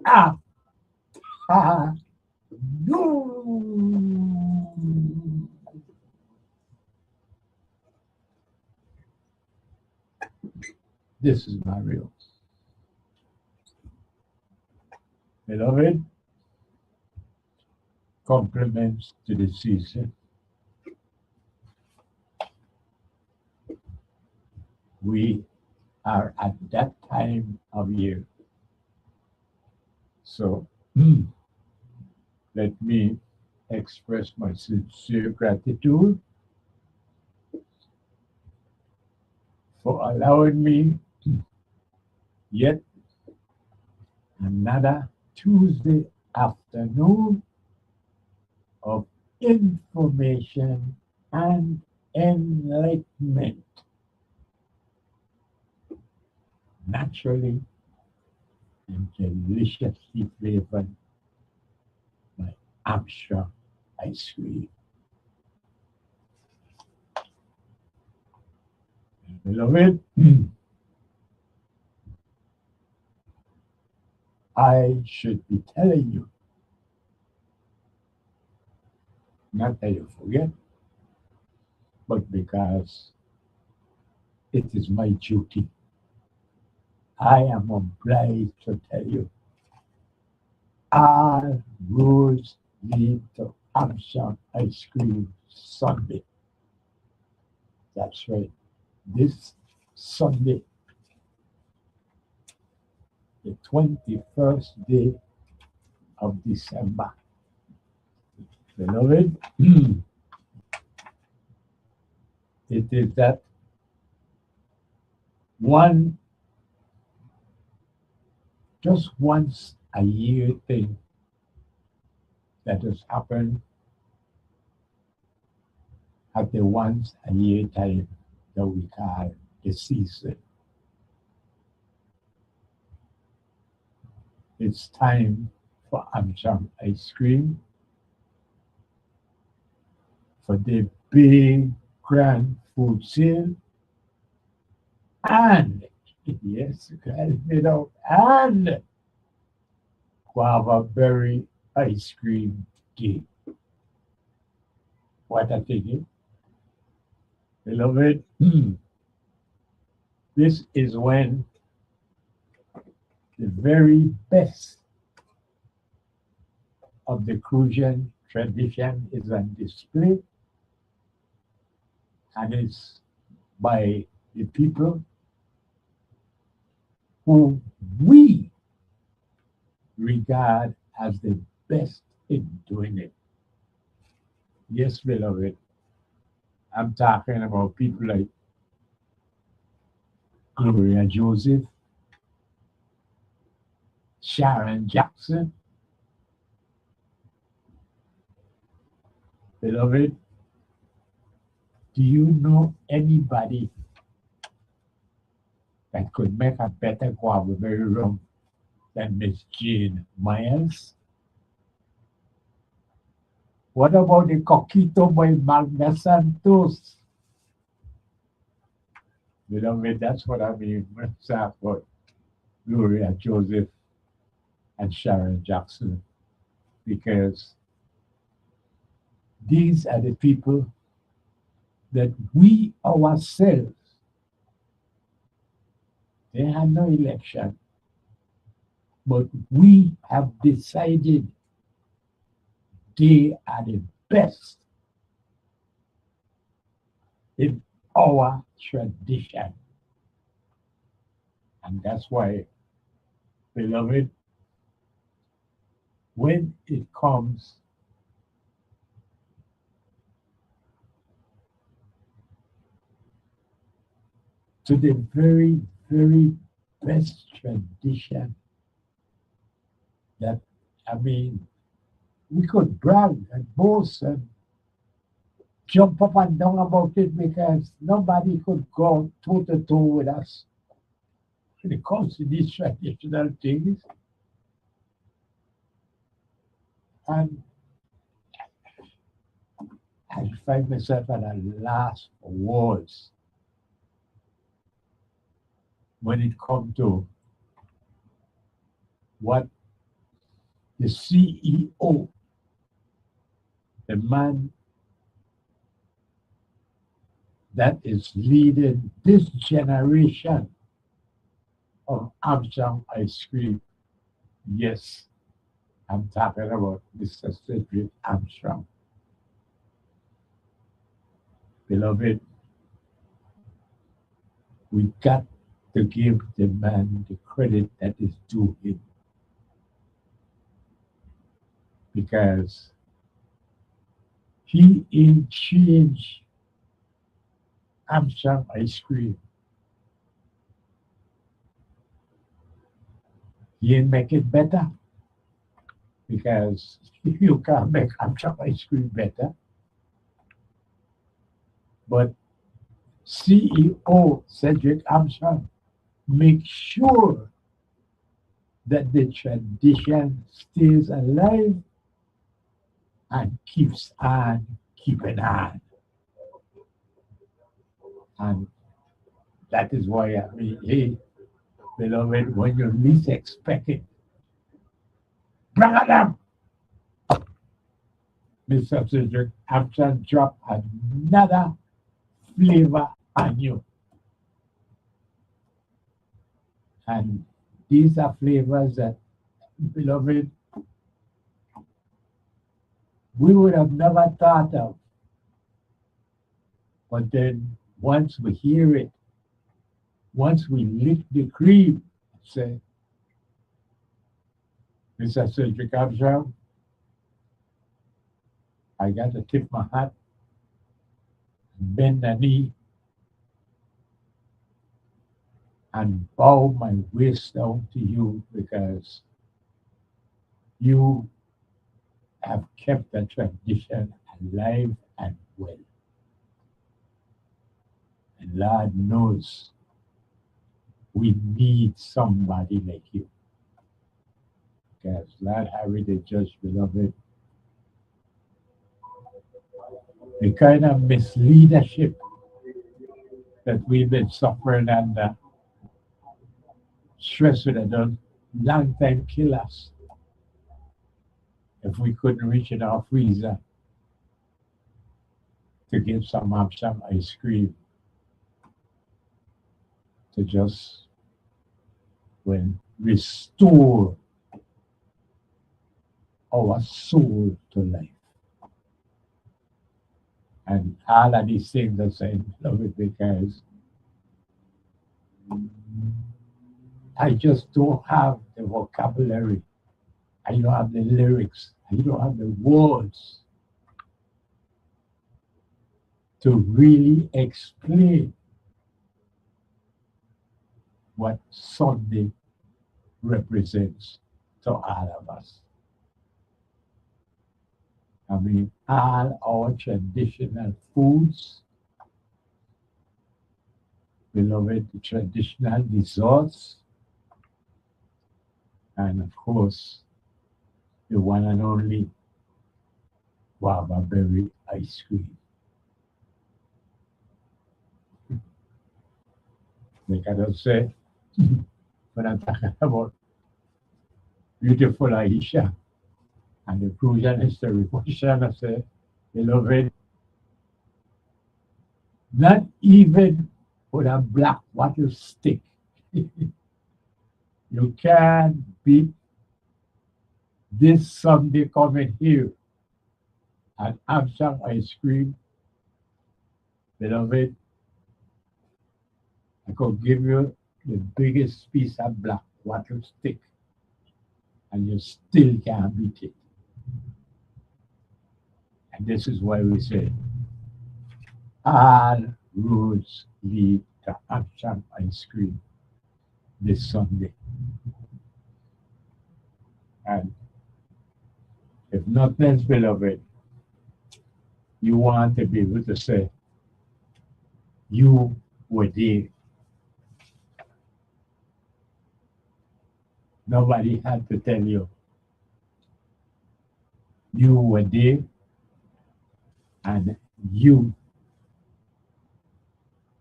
Ah, ah, no. This is my real. Beloved, compliments to the season. We are at that time of year. So let me express my sincere gratitude for allowing me yet another Tuesday afternoon of information and enlightenment. Naturally and deliciously flavored by Amsha ice cream. Beloved, I should be telling you, not that you forget, but because it is my duty. I am obliged to tell you, all roads lead to Amsha ice cream Sunday. That's right. This Sunday, the 21st day of December. Beloved, it is that one, just once a year thing that has happened at the once a year time that we call the season. It's time for Amcham ice cream for the big grand food sale and yes, and guava berry ice cream cake. What a thing, beloved. This is when the very best of the Crucian tradition is on display, and it's by the people who we regard as the best in doing it. Yes, beloved, I'm talking about people like Gloria Joseph, Sharon Jackson, beloved. Do you know anybody that could make a better guava berry rum than Miss Jane Myers? What about the Coquito by Magna Santos? Beloved, that's what I mean when I talk about Gloria Joseph and Sharon Jackson, because these are the people that we ourselves, they had no election, but we have decided they are the best in our tradition. And that's why, beloved, when it comes to the very, very best tradition that, I mean, we could brag and boast and jump up and down about it because nobody could go toe to toe with us when it comes to these traditional things. And I find myself at a loss for words when it comes to what the CEO, the man that is leading this generation of Armstrong ice cream. Yes, I'm talking about Mr. Cedric Armstrong. Beloved, we got to give the man the credit that is due him because he ain't changed Armstrong ice cream. He ain't make it better because you can't make Armstrong ice cream better. But CEO Cedric Armstrong make sure that the tradition stays alive and keeps on keeping on. And that is why I mean, hey, beloved, when you least expect it, bring it up. Mr. Cedric Armstrong drop another flavor on you. And these are flavors that, beloved, we would have never thought of. But then once we hear it, once we lick the cream, say, Mr. Cedric Armstrong, I got to tip my hat, bend the knee, and bow my waist down to you because you have kept the tradition alive and well. And Lord knows we need somebody like you. Because Lord Harry, the judge, beloved, the kind of misleadership that we've been suffering under, stress would have done long time kill us if we couldn't reach in our freezer to get some ice cream to just restore our soul to life. And all of these things are saying, love it because I just don't have the vocabulary. I don't have the lyrics. I don't have the words to really explain what Sunday represents to all of us. I mean, all our traditional foods, beloved, the traditional desserts, and of course, the one and only guava berry ice cream. Like I just said, when I'm talking about beautiful Aisha and the Prussian history portion, I say, beloved, not even with a black wattle stick, you can beat this Sunday coming here and have some ice cream. Beloved, I could give you the biggest piece of black wattle stick and you still can't beat it. And this is why we say all roads lead to Armstrong ice cream this Sunday. And if nothing else, beloved, you want to be able to say, you were there. Nobody had to tell you. You were there and you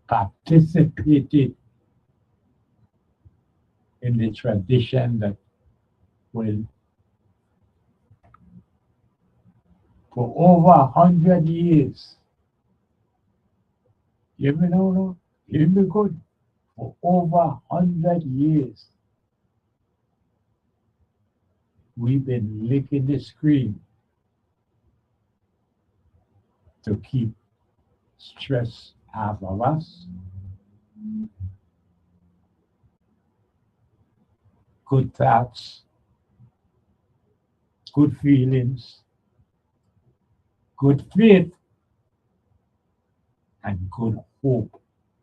participated in the tradition that will for over 100 years. Hear me now, no? Hear me good. For over 100 years, we've been licking the screen to keep stress off of us. Good thoughts, good feelings, good faith, and good hope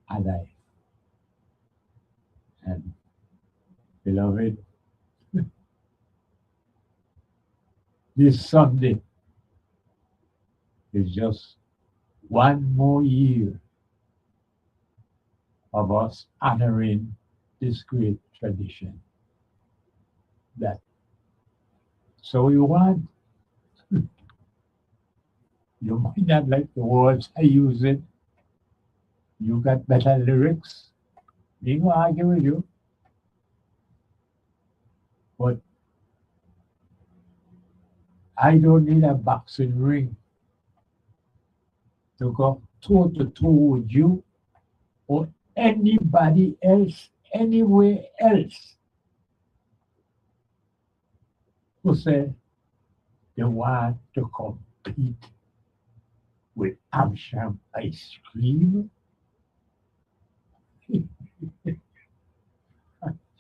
alive. And beloved, this Sunday is just one more year of us honoring this great tradition. That so you want, you might not like the words I use it. You got better lyrics. Me gonna argue with you, but I don't need a boxing ring to go toe to toe with you or anybody else anywhere else who say they want to compete with Amsham ice cream.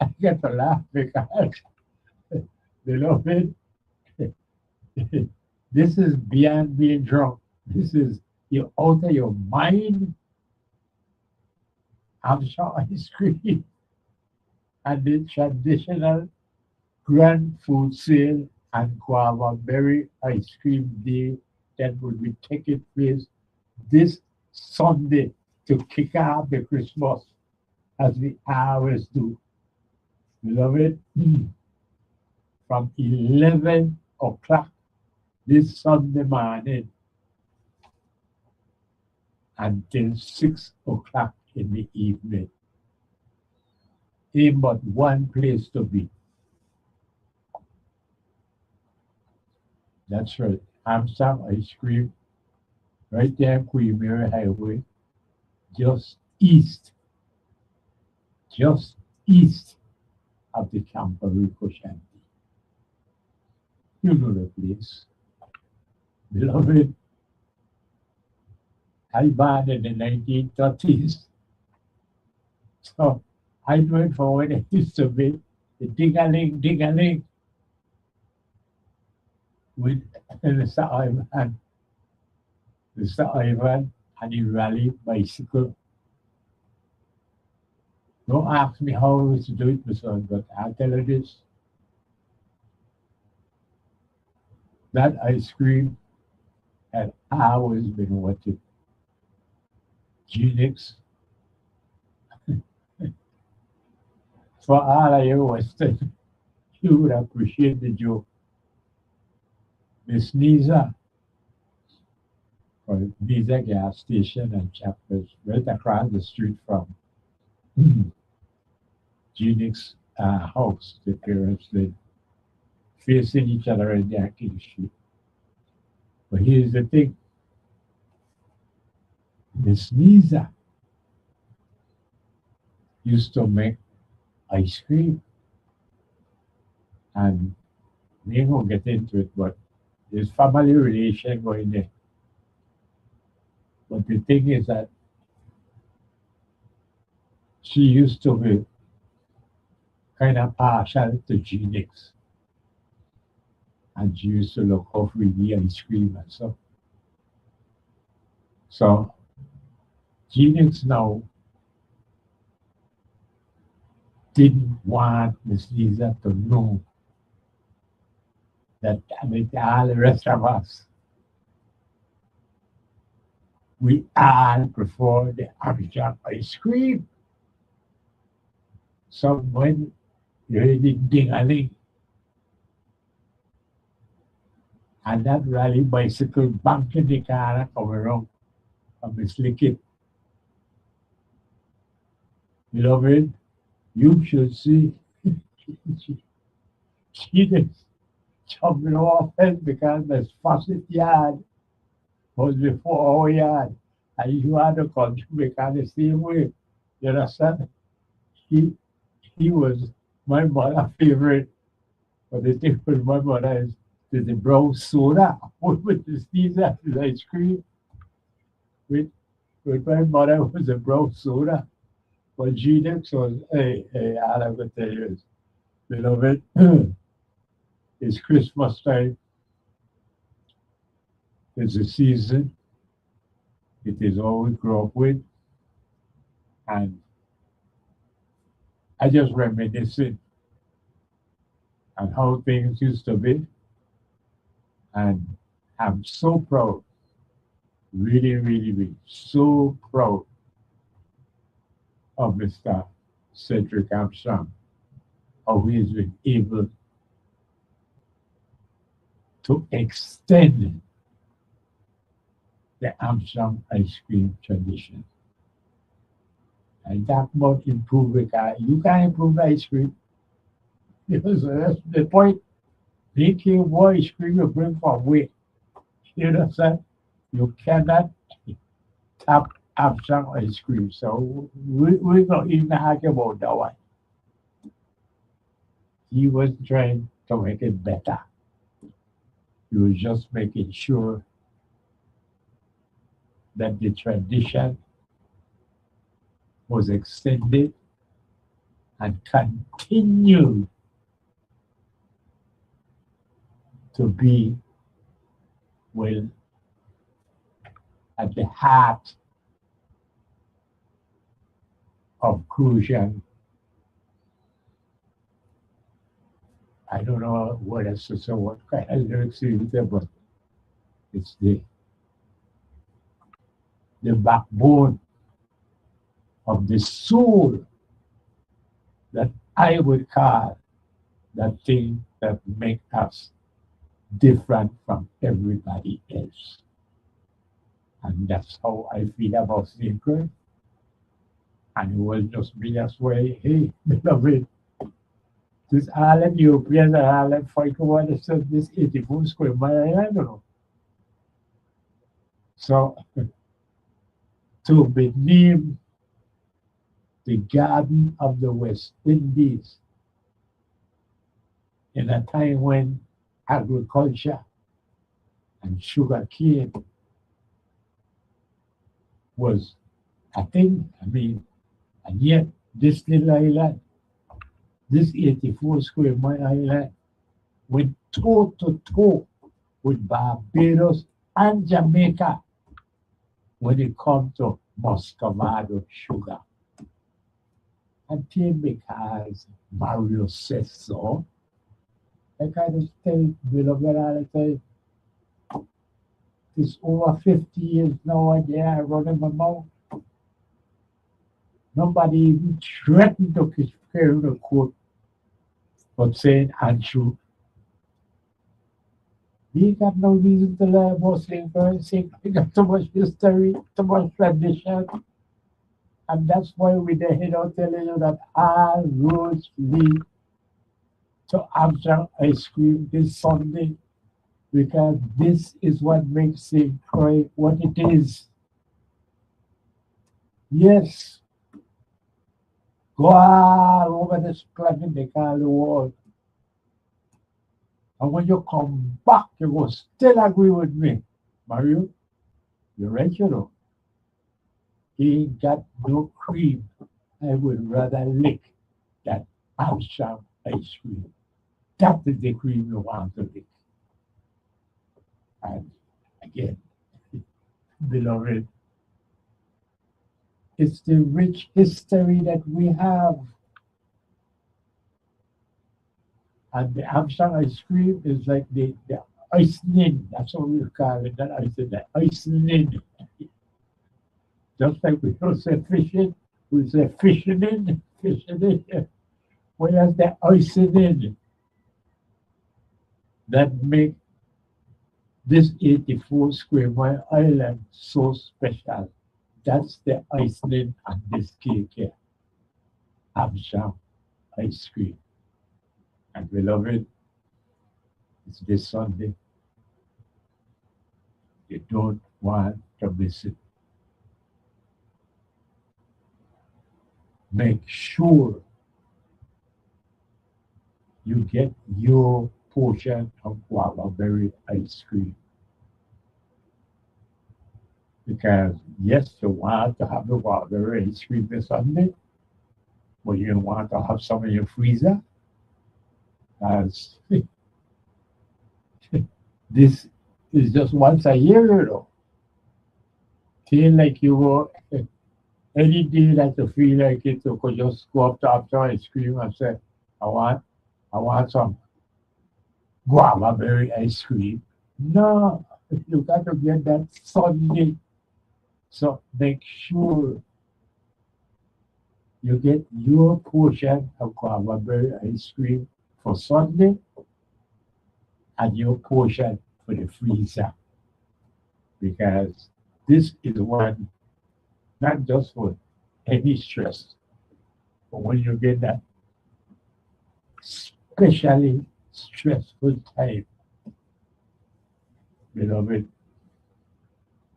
I get to laugh because, beloved, this is beyond being drunk. This is you're out of your mind. Amsham ice cream and the traditional grand food sale and guava berry ice cream day that will be taking place this Sunday to kick off the Christmas as we always do. Beloved, from 11 o'clock this Sunday morning until 6 o'clock in the evening. In but one place to be. That's right. Amsterdam ice cream, right there on Queen Mary Highway, just east, just east of the Campo Rico Shanty. You know the place. Beloved, I born in the 1930s. So I know it for when it used to be the ding-a-ling with Mr. Ivan and he rally bicycle. Don't ask me how I used to do it, Mr. But I'll tell you this. That ice cream had always been wanted. Genix. For all of you Western, you would appreciate the joke. Miss Nisa, or Nisa gas station and chapters right across the street from Genix house. The parents lived facing each other in the King Street. But here's the thing. Miss Nisa used to make ice cream. And we ain't gonna get into it, but there's family relation going there. But the thing is that she used to be kind of partial to Genix. And she used to look off really ice cream and stuff. So Genix now didn't want Miss Lisa to know that with all the rest of us, we all prefer the Abidjan ice cream. So when you hear the ding-a-ling and that rally bicycle bump in the car and come around and Miss Lickett, beloved, you should see she is jumping off it because the faucet yard was before our yard. And you had to come to because the same way. You understand? He he was my mother's favorite. But the thing with my mother is the brown soda with the Caesar ice cream. With my mother was a brown soda. But Genius was, hey, all I can tell you is, beloved, it's Christmas time. It's a season. It is all we grew up with. And I just reminiscing on how things used to be. And I'm so proud, really, really, really, so proud of Mr. Cedric Armstrong, how he's been able to extend the Armstrong ice cream tradition. And talk about improve it. You can improve the ice cream. Because that's the point. Making more ice cream you bring from weight. You understand? You cannot tap Armstrong ice cream. So we're not even argue about that one. He was trying to make it better. He was just making sure that the tradition was extended and continued to be, well, at the heart of Crucian. I don't know what else to say, what kind of lyrics is there, but it's the backbone of the soul that I would call that thing that make us different from everybody else. And that's how I feel about Sacred. And it was just me that's why, hey, beloved, this island Europeans and Ireland fight over this 84 square mile island, you know. So to be named the Garden of the West Indies in a time when agriculture and sugar cane was a thing. I mean, and yet this little island, this 84 square mile island, went toe to toe with Barbados and Jamaica when it comes to Muscovado sugar. Until because Mario says so, I kind of tell beloved all the time, it's over 50 years now and yeah, I run in my mouth. Nobody even threatened to carry the court but saying untrue. We got no reason to lie about saying we got too much history, too much tradition. And that's why we are here now telling you that all roads lead to Amsterdam ice cream this Sunday because this is what makes St. Croix what it is. Yes, go all over this planet, they call the world. And when you come back, you will still agree with me. Mario, you're right, you know. He ain't got no cream. I would rather lick that Amsterdam ice cream. That is the cream you want to lick. And again, beloved, it's the rich history that we have. And the Amsterdam ice cream is like the icing. That's what we call it. That icing, the icing. Just like we don't say fishing, we say fishing in. Whereas the icing in that make this 84 square mile island so special. That's the icing on this cake here. Amsterdam ice cream. And beloved, It's this Sunday. You don't want to miss it. Make sure you get your portion of guava berry ice cream. Because yes, you want to have the guava berry ice cream this Sunday, but you want to have some in your freezer. As this is just once a year, Feel like you go any day that you feel like it, you could just go up to after ice cream and say, I want, I want some guava berry ice cream. No, you got to get that Sunday. So make sure you get your portion of guava berry ice cream for Sunday and your portion for the freezer because this is one not just for any stress, but when you get that especially stressful time, beloved,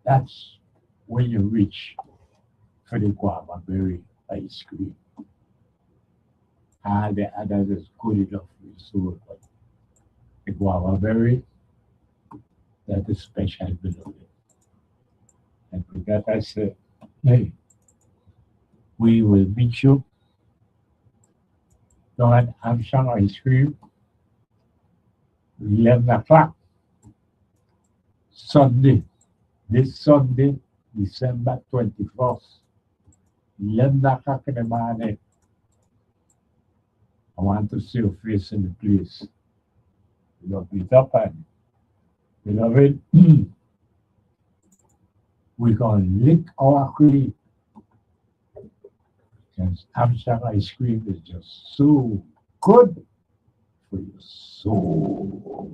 that's when you reach for the guava berry ice cream. Ah, the others is good enough for you. So but the guava berry, that is special, beloved. And with that, I say, hey, we will meet you down at Armstrong Ice Cream, 11 o'clock, Sunday. This Sunday, December 21st, 11 o'clock in the morning. I want to see your face in the place. You know, meet up and beloved, we're going to lick our cream because Amsterdam ice cream is just so good for your soul.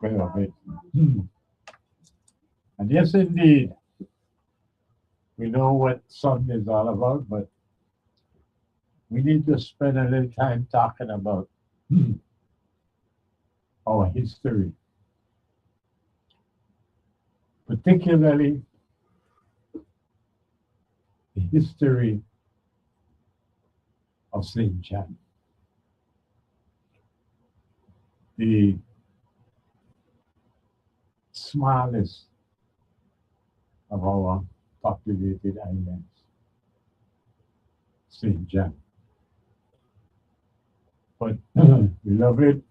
beloved. And yes, indeed, we know what sun is all about, but we need to spend a little time talking about our history, particularly the history of St. John, the smallest of our populated islands, St. John. But beloved,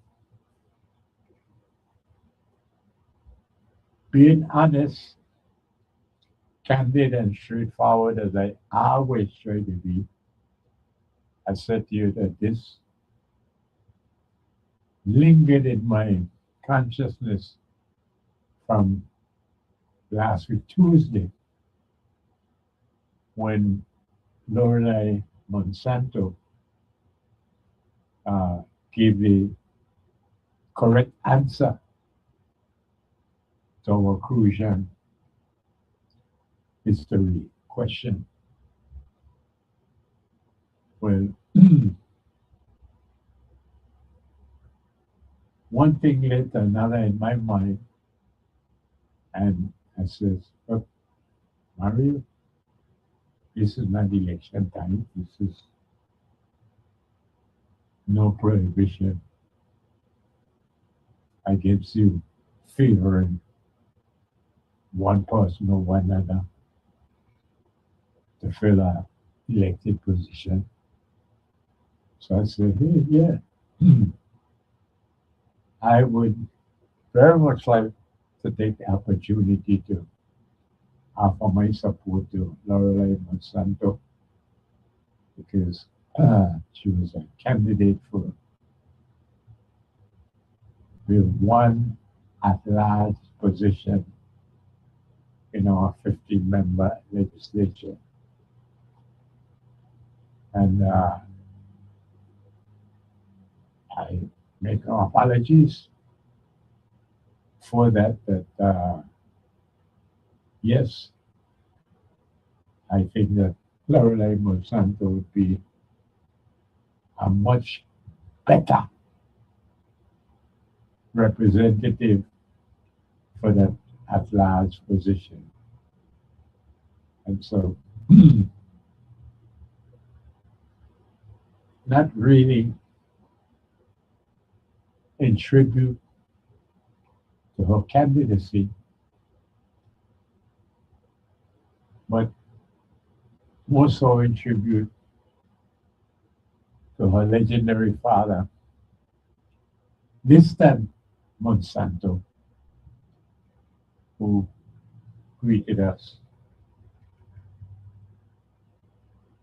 being honest, candid, and straightforward as I always try to be, I said to you that this lingered in my consciousness from last week, Tuesday, when Lorelei Monsanto uh, gave the correct answer to our Crucian history question. Well, one thing led to another in my mind, and I says, "Look, Mario, this is not election time. This is no prohibition against you favoring one person or one other to fill a elected position." So I said, hey, yeah, I would very much like to take the opportunity to offer my support to Lorelei Monsanto because she was a candidate for the one at-large position in our 15-member legislature. And I make no apologies for that, yes, I think that Lorelei Monsanto would be a much better representative for that at-large position. And so, not really in tribute to her candidacy, but more so in tribute to her legendary father, Winston Monsanto, who greeted us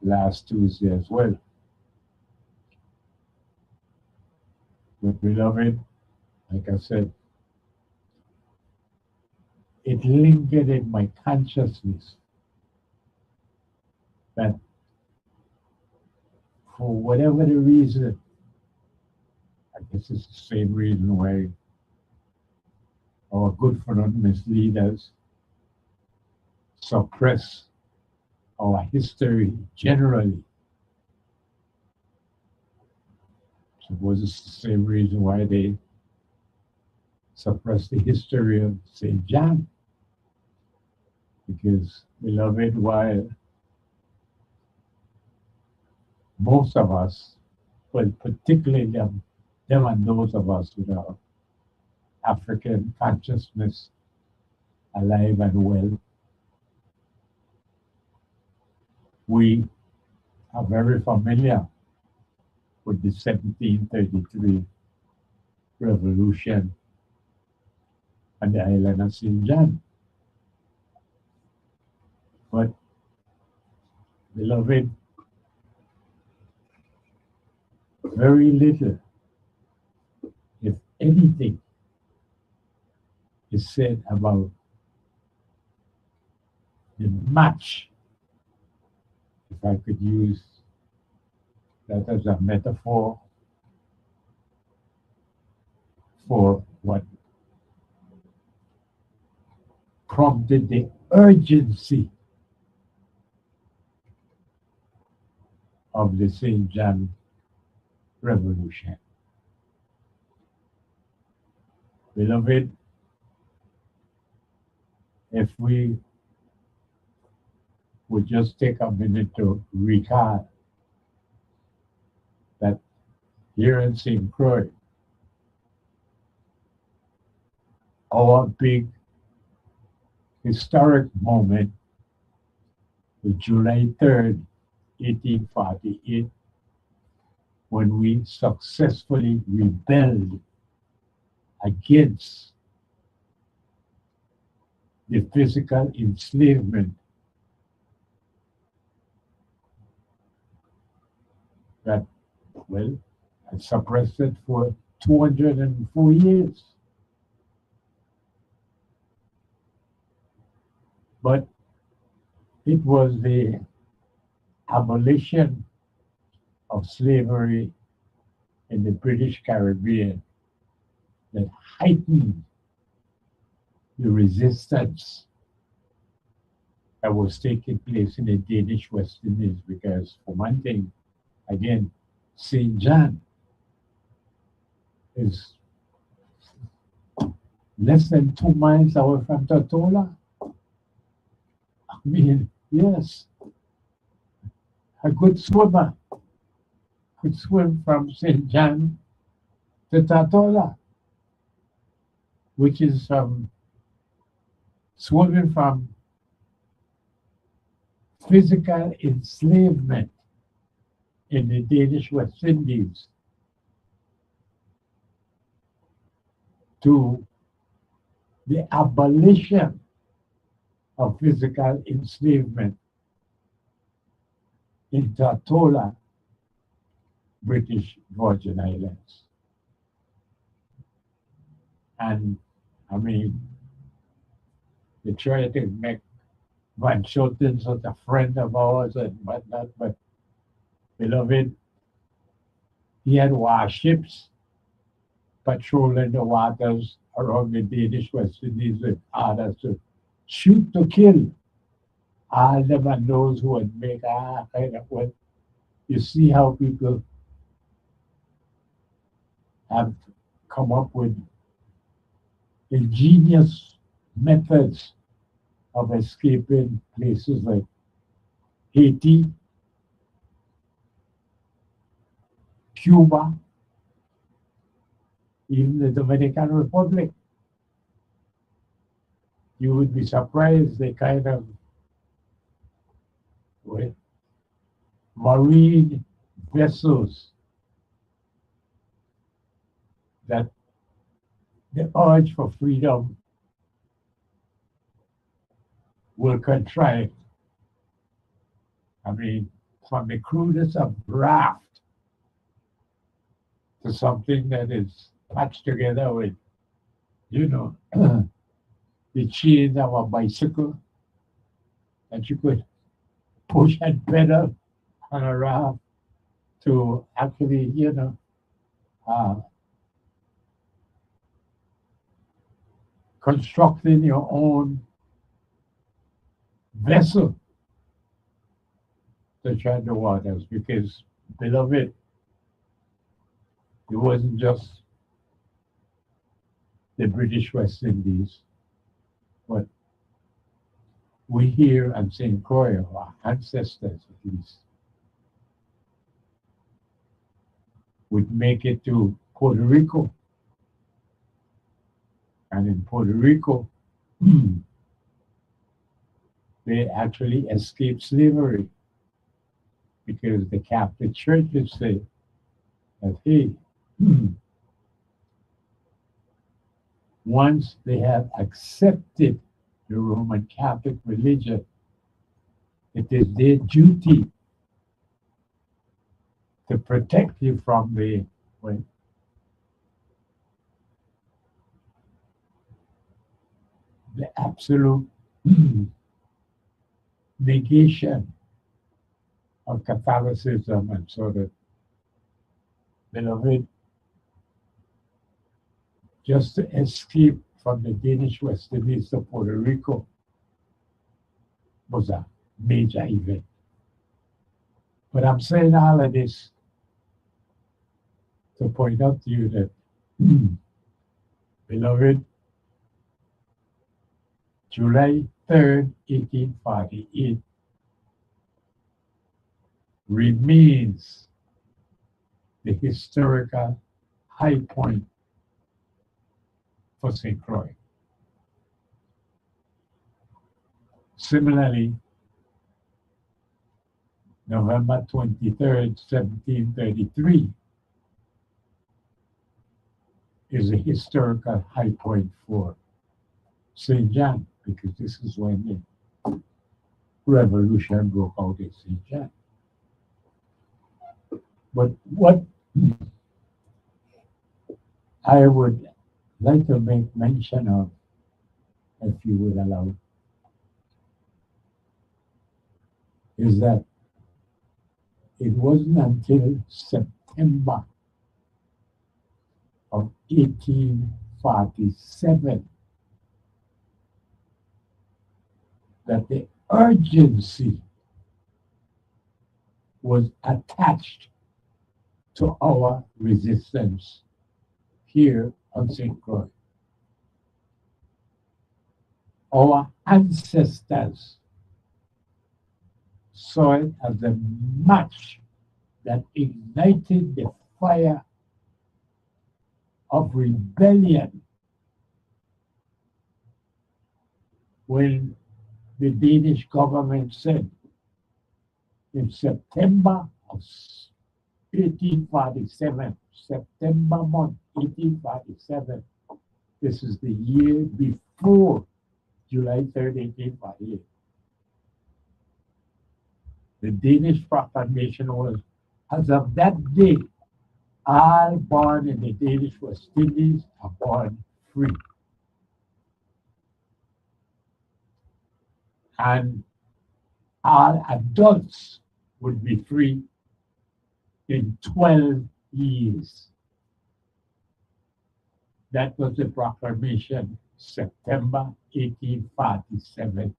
last Tuesday as well. But beloved, like I said, it lingered in my consciousness that for whatever the reason, I guess it's the same reason why our good friend misleaders suppress our history generally. Suppose it's the same reason why they suppress the history of St. John. Because, beloved, while most of us, well, particularly them and those of us with our African consciousness alive and well, we are very familiar with the 1733 revolution on the island of St. John. But, beloved, very little, if anything, is said about the match, if I could use that as a metaphor for what prompted the urgency of the St. John Revolution. Beloved, if we would just take a minute to recall that here in St. Croix, our big historic moment was July 3rd, 1848, when we successfully rebelled against the physical enslavement that, well, had suppressed it for 204 years. But it was the abolition of slavery in the British Caribbean that heightened the resistance that was taking place in the Danish West Indies, because for one thing, again, St. John is less than 2 miles away from Tortola. I mean, yes, a good swimmer could swim from St. John to Tortola, which is swimming from physical enslavement in the Danish West Indies to the abolition of physical enslavement in Tortola, British Virgin Islands. And I mean, they try to make Van Schoten such a friend of ours and whatnot, but beloved, he had warships patrolling the waters around the Danish West Indies with orders to shoot to kill all them and those who would make kind of what you see how people have come up with ingenious methods of escaping places like Haiti, Cuba, even the Dominican Republic. You would be surprised the kind of marine vessels that the urge for freedom will contrive. I mean, from the crudest of raft to something that is patched together with, you know, the chains of a bicycle that you could push and pedal on a raft to actually, constructing your own vessel to tread the waters. Because, beloved, it wasn't just the British West Indies, but we here at St. Croix, our ancestors at least, would make it to Puerto Rico. And in Puerto Rico, they actually escaped slavery because the Catholic Church would say that, hey, once they have accepted the Roman Catholic religion, it is their duty to protect you from the absolute negation of Catholicism, and so that, beloved, just to escape from the Danish West Indies to Puerto Rico was a major event. But I'm saying all of this to point out to you that, beloved, July 3rd, 1848 remains the historical high point for St. Croix. Similarly, November 23rd, 1733 is a historical high point for St. John, because this is when the revolution broke out in St. John. But what I would like to make mention of, if you would allow, is that it wasn't until September of 1847 that the urgency was attached to our resistance here on St. Croix. Our ancestors saw it as a match that ignited the fire of rebellion when the Danish government said in September of 1847, September month 1847, this is the year before July 3rd, 1848. The Danish proclamation was, as of that day, all born in the Danish West Indies are born free. And all adults would be free in 12 years. That was the proclamation, September 1847.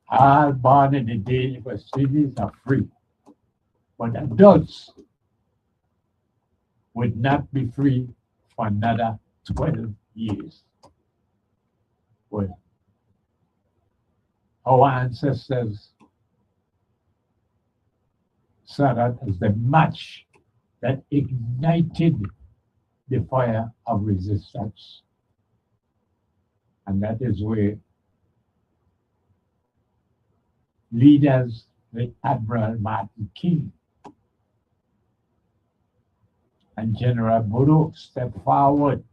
All born in the Danish West Indies are free. But adults would not be free for another 12 years. Well, our ancestors saw that as the match that ignited the fire of resistance. And that is where leaders like Admiral Martin King and General Boudreau stepped forward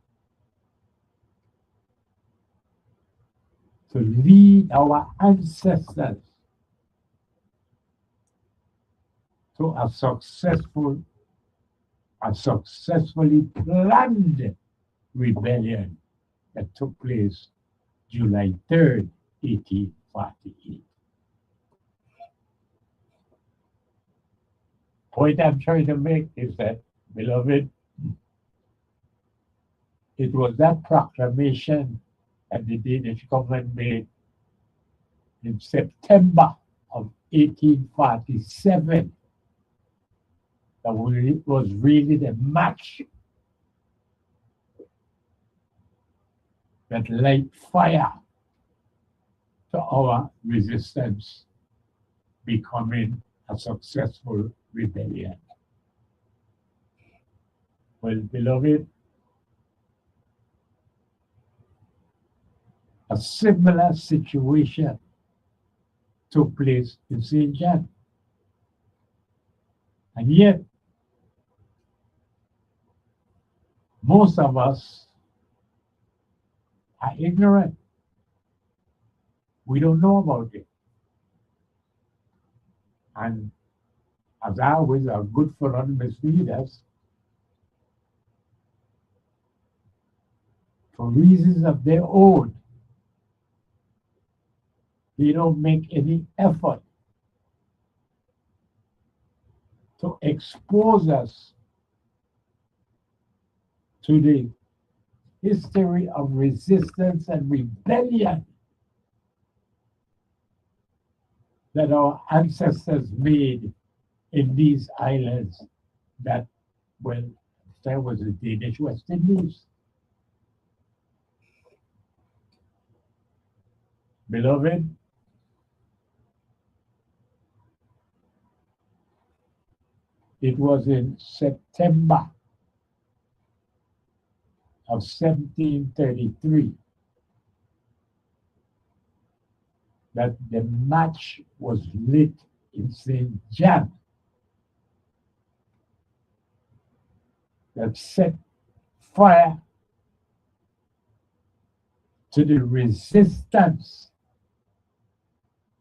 to lead our ancestors to a successfully planned rebellion that took place July 3rd, 1848. Point I'm trying to make is that, beloved, it was that proclamation that the Danish government made in September of 1847 that was really the match that light fire to our resistance becoming a successful rebellion. Well, beloved, a similar situation took place in St. John. And yet, most of us are ignorant. We don't know about it. And as always, are good for mislead us. For reasons of their own, they don't make any effort to expose us to the history of resistance and rebellion that our ancestors made in these islands that, well, there was the Danish West Indies. Beloved, it was in September of 1733 that the match was lit in St. John that set fire to the resistance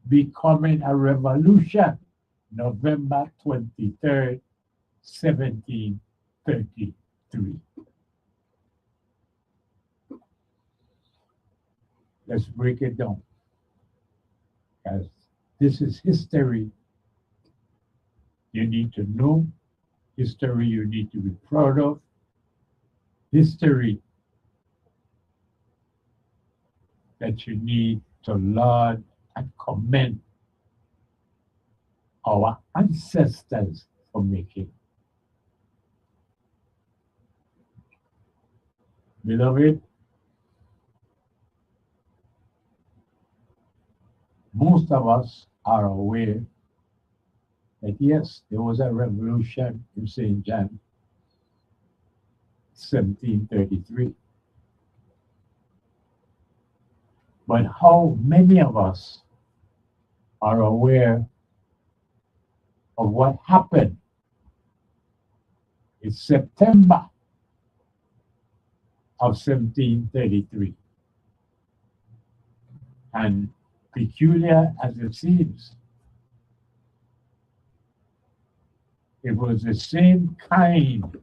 becoming a revolution, November 23rd, 1733. Let's break it down, as this is history you need to know, history you need to be proud of, history that you need to laud and commend our ancestors for making. Beloved, most of us are aware that yes, there was a revolution in St. John, 1733. But how many of us are aware of what happened in September of 1733? And peculiar as it seems, it was the same kind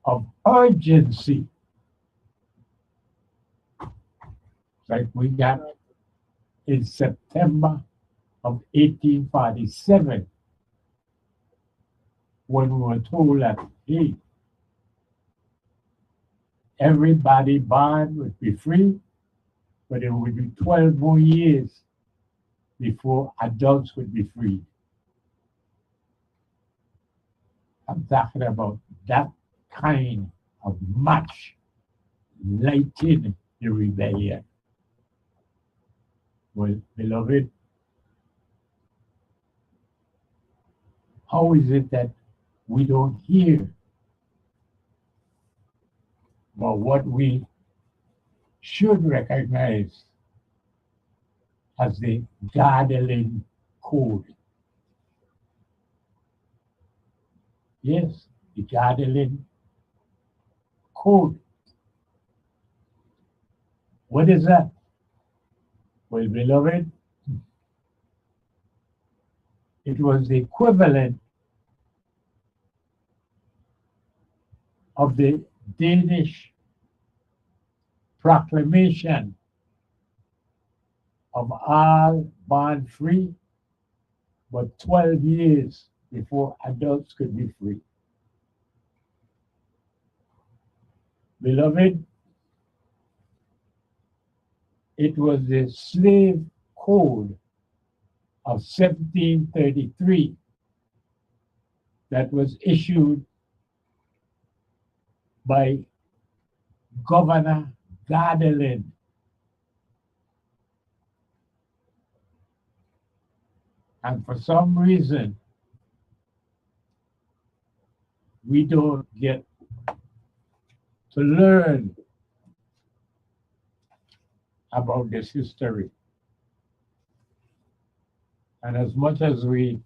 of urgency like we got in September of 1847 when we were told that, hey, everybody born would be free, but it would be 12 more years before adults would be free. I'm talking about that kind of match lighting the rebellion. Well, beloved, how is it that we don't hear about what we should recognize as the Gardelin Code? Yes, the Gardelin Code. What is that? Well, beloved, it was the equivalent of the Danish proclamation of all born free, but 12 years before adults could be free. Beloved, it was the slave code of 1733 that was issued by Governor Gardelin. And for some reason, we don't get to learn about this history. And as much as we,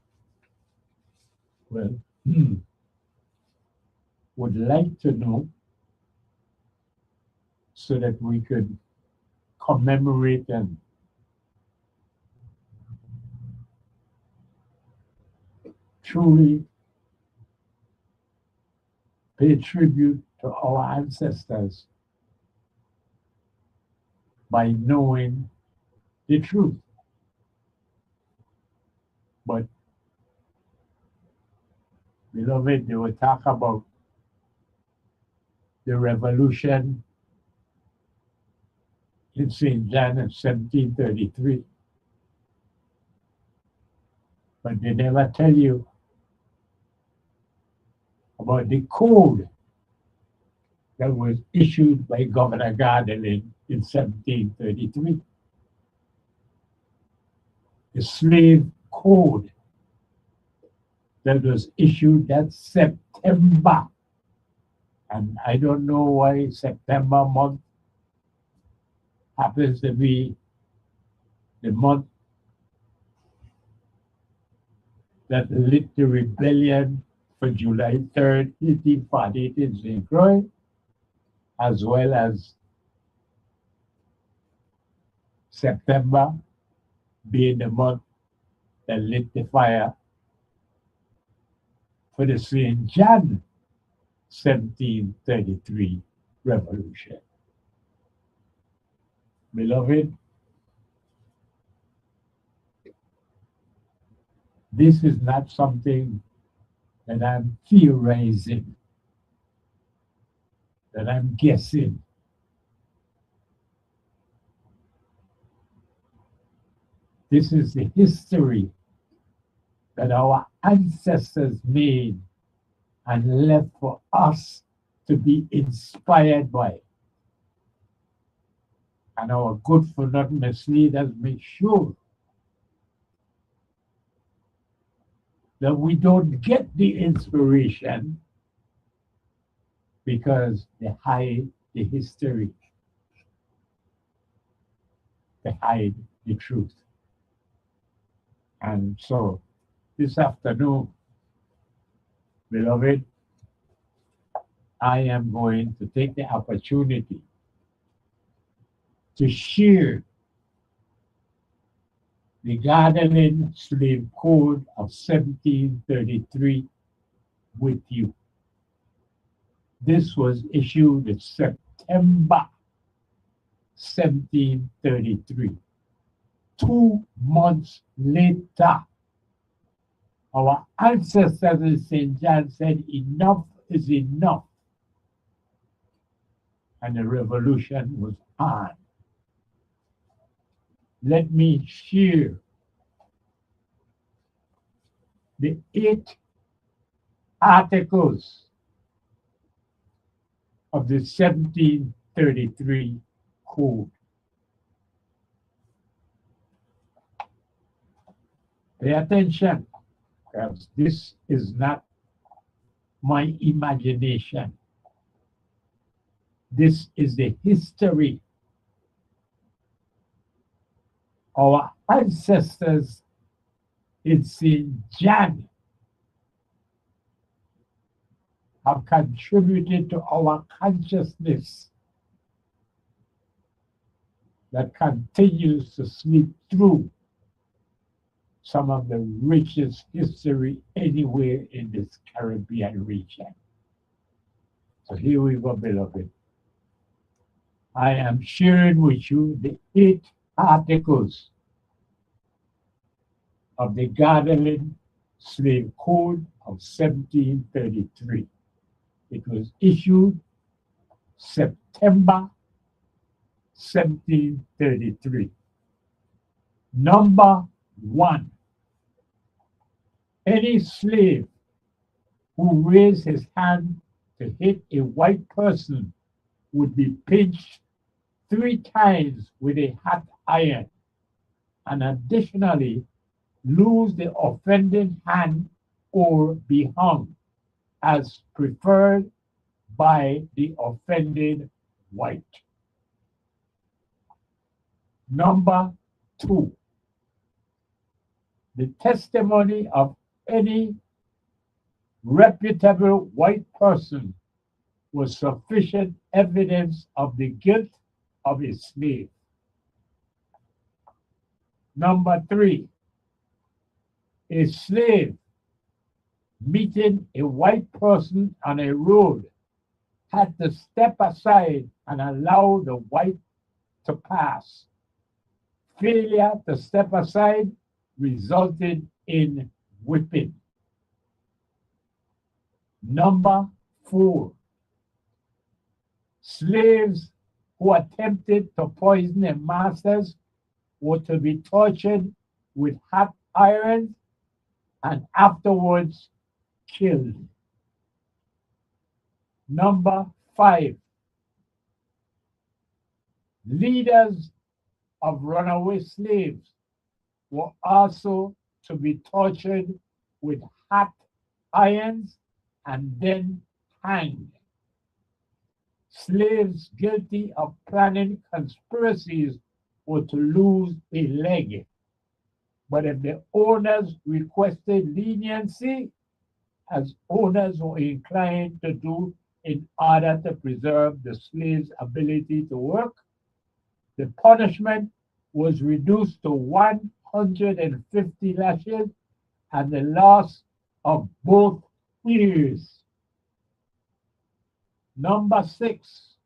well, would like to know, so that we could commemorate and truly pay tribute to our ancestors by knowing the truth. But, beloved, they will talk about the revolution in St. John in 1733. But they never tell you about the code that was issued by Governor Gardelin in 1733. The slave code that was issued that September. And I don't know why September month happens to be the month that lit the rebellion for July 3rd, 1848 in St. Croix, as well as September being the month that lit the fire for the St. John 1733 revolution. Beloved, this is not something that I'm theorizing, that I'm guessing. This is the history that our ancestors made and left for us to be inspired by. And our good for nothing misleaders make sure that we don't get the inspiration because they hide the history, they hide the truth. And so this afternoon, beloved, I am going to take the opportunity to share the Gardelin Slave Code of 1733 with you. This was issued in September 1733. 2 months later, our ancestors in St. John said, enough is enough. And the revolution was on. Let me share the 8 articles of the 1733 Code. Pay attention, because this is not my imagination. This is the history. Our ancestors in St. John have contributed to our consciousness that continues to sleep through some of the richest history anywhere in this Caribbean region. So here we go, beloved. I am sharing with you the 8 articles of the Gardelin Slave Code of 1733. It was issued September 1733. Number 1. Any slave who raised his hand to hit a white person would be pinched 3 times with a hot iron, and additionally lose the offending hand or be hung as preferred by the offended white. Number 2. The testimony of any reputable white person was sufficient evidence of the guilt of a slave. Number 3. A slave meeting a white person on a road had to step aside and allow the white to pass. Failure to step aside resulted in whipping. Number 4. Slaves who attempted to poison their masters were to be tortured with hot irons and afterwards killed. Number 5, leaders of runaway slaves were also to be tortured with hot irons and then hanged. Slaves guilty of planning conspiracies were to lose a leg. But if the owners requested leniency, as owners were inclined to do in order to preserve the slave's ability to work, the punishment was reduced to 150 lashes and the loss of both ears. Number 6,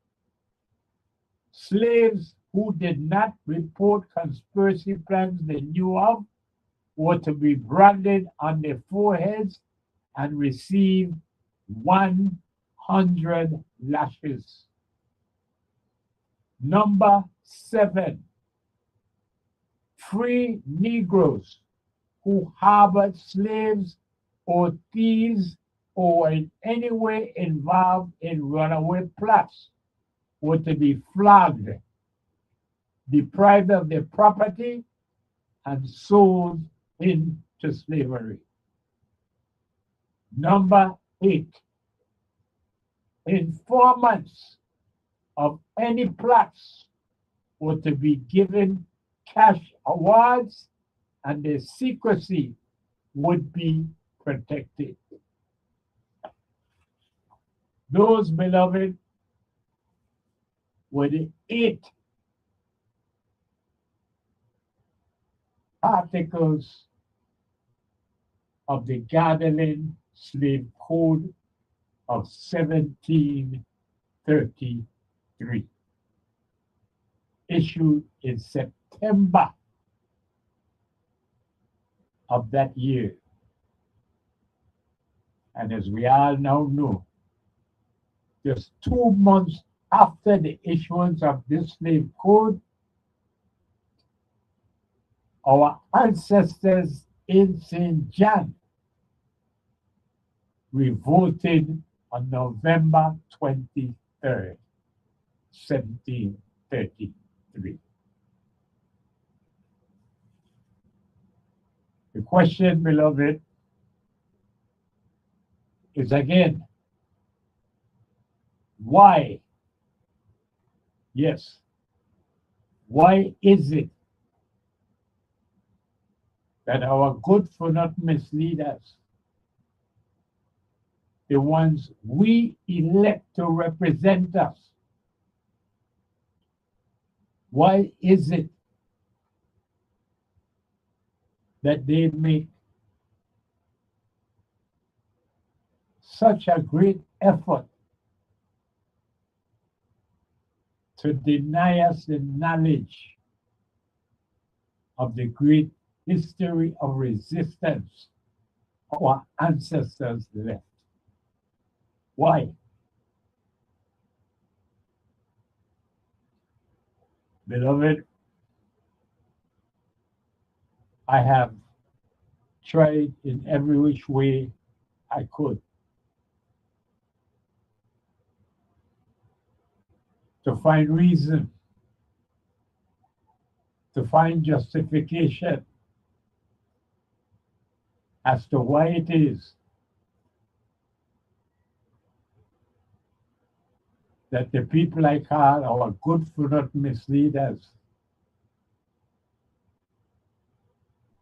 slaves who did not report conspiracy plans they knew of were to be branded on their foreheads and receive 100 lashes. Number 7, free Negroes who harbored slaves or thieves or in any way involved in runaway plots were to be flogged, deprived of their property, and sold into slavery. Number 8, informants of any plots were to be given cash awards and their secrecy would be protected. Those, beloved, were the 8 articles of the Gathering Slave Code of 1733, issued in September of that year. And as we all now know, just 2 months after the issuance of this slave code, our ancestors in St. John revolted on November 23rd, 1733. The question, beloved, is again, why? Yes, why is it that our good for not misleaders, the ones we elect to represent us, why is it that they make such a great effort to deny us the knowledge of the great history of resistance our ancestors left? Why? Beloved, I have tried in every which way I could to find reason, to find justification as to why it is that the people I call our good for not misleaders,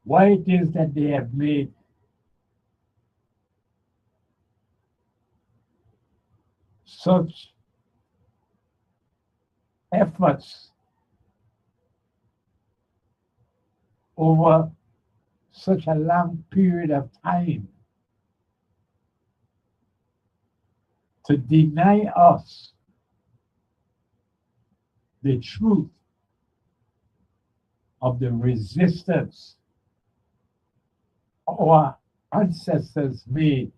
why it is that they have made such efforts over such a long period of time to deny us the truth of the resistance our ancestors made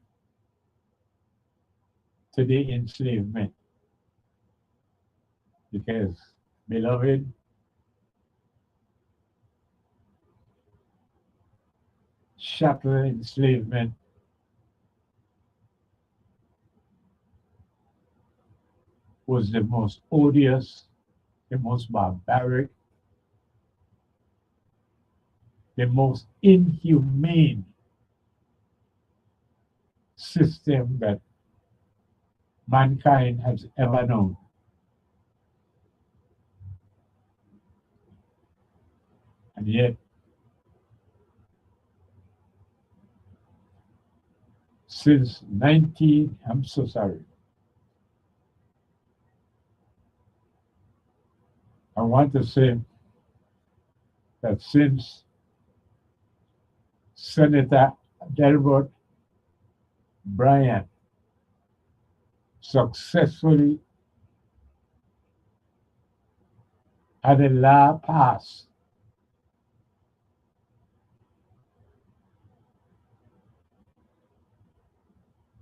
to the enslavement. Because, beloved, chattel enslavement was the most odious, the most barbaric, the most inhumane system that mankind has ever known. And yet, since 19, I'm so sorry. I want to say that since Senator Delbert Bryant successfully had a law passed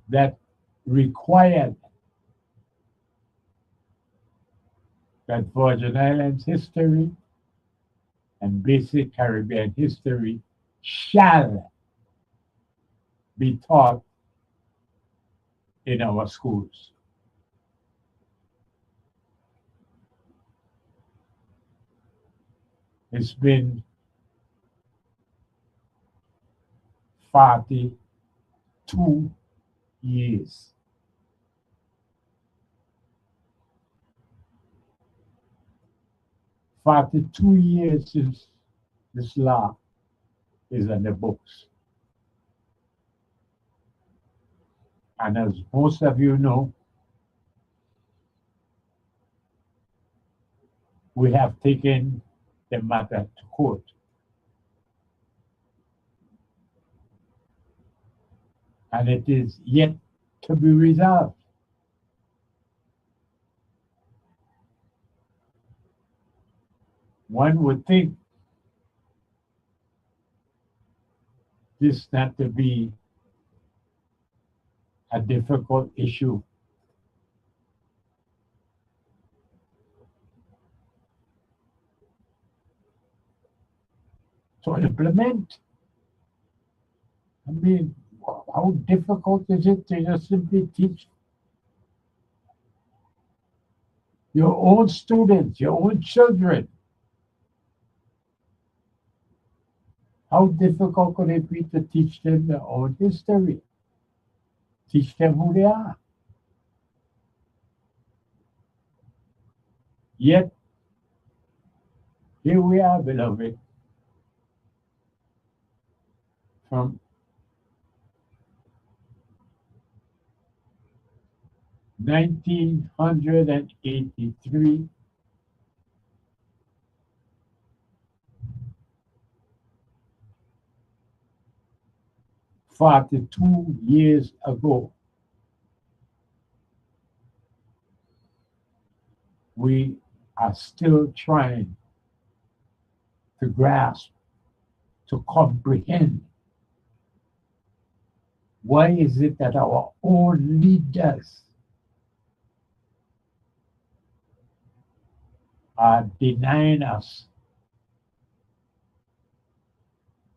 that required that Virgin Islands history and basic Caribbean history shall be taught in our schools. It's been 42 years. 42 years since this law is in the books. And as most of you know, we have taken the matter to court. And it is yet to be resolved. One would think this not to be a difficult issue. To implement. I mean, how difficult is it to just simply teach your own students, your own children? How difficult could it be to teach them their own history? Teach them who they are. Yet, here we are, beloved, from 1983 42 years ago, we are still trying to grasp, to comprehend. Why is it that our own leaders are denying us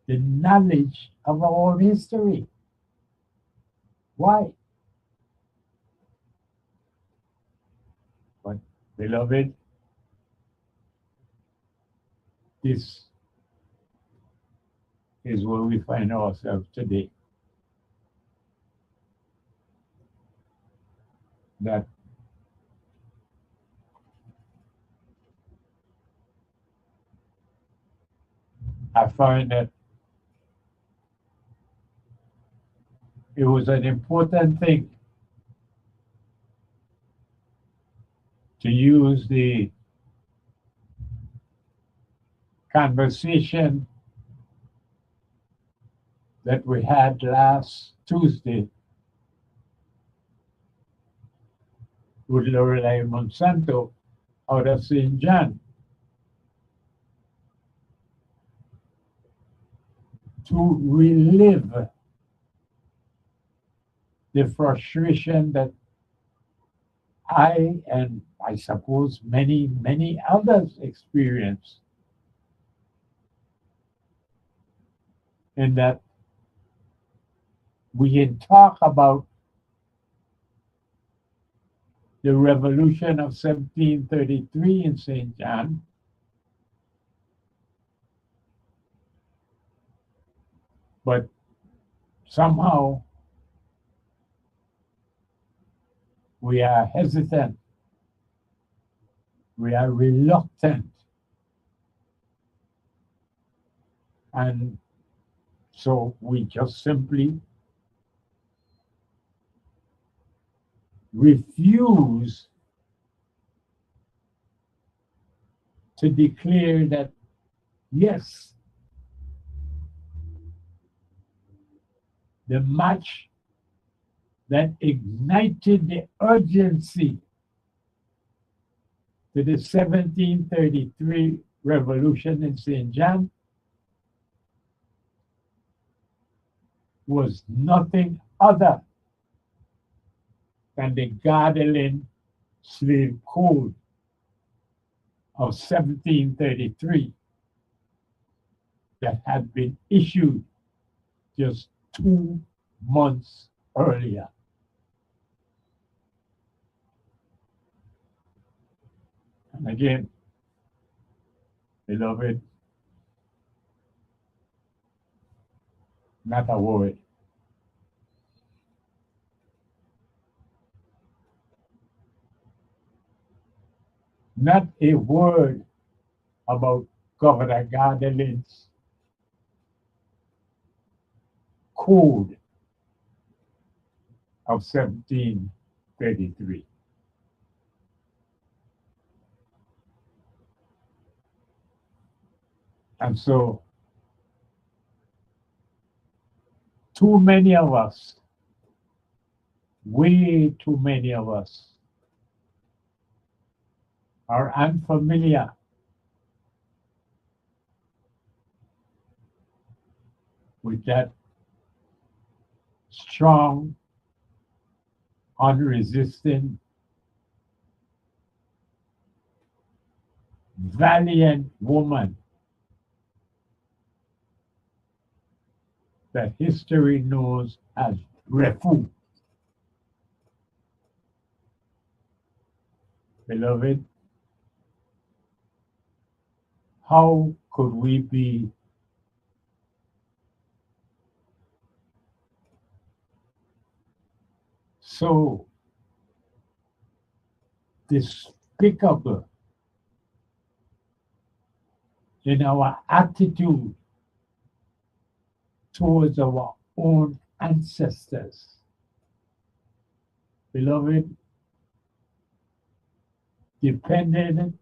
the knowledge of our own history? Why? But, beloved, this is where we find ourselves today. That I find that it was an important thing to use the conversation that we had last Tuesday with Lorelei Monsanto out of St. John to relive the frustration that I and I suppose many others experience, in that we can talk about the revolution of 1733 in St. John, but somehow we are hesitant, we are reluctant, and so we just simply refuse to declare that, yes, the match that ignited the urgency to the 1733 revolution in St. John was nothing other than the Gardelin Slave Code of 1733 that had been issued just 2 months earlier. And again, beloved, not a word. Not a word about Governor Gardelin's code of 1733. And so, too many of us, way too many of us, are unfamiliar with that strong, unresisting, valiant woman that history knows as Refu. Beloved, how could we be so despicable in our attitude towards our own ancestors? Beloved, depending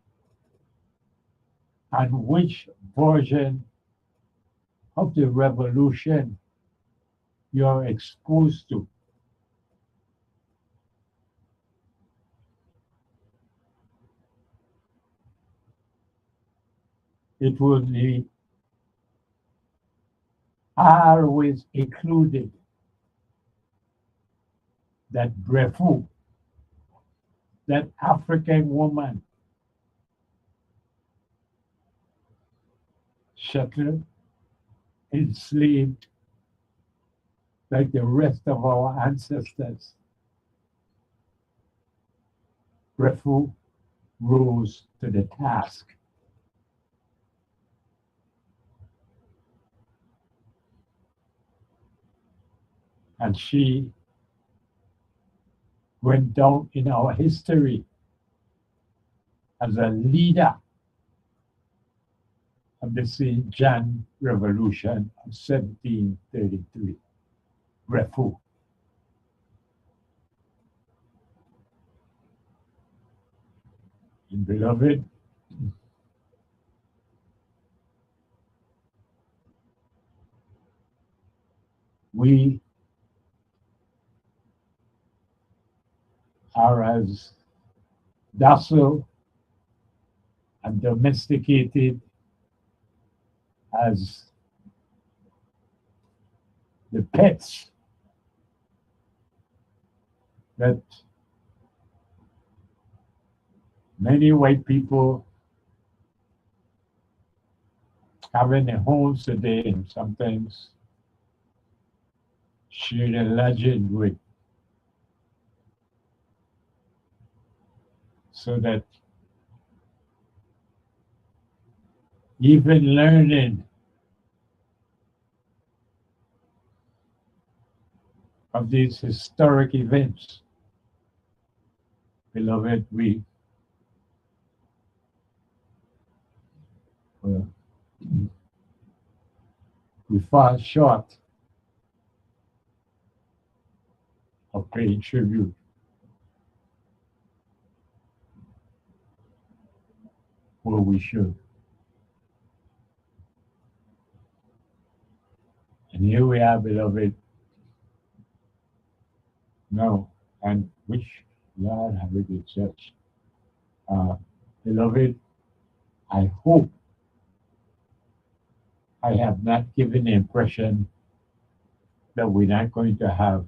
on which version of the revolution you're exposed to, it will be always included that Brefu, that African woman, shuttled, enslaved, like the rest of our ancestors. Brefu rose to the task. And she went down in our history as a leader of the St. John Revolution of 1733. Brefu. And beloved, we are as docile and domesticated as the pets that Many white people have in their homes today and sometimes share the legend with, so that even learning of these historic events, beloved, uh, we fall short of paying tribute. Where we should. And here we are, beloved, now, and which Lord have it in church. Beloved, I hope I have not given the impression that we're not going to have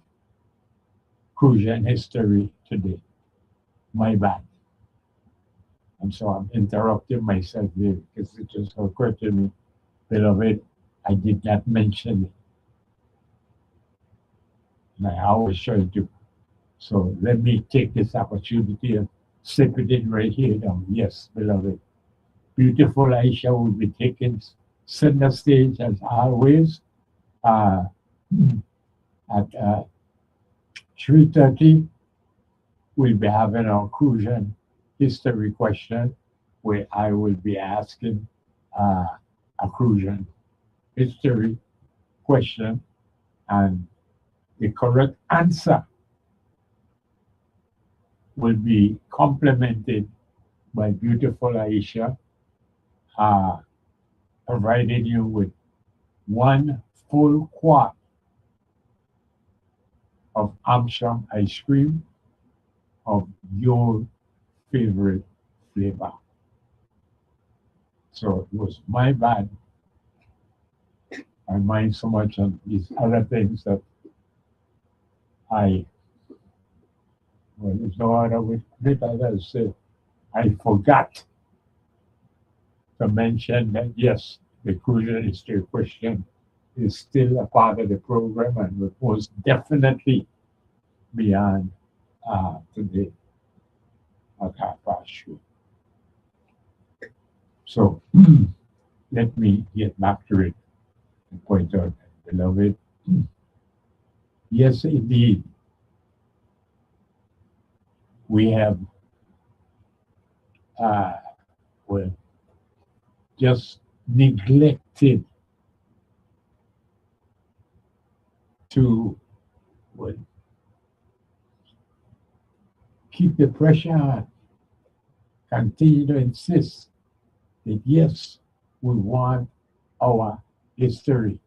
Crucian history today. My bad. And so I'm interrupting myself here because it just occurred to me, beloved, I did not mention it. And I always try to. So let me take this opportunity and slip it in right here now. Yes, beloved. Beautiful Aisha will be taking center stage as always uh, at 3:30. We'll be having our Crucian history question where I will be asking a Crucian history question, and the correct answer will be complemented by beautiful Aisha, uh, providing you with one full quart of Amsham ice cream of your favorite flavor. So it was my bad. I mind so much on these other things that there's no other way to say, I forgot to mention that yes, the Crucian history question is still a part of the program and will most definitely be on today at 2:30. So let me get back to it and point out, beloved, yes, indeed, we have uh, well, just neglected to well, keep the pressure on, continue to insist that yes, we want our history.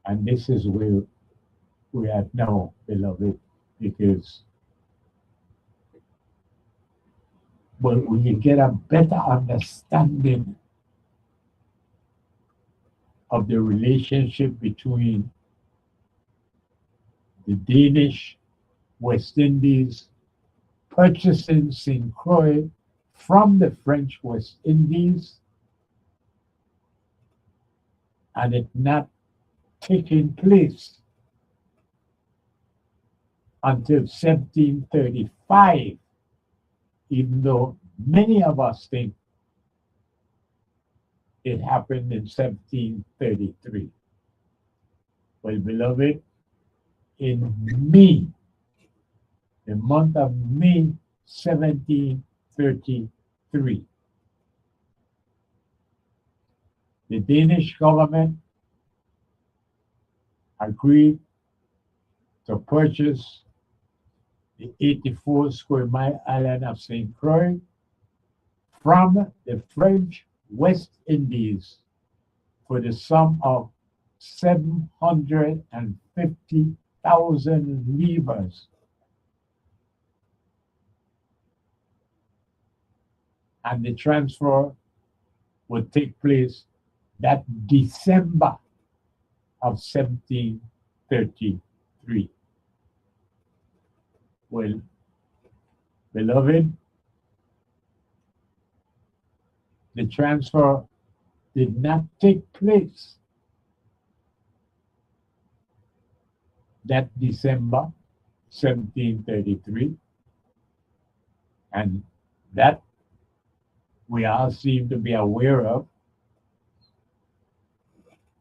And this is where we are now, beloved, because when you get a better understanding of the relationship between the Danish West Indies purchasing St. Croix from the French West Indies and it not taking place until 1735, even though many of us think it happened in 1733. Well, beloved, in May, the month of May 1733, the Danish government agreed to purchase the 84 square mile island of St. Croix from the French West Indies for the sum of 750,000 livres. And the transfer would take place that December of 1733. Well, beloved, the transfer did not take place that December 1733, and that we all seem to be aware of,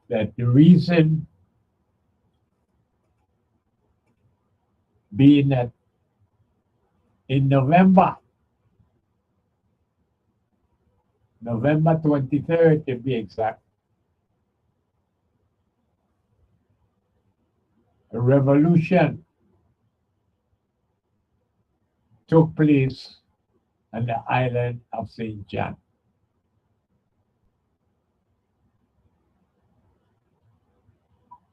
that the reason being that in November 23rd to be exact, a revolution took place on the island of St. John.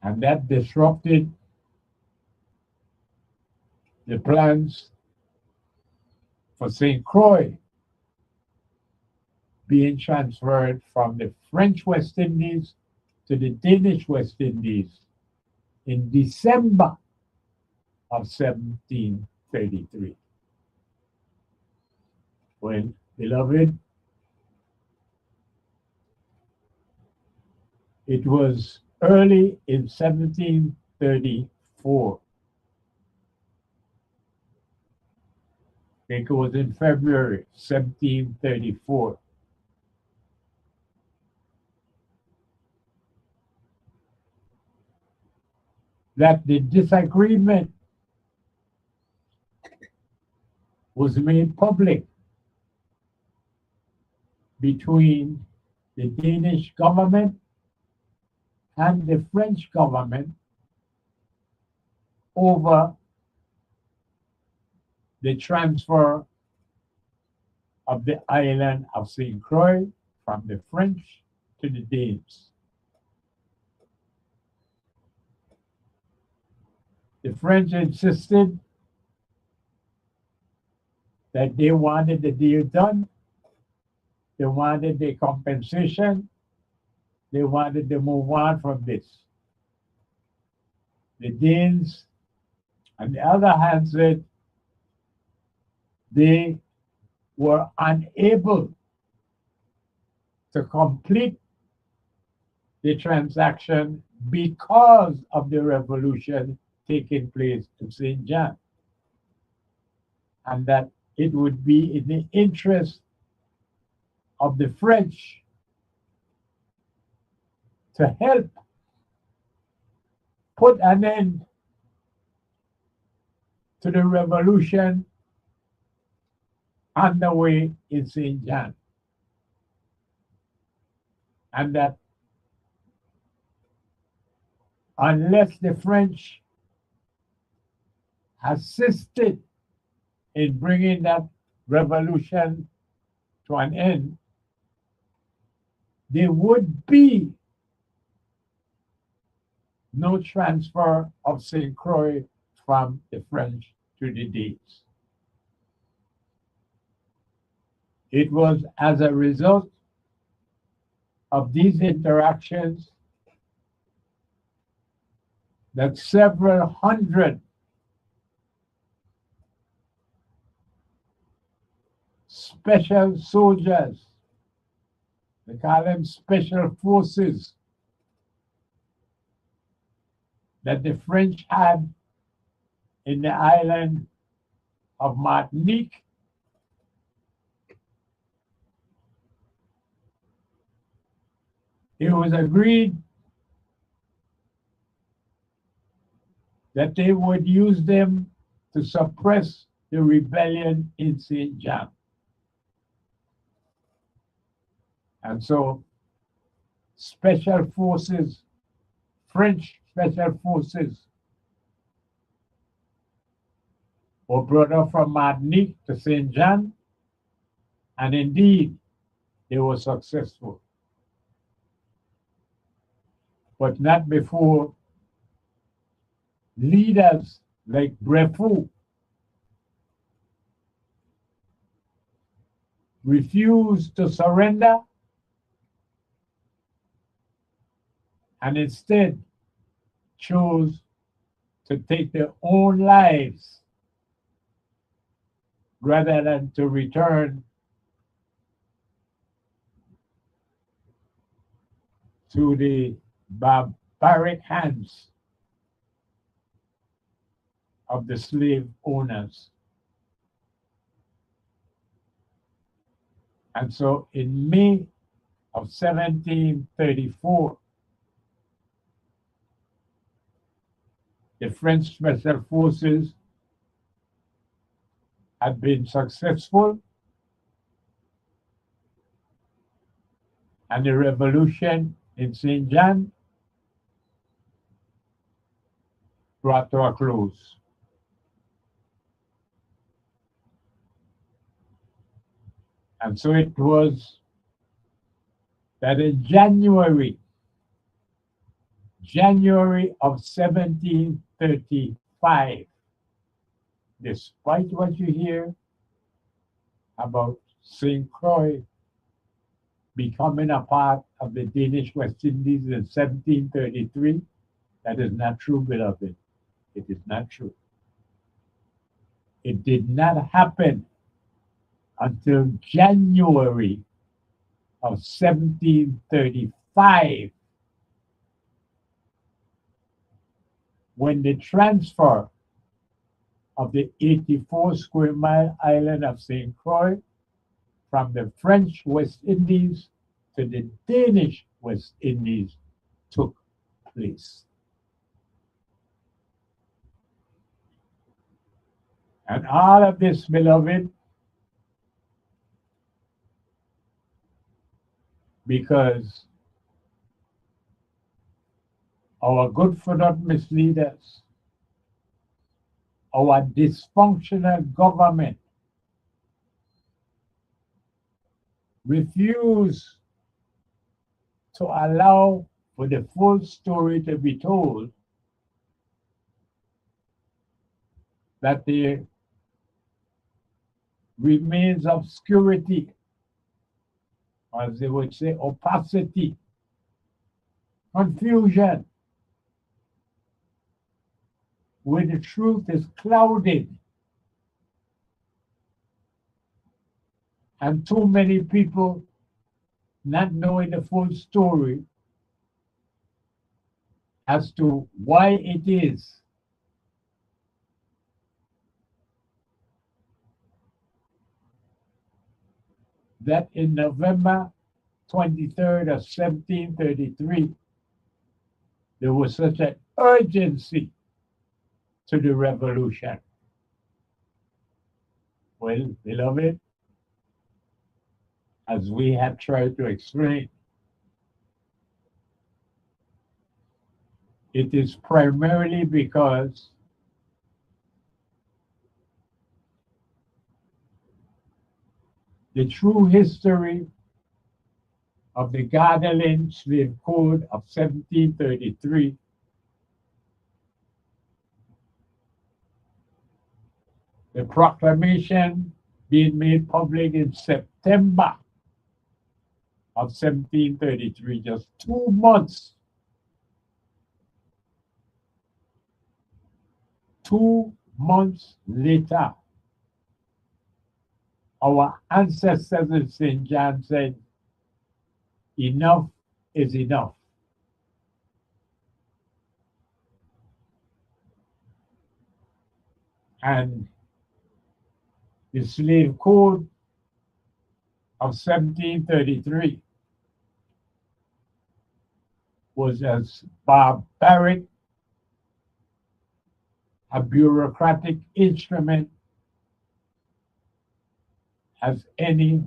And that disrupted the plans for St. Croix being transferred from the French West Indies to the Danish West Indies in December of 1733. Well, beloved, it was early in 1734. I think it was in February 1734. That the disagreement was made public between the Danish government and the French government over the transfer of the island of St. Croix from the French to the Danes. The French insisted that they wanted the deal done. They wanted the compensation. They wanted to move on from this. The Danes, on the other hand, said they were unable to complete the transaction because of the revolution taking place in St. John, and that it would be in the interest of the French to help put an end to the revolution underway in St. John. And that unless the French assisted in bringing that revolution to an end, there would be no transfer of St. Croix from the French to the Danes. It was as a result of these interactions that several hundred special soldiers, they call them special forces, that the French had in the island of Martinique, it was agreed that they would use them to suppress the rebellion in St. John. And so special forces, French special forces, were brought up from Martinique to St. John, and indeed they were successful. But not before leaders like Brefoux refused to surrender and instead chose to take their own lives rather than to return to the barbaric hands of the slave owners. And so in May of 1734, the French Special Forces had been successful, and the revolution in St. John brought to a close. And so it was that in January of 1735, despite what you hear about St. Croix becoming a part of the Danish West Indies in 1733, that is not true, beloved. It is not true. It did not happen until January of 1735, when the transfer of the 84 square mile island of St. Croix from the French West Indies to the Danish West Indies took place. And all of this, beloved, because our good for not mislead us, our dysfunctional government refused to allow for the full story to be told, that there remains obscurity, or as they would say, opacity, confusion, where the truth is clouded, and too many people not knowing the full story as to why it is that in November 23rd of 1733, there was such an urgency to the revolution. Well, beloved, as we have tried to explain, it is primarily because the true history of the Gardelin Slave Code of 1733 the proclamation being made public in September of 1733, just 2 months. 2 months later, our ancestors in St. John said, enough is enough. And the slave code of 1733 was as barbaric a bureaucratic instrument as any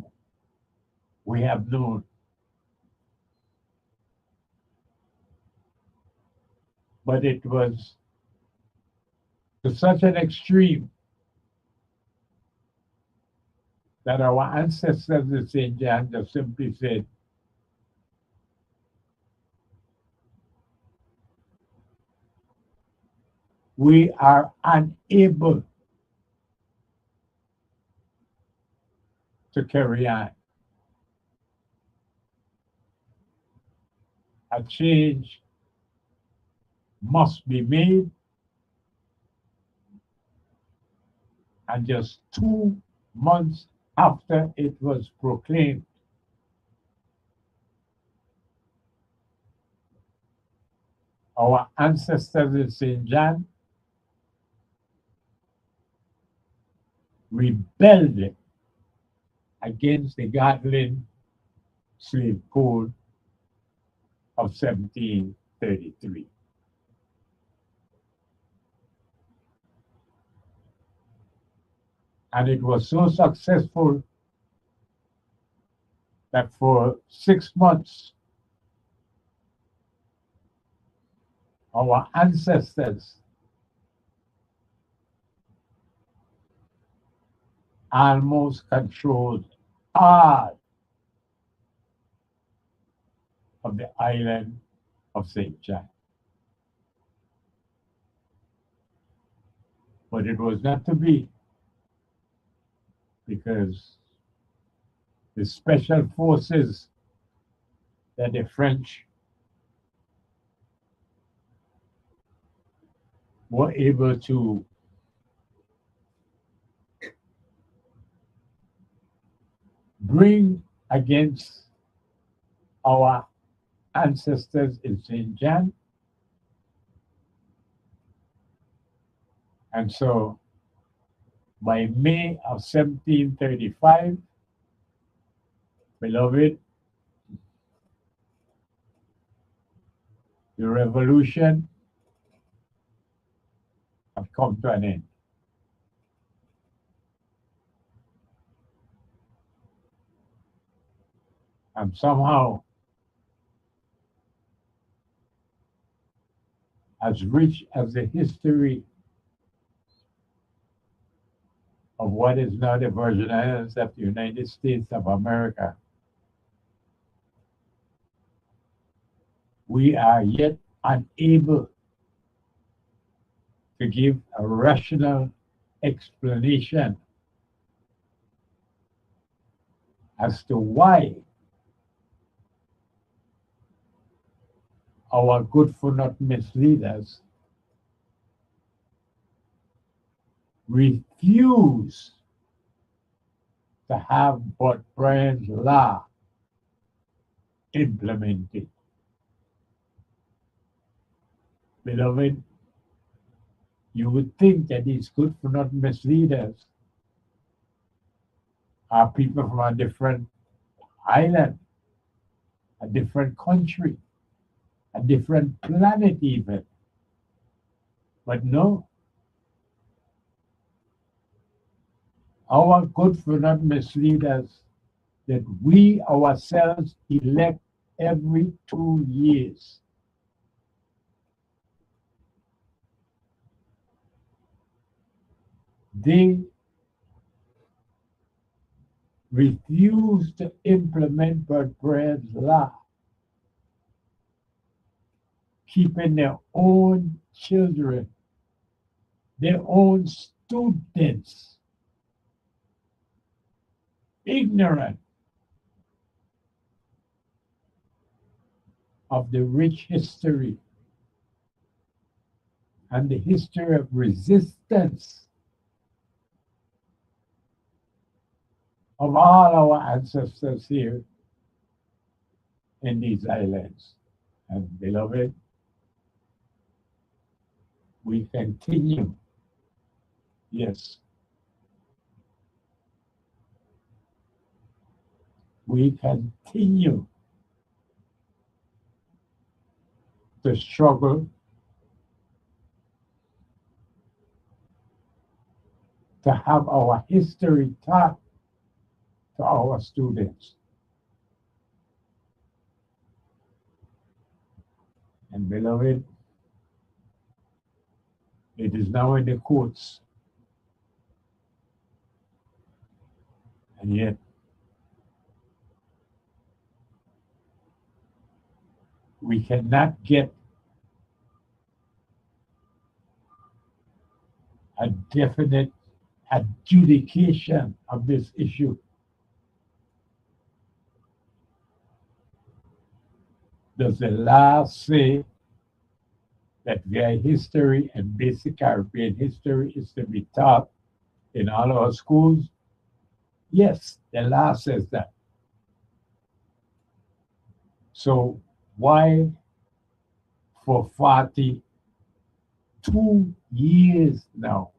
we have known. But it was to such an extreme that our ancestors in St. John just simply said, we are unable to carry on. A change must be made. And just 2 months after it was proclaimed, Our ancestors in St. John rebelled against the Gatlin Slave Code of 1733. And it was so successful that for 6 months, our ancestors almost controlled all of the island of St. John. But it was not to be, because the special forces that the French were able to bring against our ancestors in St. John. And so by May of 1735, beloved, the revolution had come to an end. And somehow, as rich as the history of what is now the Virgin Islands of the United States of America, we are yet unable to give a rational explanation as to why our good for nothing misleaders refuse to have Port Bryan's law implemented. Beloved, you would think that these good for nothing misleaders are people from a different island, a different country, a different planet even. But no, our good for nothing misleaders that we ourselves elect every 2 years. They refuse to implement Port Bryan's law, keeping their own children, their own students, ignorant of the rich history and the history of resistance of all our ancestors here in these islands. And beloved, we continue, yes, we continue to struggle to have our history taught to our students. And beloved, it is now in the courts. And yet, we cannot get a definite adjudication of this issue. Does the law say that VI history and basic Caribbean history is to be taught in all our schools? Yes, the law says that. So why for 42 years now.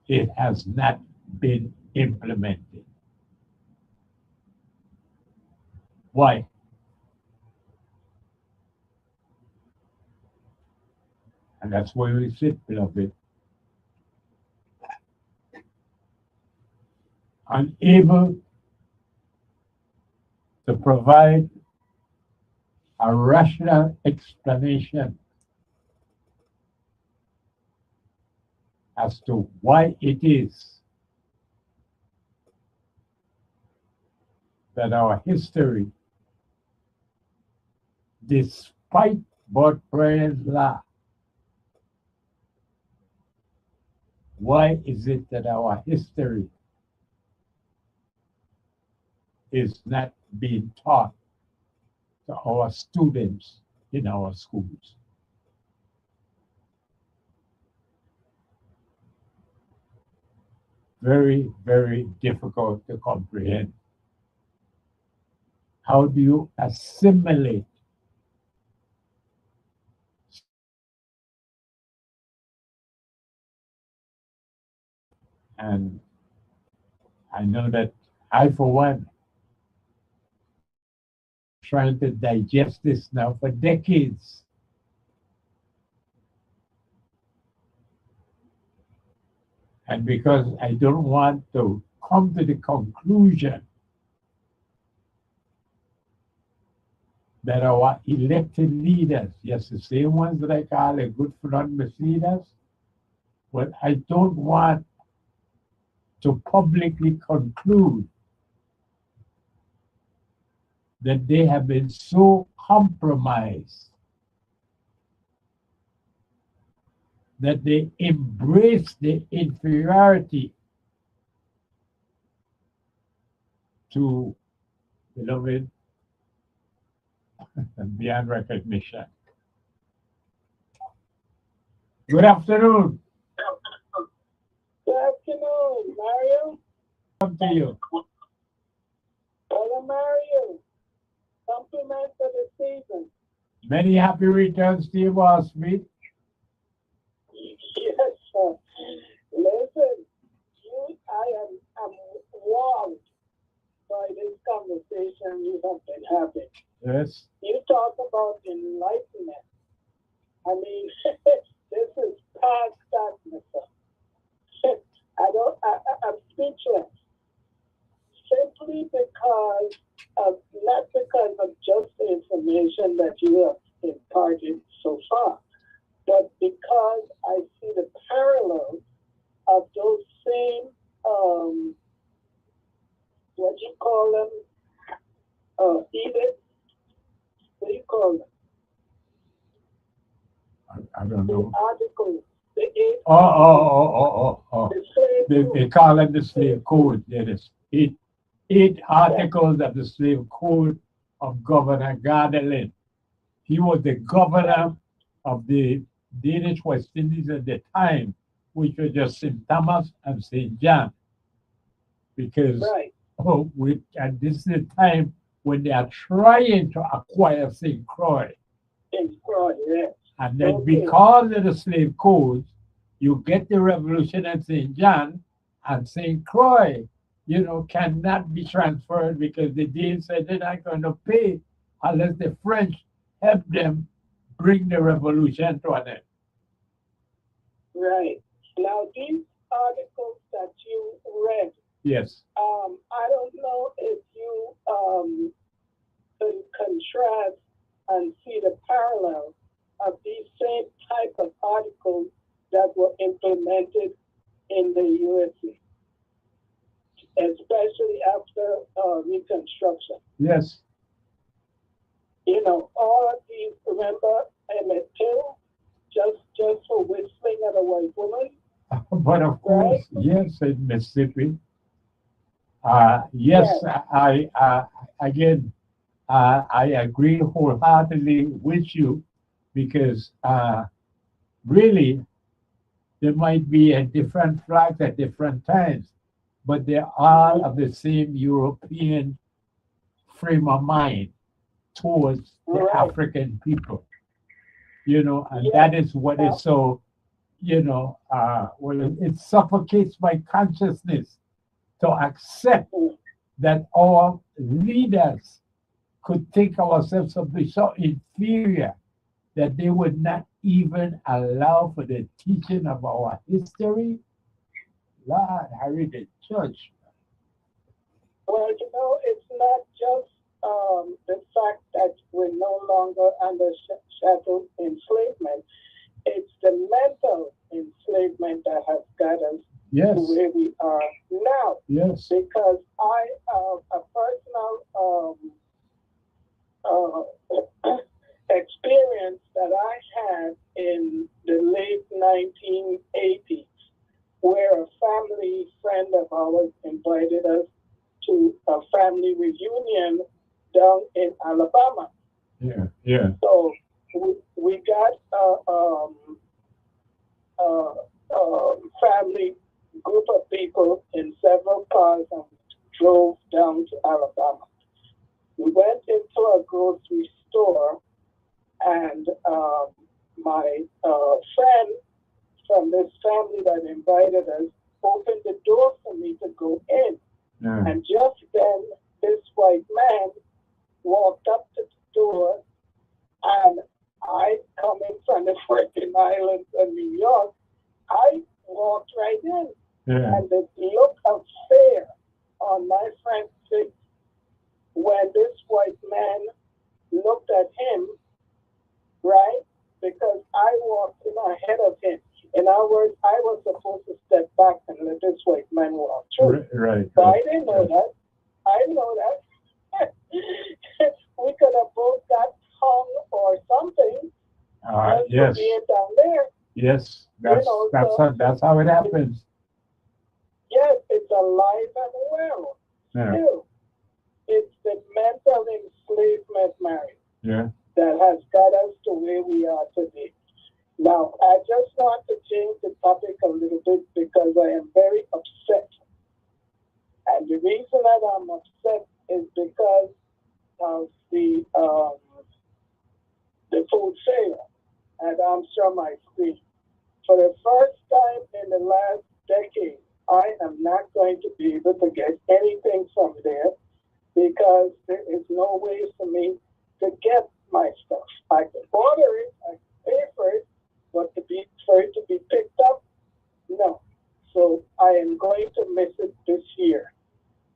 It has not been implemented. Why? And that's where we sit, beloved. Unable to provide a rational explanation as to why it is that our history, despite Board Brian's law, why is it that our history is not being taught to our students in our schools? Very, very difficult to comprehend. How do you assimilate and I know that I, for one, trying to digest this now for decades. And because I don't want to come to the conclusion that our elected leaders, yes, the same ones that I call a good front leaders, but I don't want to publicly conclude that they have been so compromised that they embrace the inferiority to, beloved, beyond recognition. Good afternoon. Good afternoon, Mario. Come to you. Brother Mario, compliments for the season. Many happy returns to you, Boss Smith. Yes, sir. Listen, I'm wowed by this conversation you have been having. Yes. You talk about enlightenment. I mean, this is past darkness, sir. I'm speechless. Simply because not because of just the information that you have imparted so far, but because I see the parallels of those same, what you call them, edicts, what do you call them? I don't know. The articles, the eight. Oh. The slave They call it the slave code. There is eight articles of the slave code of Governor Gardelin. He was the governor of the Danish West Indies at the time, which was just St. Thomas and St. John. Because right. and this is the time when they are trying to acquire St. Croix. St. Croix, yes. And then because of the slave codes, you get the revolution at St. John, and St. Croix, cannot be transferred because the Danes said they're not going to pay unless the French help them bring the revolution to an end. Right. Now, these articles that you read, yes. I don't know if you can contrast and see the parallel of these same type of articles that were implemented in the USA, especially after Reconstruction. Yes. All of these, remember Emmett Till, just for whistling at a white woman? But of course, right? Yes, in Mississippi. Yes, again, I agree wholeheartedly with you because really there might be a different flags at different times, but they are of the same European frame of mind towards the Right. African people, you know, and Yes. that is what is so, you know, well, it suffocates my consciousness to accept Mm. that our leaders could think ourselves to be so inferior that they would not even allow for the teaching of our history. Lord, Harry the Church. Well, you know, it's not just the fact that we're no longer under chattel enslavement. It's the mental enslavement that has got us Yes, to where we are now. yes, Because I have a personal experience that I had in the late 1980s, where a family friend of ours invited us to a family reunion down in Alabama. yeah, yeah, So we got a family group of people in several cars and drove down to Alabama. We went into a grocery store, and my friend from this family that invited us opened the door for me to go in. yeah. And just then, this white man walked up to the door, and I, coming from the Virgin Islands of New York, I walked right in. Yeah. And the look of fear on my friend's face when this white man looked at him, right? Because I walked in ahead of him. In other words, I was supposed to step back and let this white man walk through. Right. But I didn't know that. I didn't know that. We could have both got hung or something. Yes, Being down there. yes. That's how it happens. Yes, it's alive and well. Yeah, Still, it's the mental enslavement, Mary, yeah. that has got us to where we are today. Now, I just want to change the topic a little bit because I am very upset. And the reason that I'm upset is because of the food fair at Armstrong Ice Cream. For the first time in the last decade, I am not going to be able to get anything from there because there is no way for me to get my stuff. I can order it, I can pay for it, but for it to be picked up, no. So I am going to miss it this year.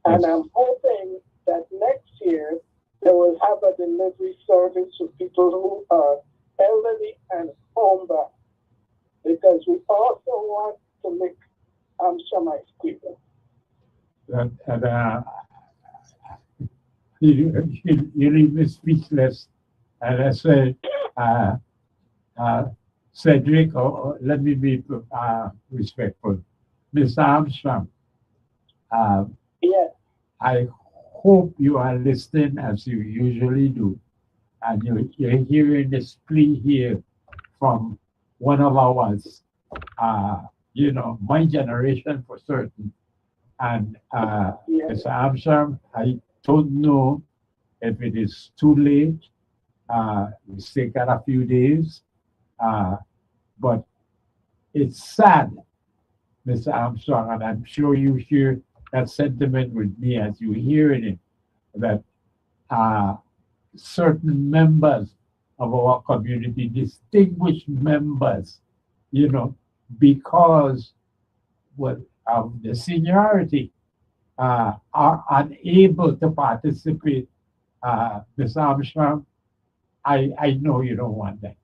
And I'm hoping that next year they will have a delivery service for people who are elderly and homebound. Because we also want to make some ice cream. You leave me speechless. And I say, Cedric, let me be respectful. Mr. Armstrong, Yes. I hope you are listening as you usually do. And you're hearing this plea here from one of ours, my generation for certain. And Yes. Mr. Armstrong, I don't know if it is too late. We still got a few days. But it's sad, Mr. Armstrong, and I'm sure you share that sentiment with me as you're hearing it, that certain members of our community, distinguished members, because of the seniority, are unable to participate. Ms. Armstrong, I know you don't want that.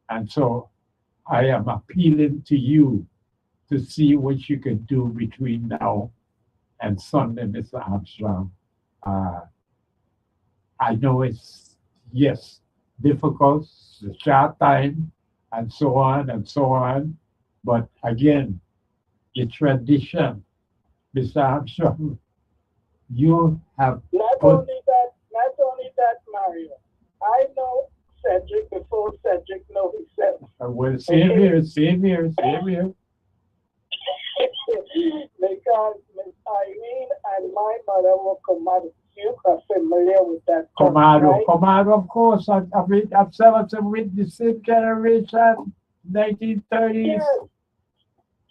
And so I am appealing to you to see what you can do between now and Sunday, Mr. Armstrong. I know it's, yes, difficult, it's a short time, and so on and so on. But again, the tradition, Mr. Armstrong, you have Not put, only that, Mario. I know Cedric before Cedric know himself. well, same here. Because Miss Irene and my mother were commodities. you are familiar with that country, Comado, right? Comado, of course. I've served with the same generation, 1930s. Yes.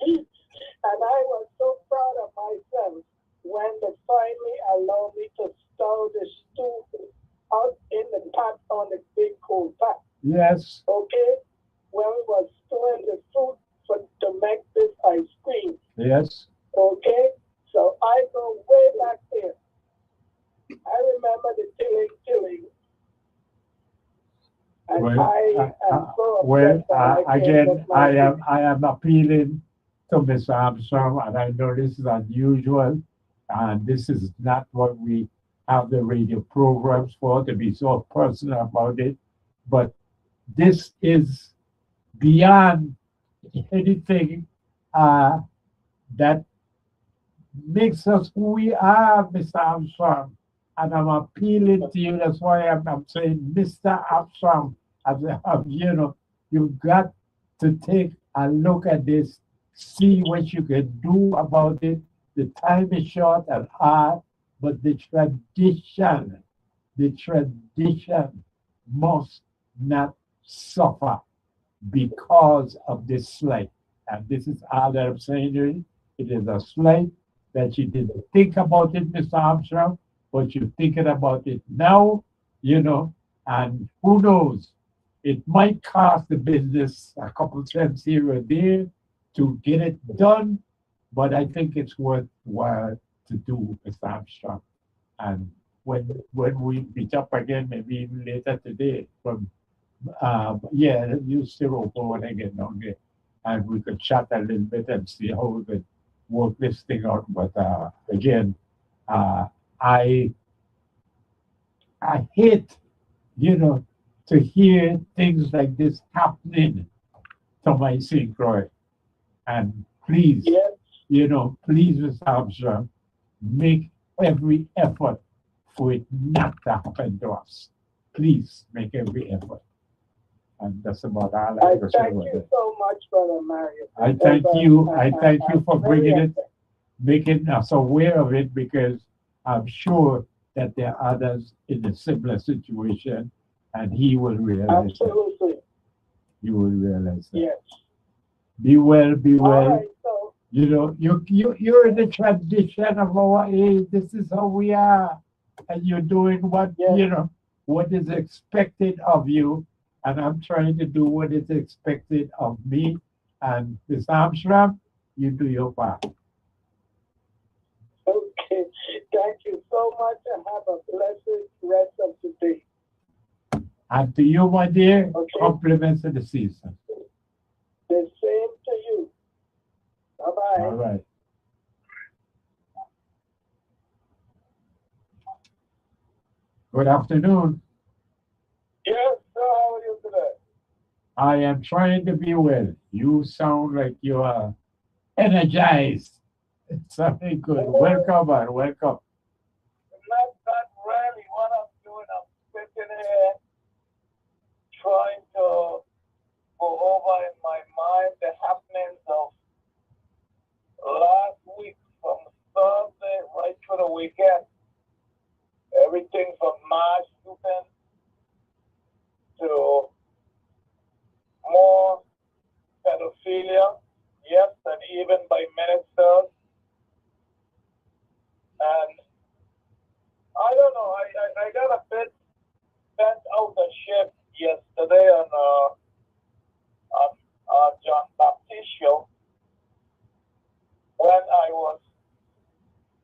And I was so proud of myself when they finally allowed me to stow the stew out in the pot on the big coal pot. Yes, Okay? When we was stewing the fruit to make this ice cream. yes. Okay? So I go way back there. I remember the tilling. And Well, I am so well, upset that I can't again, get my I am appealing to Mr. Armstrong, and I know this is unusual, and this is not what we have the radio programs for, to be so personal about it, but this is beyond anything that makes us who we are, Mr. Armstrong. And I'm appealing to you. That's why I'm saying, Mr. Armstrong, you know, you've got to take a look at this, see what you can do about it. The time is short and hard, but the tradition must not suffer because of this slight. And this is all that I'm saying to you. It is a slight that you didn't think about it, Mr. Armstrong, but you're thinking about it now, you know, and who knows, it might cost the business a couple cents here or there to get it done, but I think it's worthwhile to do, Mr. Armstrong. And when we meet up again, maybe even later today, from yeah, you still open when I get down there, and we could chat a little bit and see how we could work this thing out. But again, uh, I I hate, you know, to hear things like this happening to my St. Croix. And please, yes. you know, please, Mr. Armstrong, make every effort for it not to happen to us. Please make every effort. And that's about all I I have to say thank about you it. so much, Brother Mario. I because, thank you. I thank you I'm for very bringing it, upset. making us aware of it, because I'm sure that there are others in a similar situation, and he will realize that. Absolutely. You will realize that. Yes. Be well, be All well. right. So, You know, you're in the tradition of our age. This is how we are, and you're doing what yes. you know what is expected of you, and I'm trying to do what is expected of me. And Miss Armstrong, you do your part. Okay. Thank you so much and have a blessed rest of the day. And to you, my dear, Okay. compliments of the season. The same to you. Bye-bye. All right. Good afternoon. Yes, sir. How are you today? I am trying to be well. You sound like you are energized. It's something good. Welcome, man. Welcome. Not really. What I'm doing, I'm sitting here trying to go over in my mind the happenings of last week from Thursday right through the weekend. Everything from mass shooting to more pedophilia, yes, and even by ministers. And I don't know, I got a bit bent out of shape yesterday on John Baptist show when I was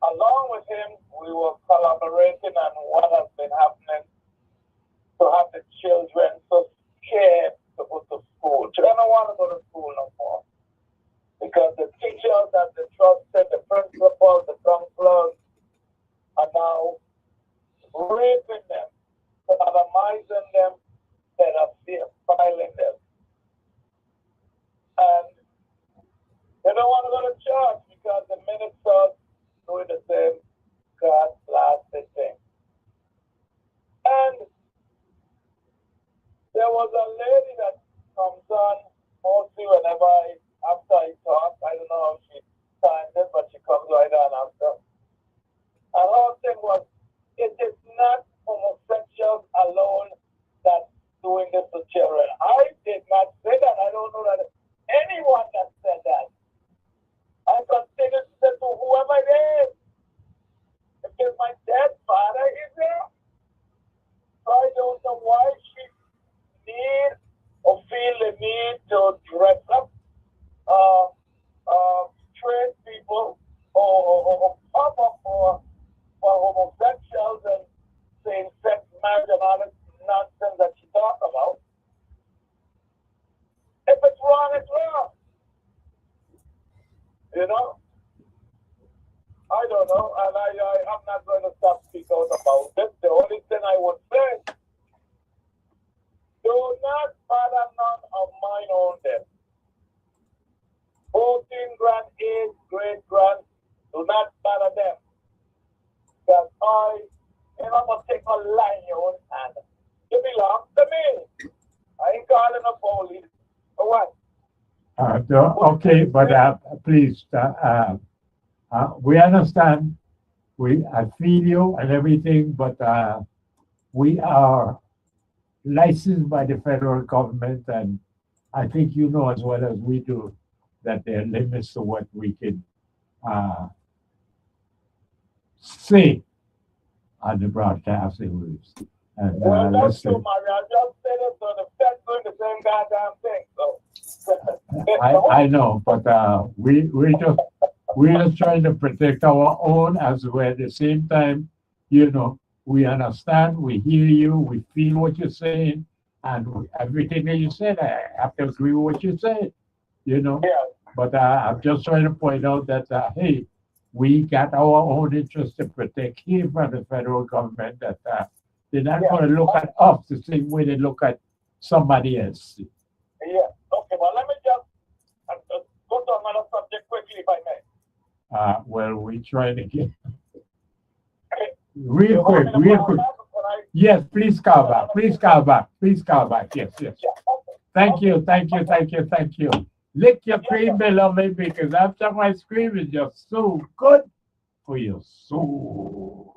along with him. We were collaborating on what has been happening to have the children so scared to go to school. Children don't want to go to school no more because the teachers that they trusted, the principals, the counselors are now raping them, sodomizing them, pedophiling them. And they don't want to go to church because the ministers doing the same God blasted thing. And there was a lady that comes on mostly whenever after I talk. I don't know how she timed it, but she comes right on after. And her thing was, is don't know, and I'm not going to stop speaking out about it. The only thing I would say, do not bother none of mine own them. 14 grand, 8 great grand, do not bother them. Because I'm going to take a line in your own hand. You belong to me. I ain't calling the police. For what? Okay, but please, we understand. I feel you and everything, but we are licensed by the federal government, and I think you know as well as we do that there are limits to what we can uh, say on the broadcasting rules. And Well, that's true, listen, Mario. I just said it, so the Fed's doing the same goddamn thing. So, I know, but we're just trying to protect our own as well. At the same time, we understand, we hear you, we feel what you're saying, and everything that you said, I have to agree with what you said. yeah, But I'm just trying to point out that hey, we got our own interest to protect here from the federal government. That they're not yeah, going to look at us the same way they look at somebody else. yeah. Okay, well, let me just go to another subject quickly, if I may. Well, we try to get Okay, real you want quick, me to real call quick. back? Or Yes, please call back. Please call back. Please call back. Yes, yes. yeah, okay. Thank Okay. you, thank you, thank you, thank you. Lick your Yes, cream, sir. beloved, because after my scream is just so good for your soul.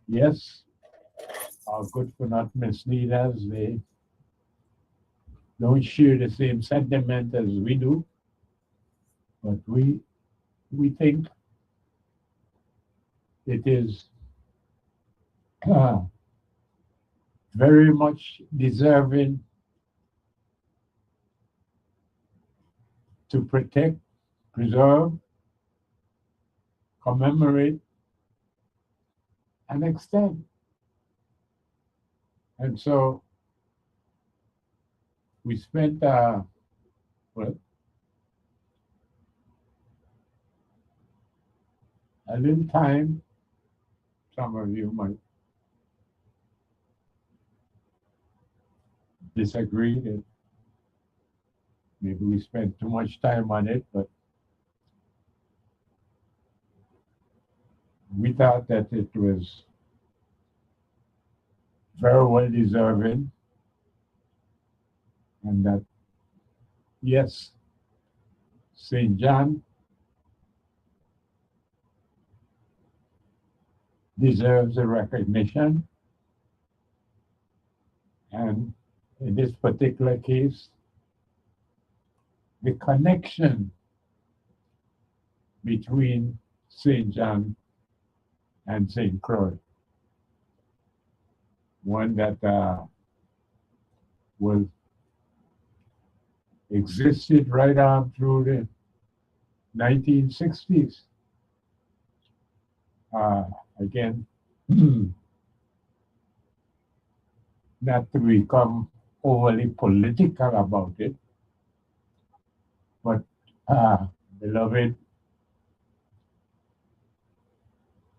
yes, are good for not mislead us. They don't share the same sentiment as we do, but we think it is uh, very much deserving to protect, preserve, commemorate, and extend. And so we spent well, a little time. Some of you might disagree that maybe we spent too much time on it, but we thought that it was very well deserving, and that yes, St. John deserves a recognition, and in this particular case, the connection between St. John and St. Croix, one that was existed right on through the 1960s. Again, not to become overly political about it, but beloved,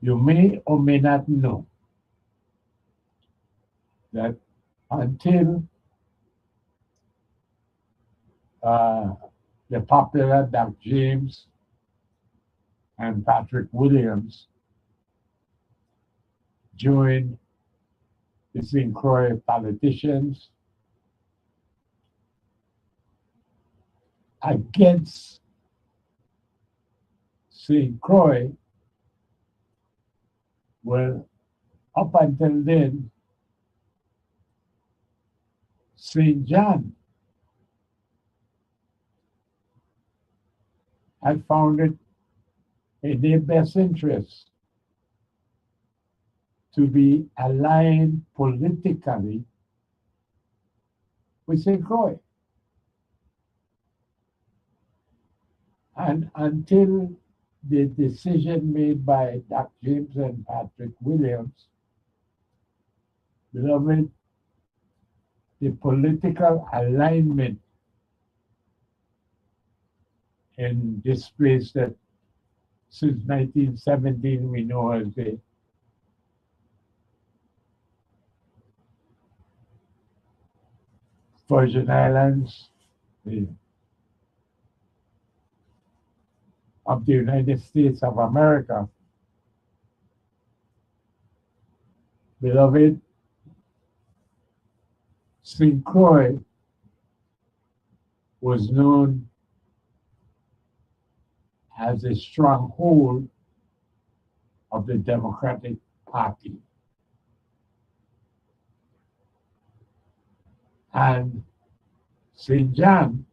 you may or may not know that until the popular Doc James and Patrick Williams joined the St. Croix politicians against St. Croix. Well, up until then, St. John had found it in their best interest to be aligned politically with St. Croix. And until the decision made by Dr. James and Patrick Williams, beloved, the political alignment in this place that since 1917 we know as the Virgin Islands of the United States of America. Beloved, St. Croix was known as a stronghold of the Democratic Party. And St. John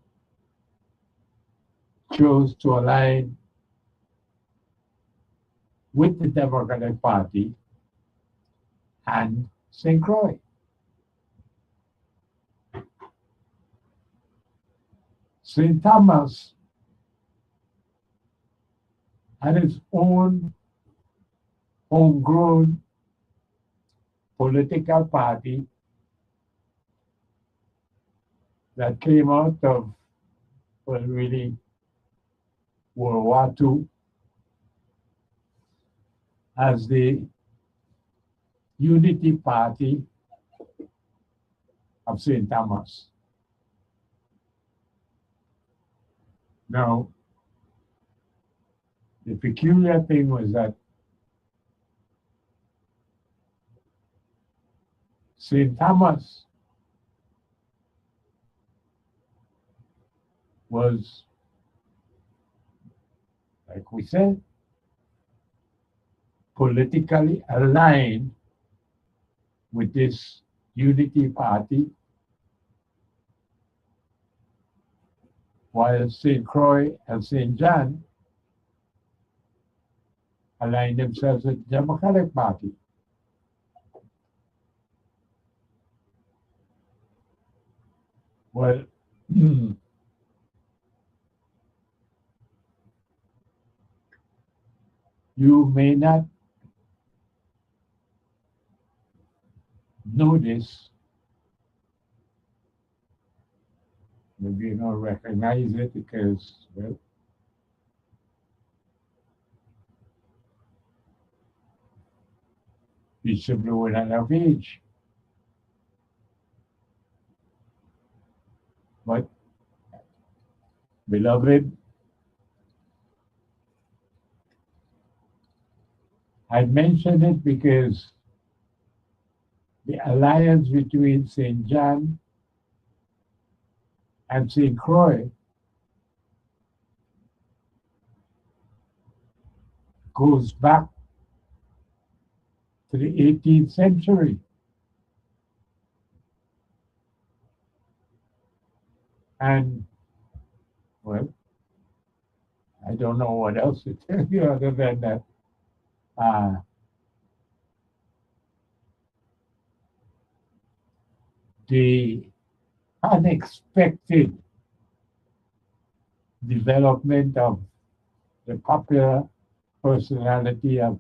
chose to align with the Democratic Party and St. Croix. St. Thomas had its own homegrown political party that came out of, well, really, World War II as the Unity Party of St. Thomas. Now, the peculiar thing was that St. Thomas was, like we said, politically aligned with this unity party, while St. Croix and St. John aligned themselves with the Democratic Party. Well, you may not know this, maybe you don't recognize it because, well, you simply were not of age. But, beloved, I mention it because the alliance between St. John and St. Croix goes back to the 18th century. And, well, I don't know what else to tell you other than that the unexpected development of the popular personality of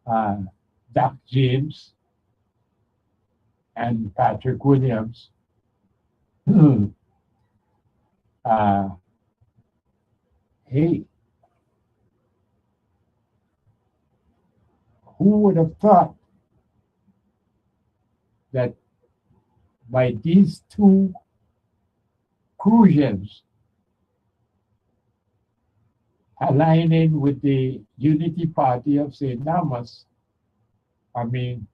Doc James and Patrick Williams hey, who would have thought that by these two Crucians aligning with the Unity Party of St. Thomas, I mean,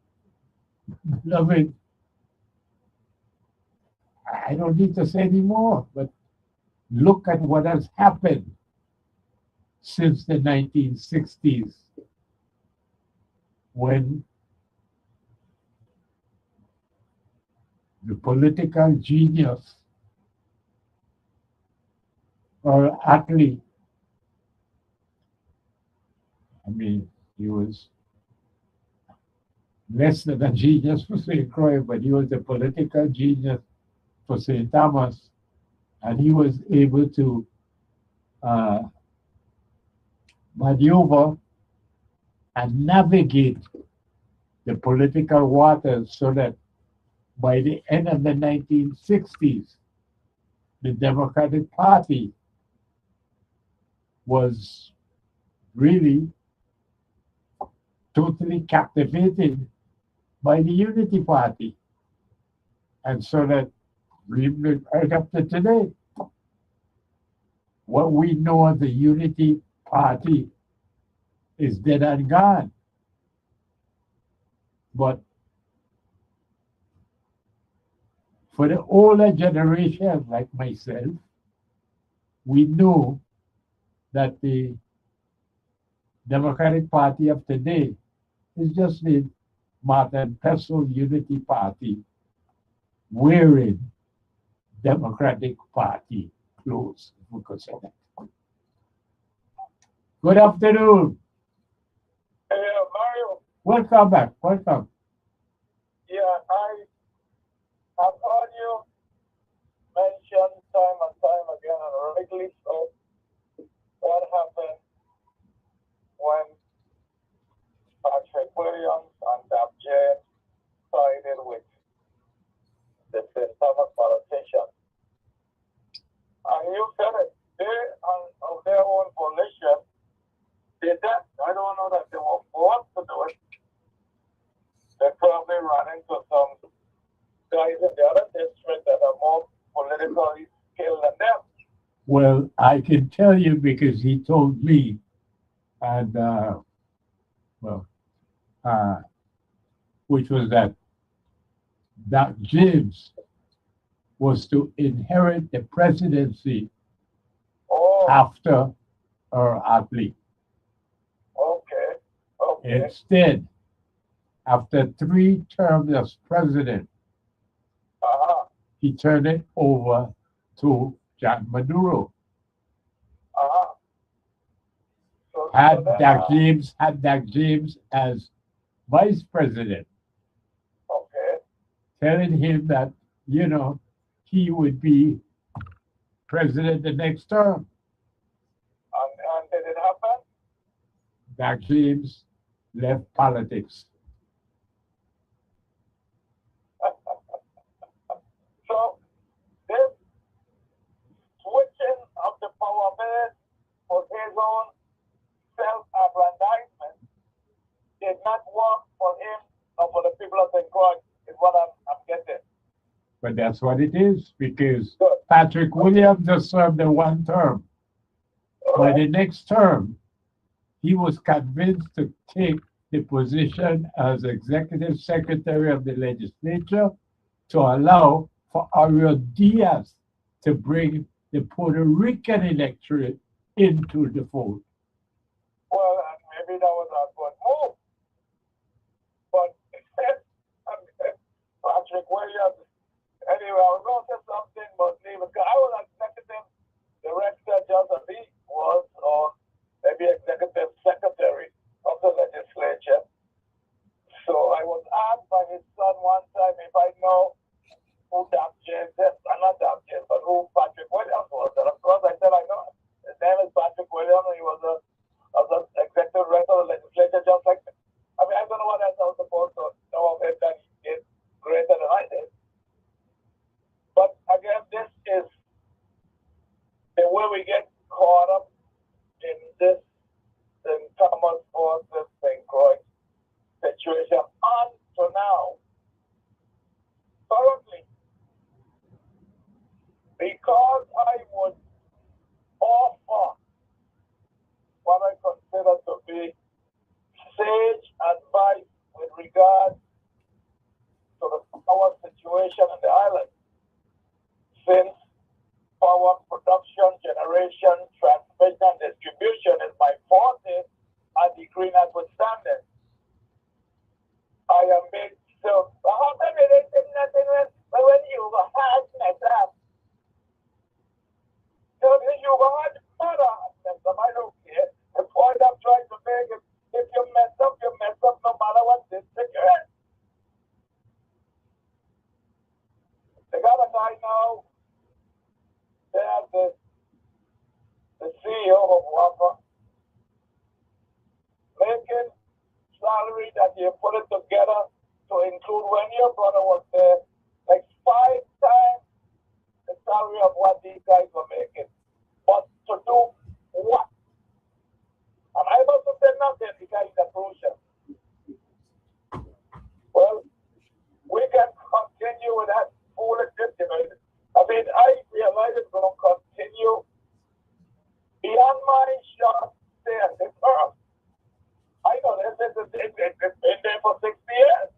beloved, I don't need to say any more, but look at what has happened since the 1960s when the political genius or Attlee, I mean, he was less than a genius for St. Croix, but he was a political genius for St. Thomas, and he was able to maneuver and navigate the political waters so that by the end of the 1960s, the Democratic Party was really totally captivated by the Unity Party. And so that right up to today, what we know of the Unity Party is dead and gone. But for the older generation like myself, we know that the Democratic Party of today is just the Martin Pessel Unity Party wearing Democratic Party clothes, if we could say that. Good afternoon. Hey, Mario. Welcome back. Welcome. Yeah, I've heard you mention time and time again, and rightly so, what happened when Patrick Williams and Doc James sided with the St. Thomas politicians. And you said it, they, of their own volition, did that. I don't know that they were forced to do it. They probably ran into some guys in the other district that are more politically skilled than them. Well, I can tell you because he told me, and which was that Doc James was to inherit the presidency after Attlee. Okay. Instead, After 3 terms as president, Uh-huh. he turned it over to Jack Maduro. Uh-huh. So Had then, Dak James as vice president, okay. telling him that, he would be president the next term. And did it happen? Dak James left politics. So this switching of the power base for his own self-aggrandizement did not work for him or for the people of St. Croix, is what I'm getting. But that's what it is, because Good. Patrick Williams just served the 1 term. All By right. the next term, he was convinced to take the position as executive secretary of the legislature to allow for Ariel Diaz to bring the Puerto Rican electorate into the fold. Well, maybe that was a good move. But Patrick Williams, anyway, I was going to say something, but leave it. I was executive director, Joseph B. was, or maybe executive secretary of the legislature. So I was asked by his son one time if I know who Dap James is, not Dap James, but who Patrick Williams was. And of course I said I know. His name is Patrick Williams, and he was a executive director of the legislature, just like me. I mean, I don't know what else I was supposed to know of him that he is greater than I did. But again, this is the way we get caught up in this, in Thomas Force's St. Croix situation until now. Currently, because I would offer what I consider to be sage advice with regard to the power situation in the island, since power production, generation, transmission, and distribution is my forte, and the green notwithstanding. I am made so. How maybe they did nothing when you were hard mess up. So you were hard mother mess up. I don't care. The point I'm trying to make is if you mess up, you mess up no matter what this figure is. They got a guy now. There's the CEO of WAPA making salary that you put it together to include when your brother was there, like 5 times the salary of what these guys were making. But to do what? And I about to say nothing because it's a crucial. Well, we can continue with that foolishness. I mean, I realize it's going to continue beyond my short stay at this earth. I know this is been there for 60 years.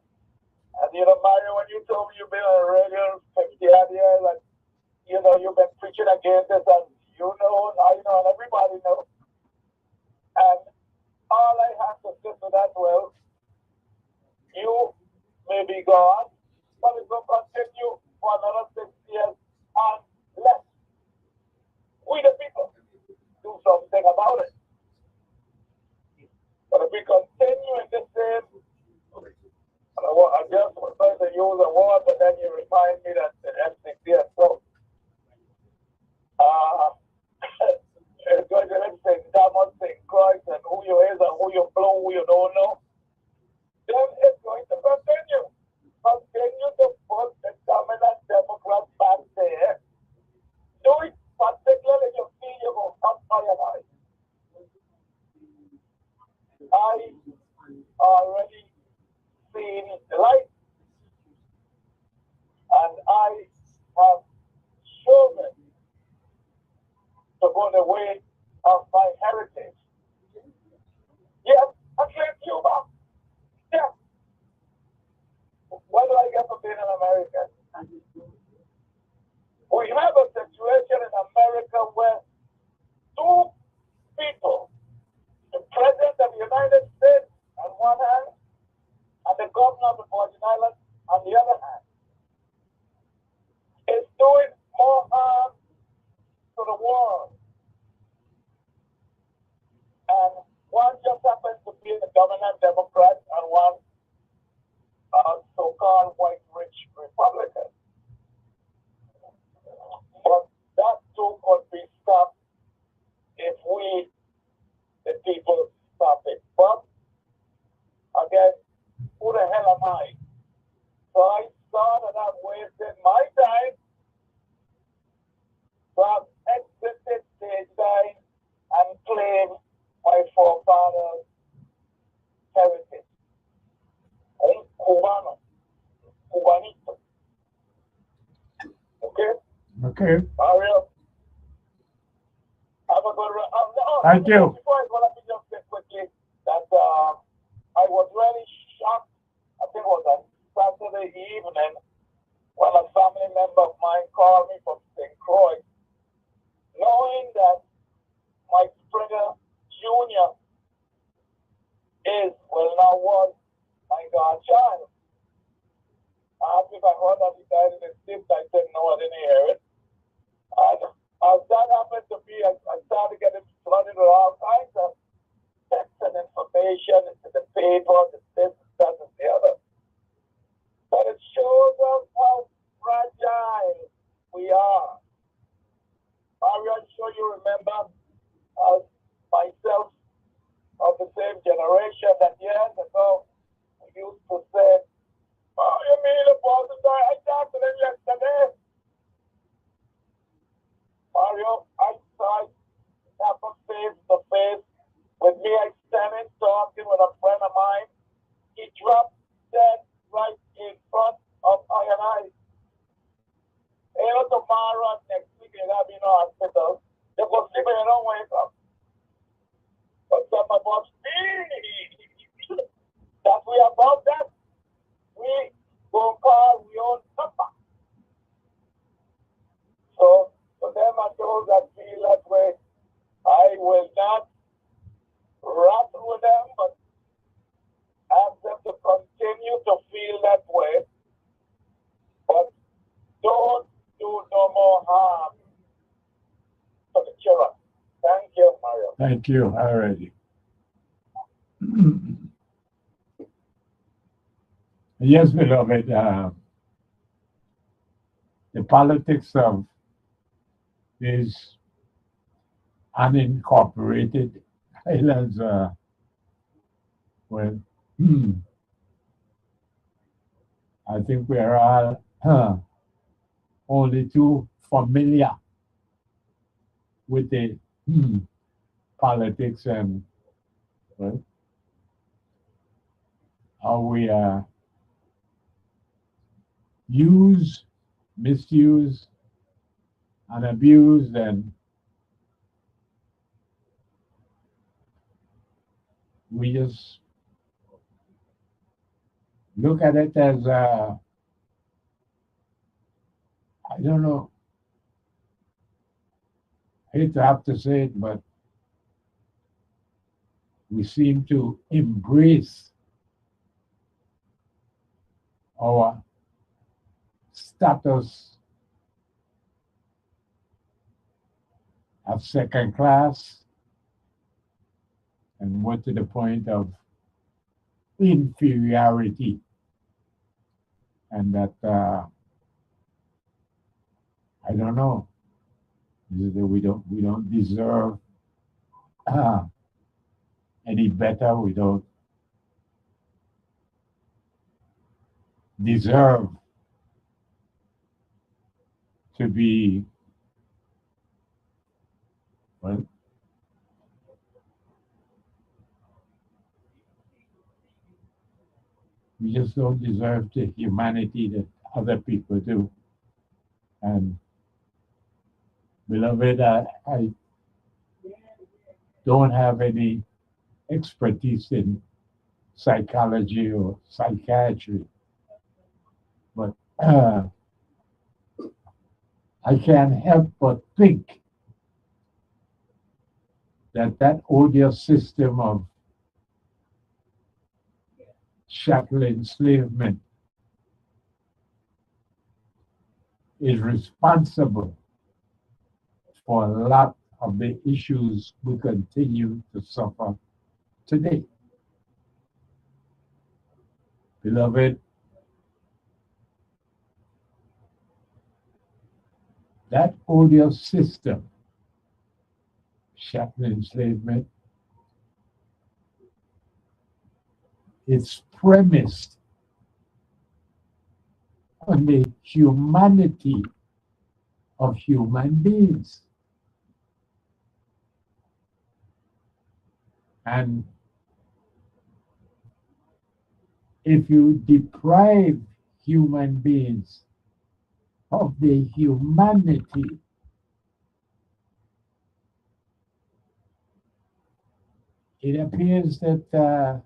And Mario, when you told me you've been on the radio 50 odd years, and you've been preaching against this, and and I know, and everybody knows. And all I have to say to that, well, you may be gone, but it will continue for another 6 years unless we the people do something about it. But if we continue in this same, I just was trying to use a word, but then you remind me that the F6 so it's going to say Thomas St. Croix and who you is and who you blow, who you don't know. Then it's going to continue. Continue to put the dominant Democrats back there. Do it particularly if you feel you're going to come by and I already seen the light, and I have chosen to go the way of my heritage. Yes, I claim Cuba. Yes. What do I get for being an American? We have a situation in America where 2 people, the President of the United States on one hand, and the governor of the Virgin Islands, on the other hand, is doing more harm to the world. And one just happens to be a dominant Democrat and one so-called white rich Republican. But that too could be stopped if we, the people, stop it. But again, who the hell am I? So I saw that I'm wasting my time. So I've exited stage time and claimed my forefathers' heritage. I'm Cubano. Cubanito. Okay? Okay. Mario? Have a good Thank you. Before I go, let me just say quickly that I was really shocked. I think it was on Saturday evening when a family member of mine called me from St. Croix, knowing that Mike Springer Jr. now was my godchild. After I heard that he died in his sleep, I said, no, I didn't hear it. And as that happened to be, I started getting flooded with all kinds of text and information into the paper, the this, that, and the other. But it shows us how fragile we are. I'm sure you remember myself of the same generation that years ago we used to say, oh, you mean the person died? I talked to them yesterday. Mario, I saw it happen face to face with me. I standing talking with a friend of mine. He dropped dead right in front of I and I. Tomorrow, next week, you'll have in the hospital. You go sleep and you don't wake up. But some of us, that we about that, we go call we own number. So, for them and those that feel that way, I will not rattle with them, but ask them to continue to feel that way. But don't do no more harm to the children. Thank you, Mario. Thank you, already. Yes, beloved, the politics of these unincorporated islands, well, I think we are all only too familiar with the politics and, well, how we use, misuse, and abuse, and we just look at it as I don't know, I hate to have to say it, but we seem to embrace our status of second class and went to the point of inferiority, and that I don't know, we don't deserve any better. We don't deserve to be, well, we just don't deserve the humanity that other people do. And beloved, I don't have any expertise in psychology or psychiatry, but I can't help but think that odious system of chattel enslavement is responsible for a lot of the issues we continue to suffer today. Beloved, that odious system, chattel enslavement, is premised on the humanity of human beings. And if you deprive human beings of the humanity, it appears that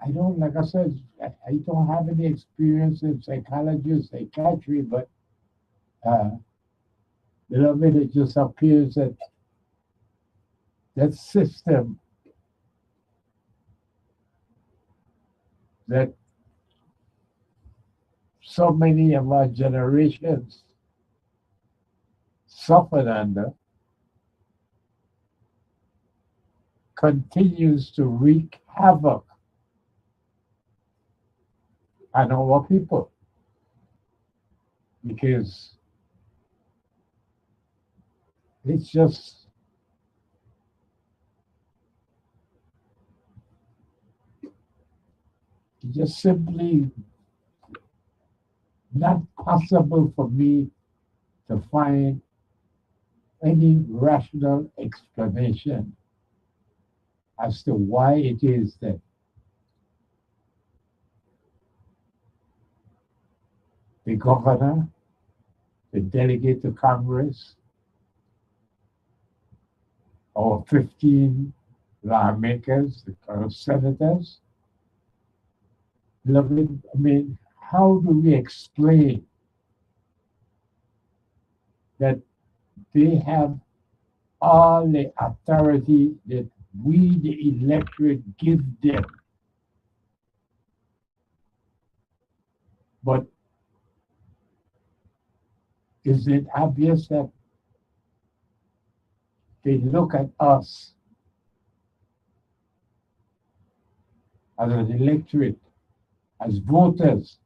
I don't, like I said, I don't have any experience in psychology or psychiatry, but beloved, it just appears that that system that so many of our generations suffered under continues to wreak havoc on our people, because it's just simply not possible for me to find any rational explanation as to why it is that the governor, the delegate to Congress, or 15 lawmakers, the senators, beloved, I mean, how do we explain that they have all the authority that we, the electorate, give them, but is it obvious that they look at us as an electorate, as voters,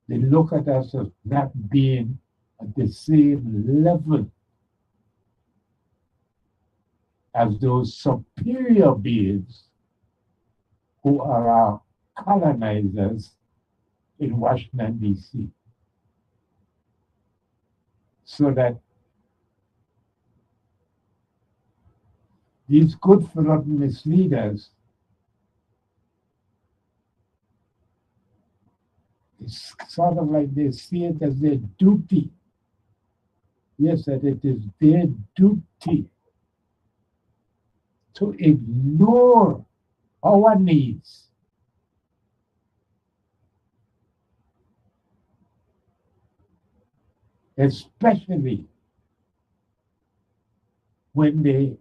they look at us as not being at the same level as those superior beings who are our colonizers in Washington, D.C. So that these good-for-nothing misleaders, it's sort of like they see it as their duty. Yes, that it is their duty to ignore our needs, especially when they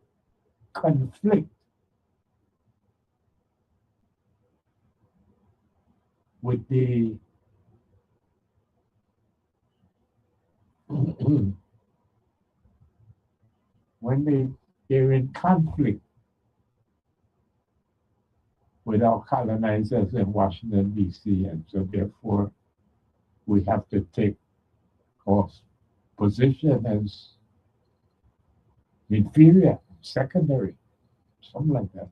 conflict with the when they're in conflict with our colonizers in Washington, D.C., and so therefore we have to take our position as inferior, secondary, something like that.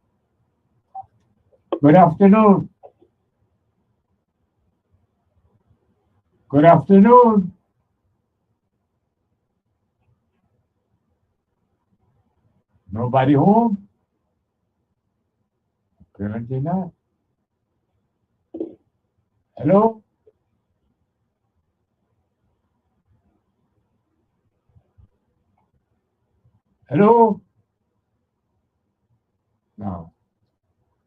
Good afternoon. Good afternoon. Nobody home? Apparently not. Hello? Hello? No.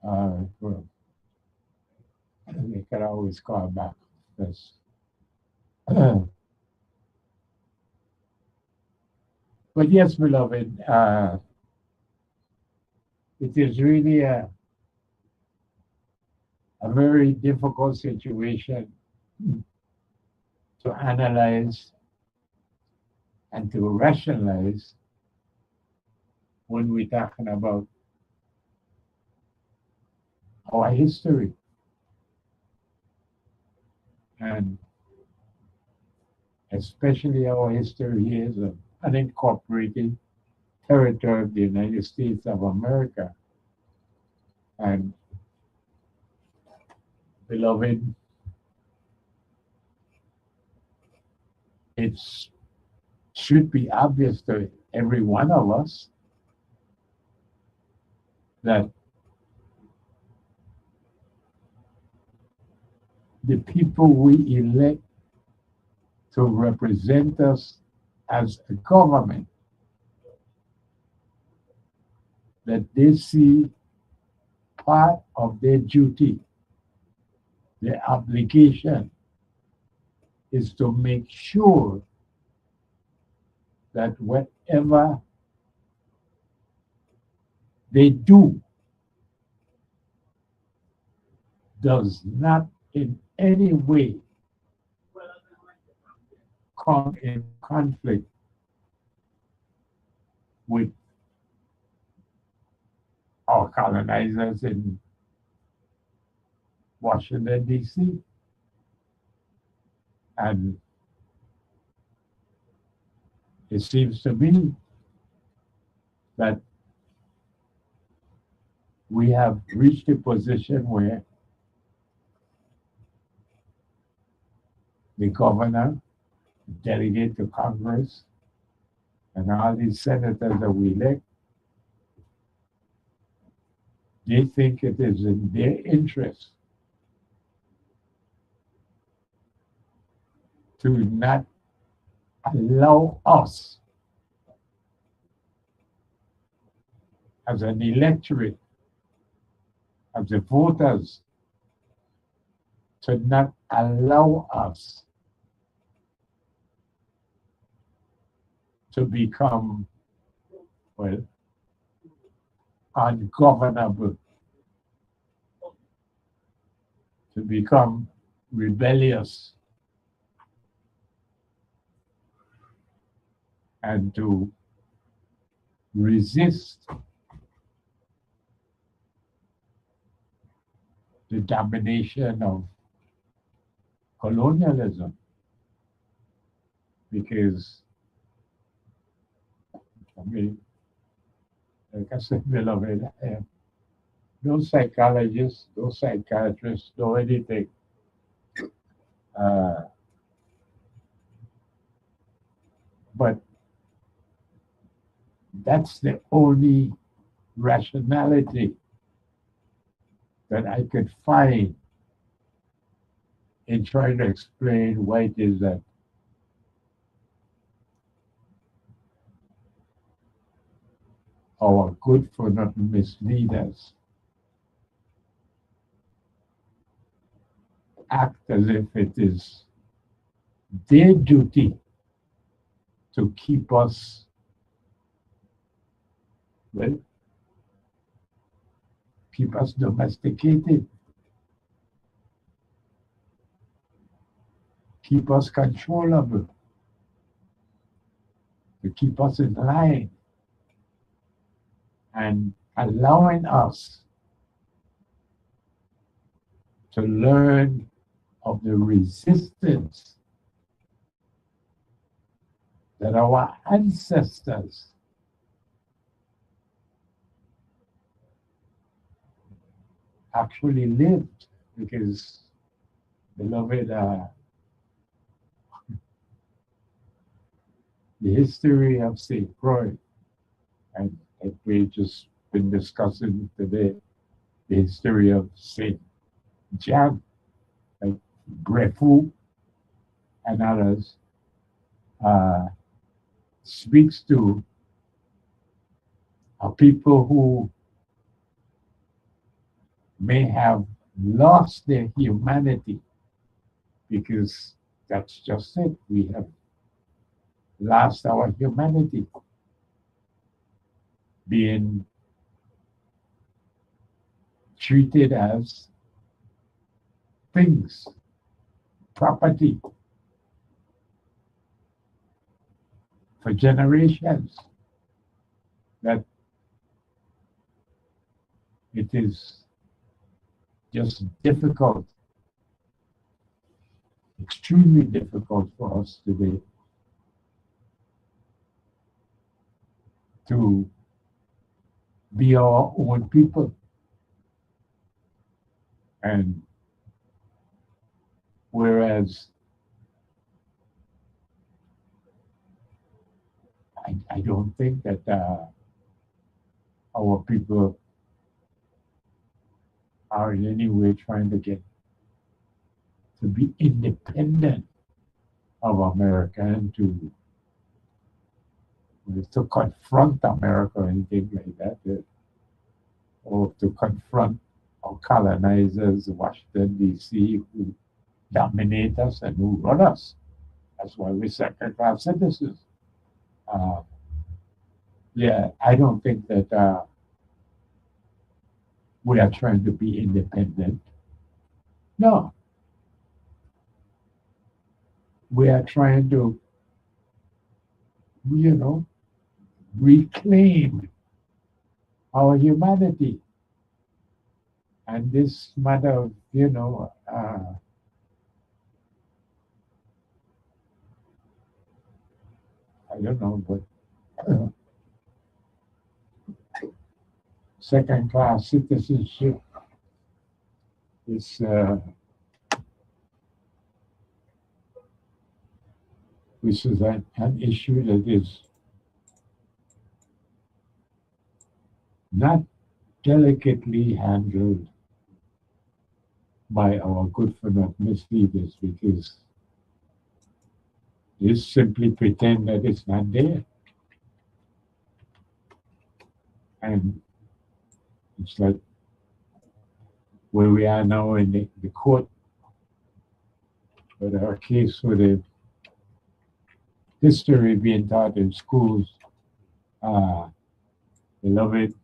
Well, they can always call back. That's, but yes, beloved, it is really a very difficult situation to analyze and to rationalize when we're talking about our history. And especially our history here is an unincorporated territory of the United States of America. And beloved, it should be obvious to every one of us that the people we elect to represent us as a government, that they see part of their duty, their obligation is to make sure that whatever they do does not in any way come in conflict with our colonizers in Washington, D.C. And it seems to me that we have reached a position where the governor, delegate to Congress, and all these senators that we elect, they think it is in their interest to not allow us as an electorate, as the voters, to not allow us to become, well, ungovernable, to become rebellious, and to resist the domination of colonialism. Because, I mean, like I said, beloved, no psychologists, no psychiatrists, no anything. But that's the only rationality that I could find in trying to explain why it is that our good-for-nothing misleaders act as if it is their duty to keep us, well, keep us domesticated, keep us controllable, to keep us in line, and allowing us to learn of the resistance that our ancestors actually lived. Because, beloved, the history of St. Croix, and we've just been discussing today, the history of St. John, like Brefu and others, speaks to people who may have lost their humanity, because that's just it. We have lost our humanity, being treated as things, property for generations, that it is just difficult, extremely difficult for us today to be our own people. And whereas I don't think that our people are in any way trying to get to be independent of America and to confront America or anything like that, or to confront our colonizers, Washington, D.C., who dominate us and who run us. That's why we're second-class citizens. Yeah, I don't think that we are trying to be independent. No, we are trying to, reclaim our humanity. And this matter of, I don't know, but second class citizenship is which is an issue that is not delicately handled by our good for nothing leaders, because they simply pretend that it's not there. And it's like where we are now in the court, with our case with the history being taught in schools. Beloved,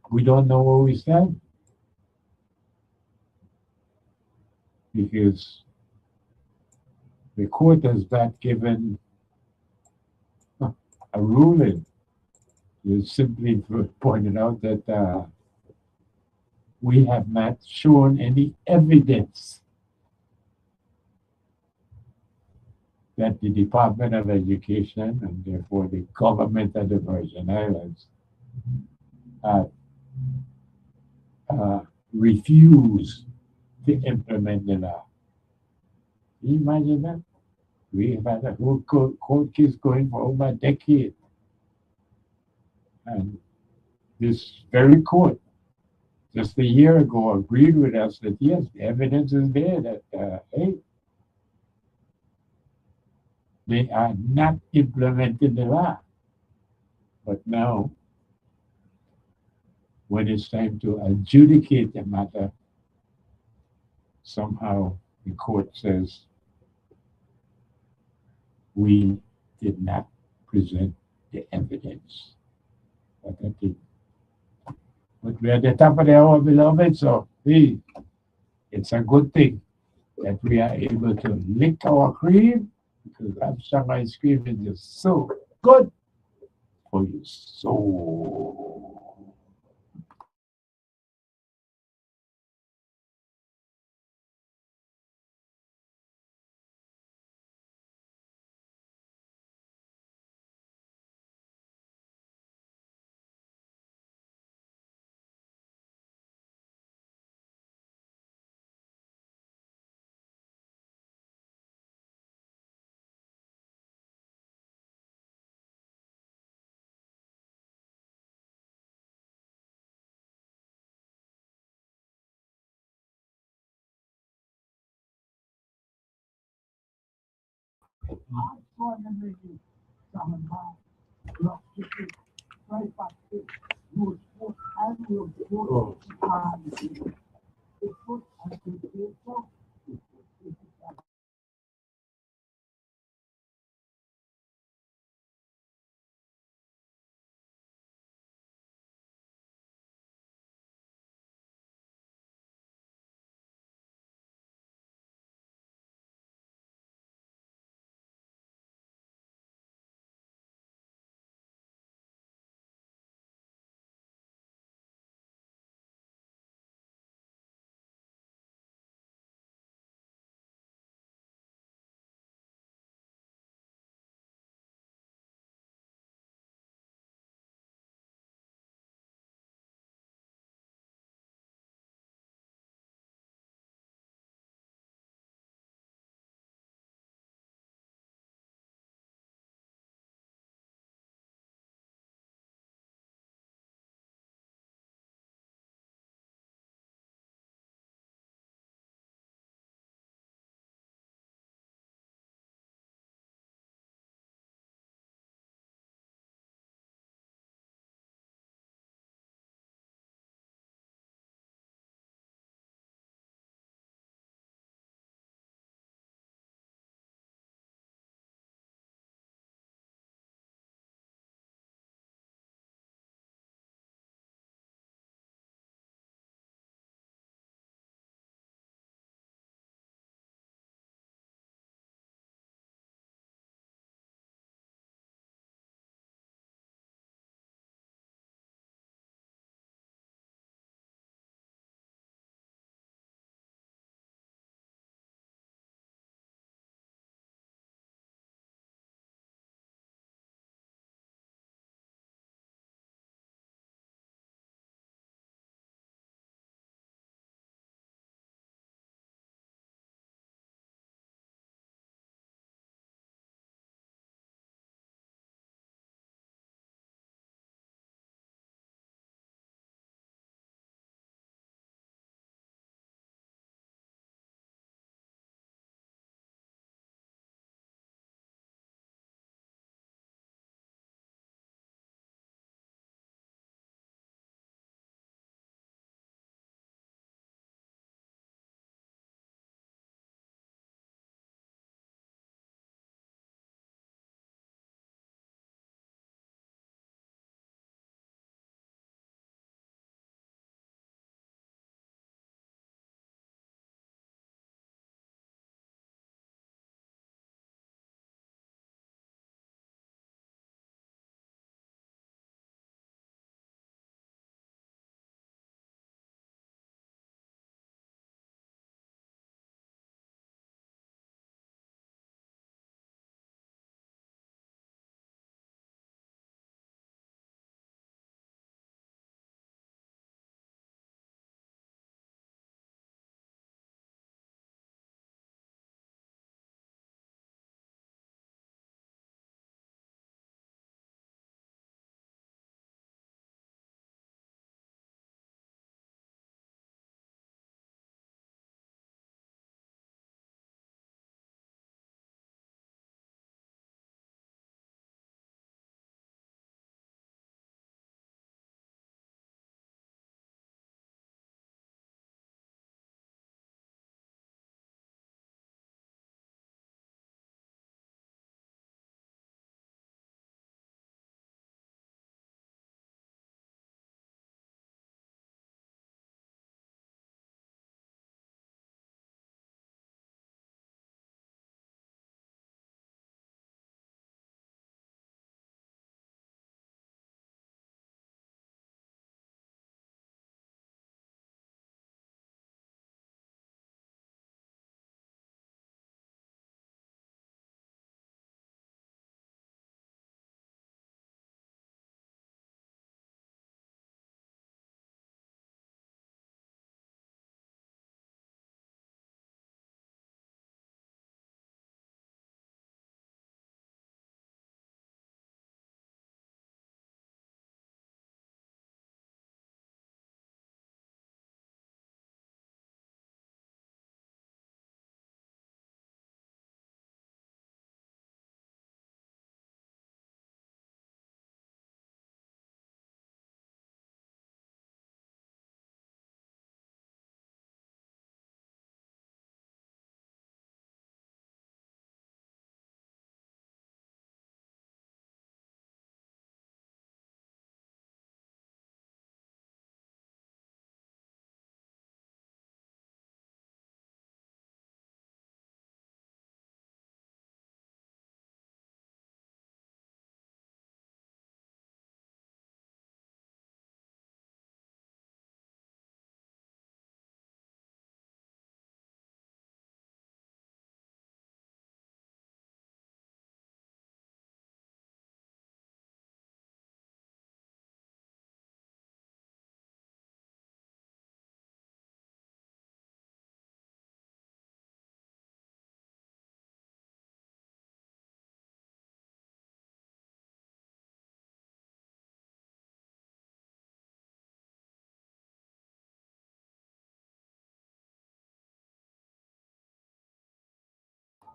we don't know where we stand because the court has not given a ruling. It simply pointed out that we have not shown any evidence that the Department of Education and therefore the government of the Virgin Islands refuse to implement the law. Can you imagine that? We have had a whole court case going for over a decade. And this very court, just a year ago, agreed with us that yes, the evidence is there that, hey, they are not implementing the law. But now, when it's time to adjudicate the matter, somehow the court says we did not present the evidence. But we're at the top of the hour, beloved, so hey, it's a good thing that we are able to lick our cream, because that sugar ice cream is just so good for your soul.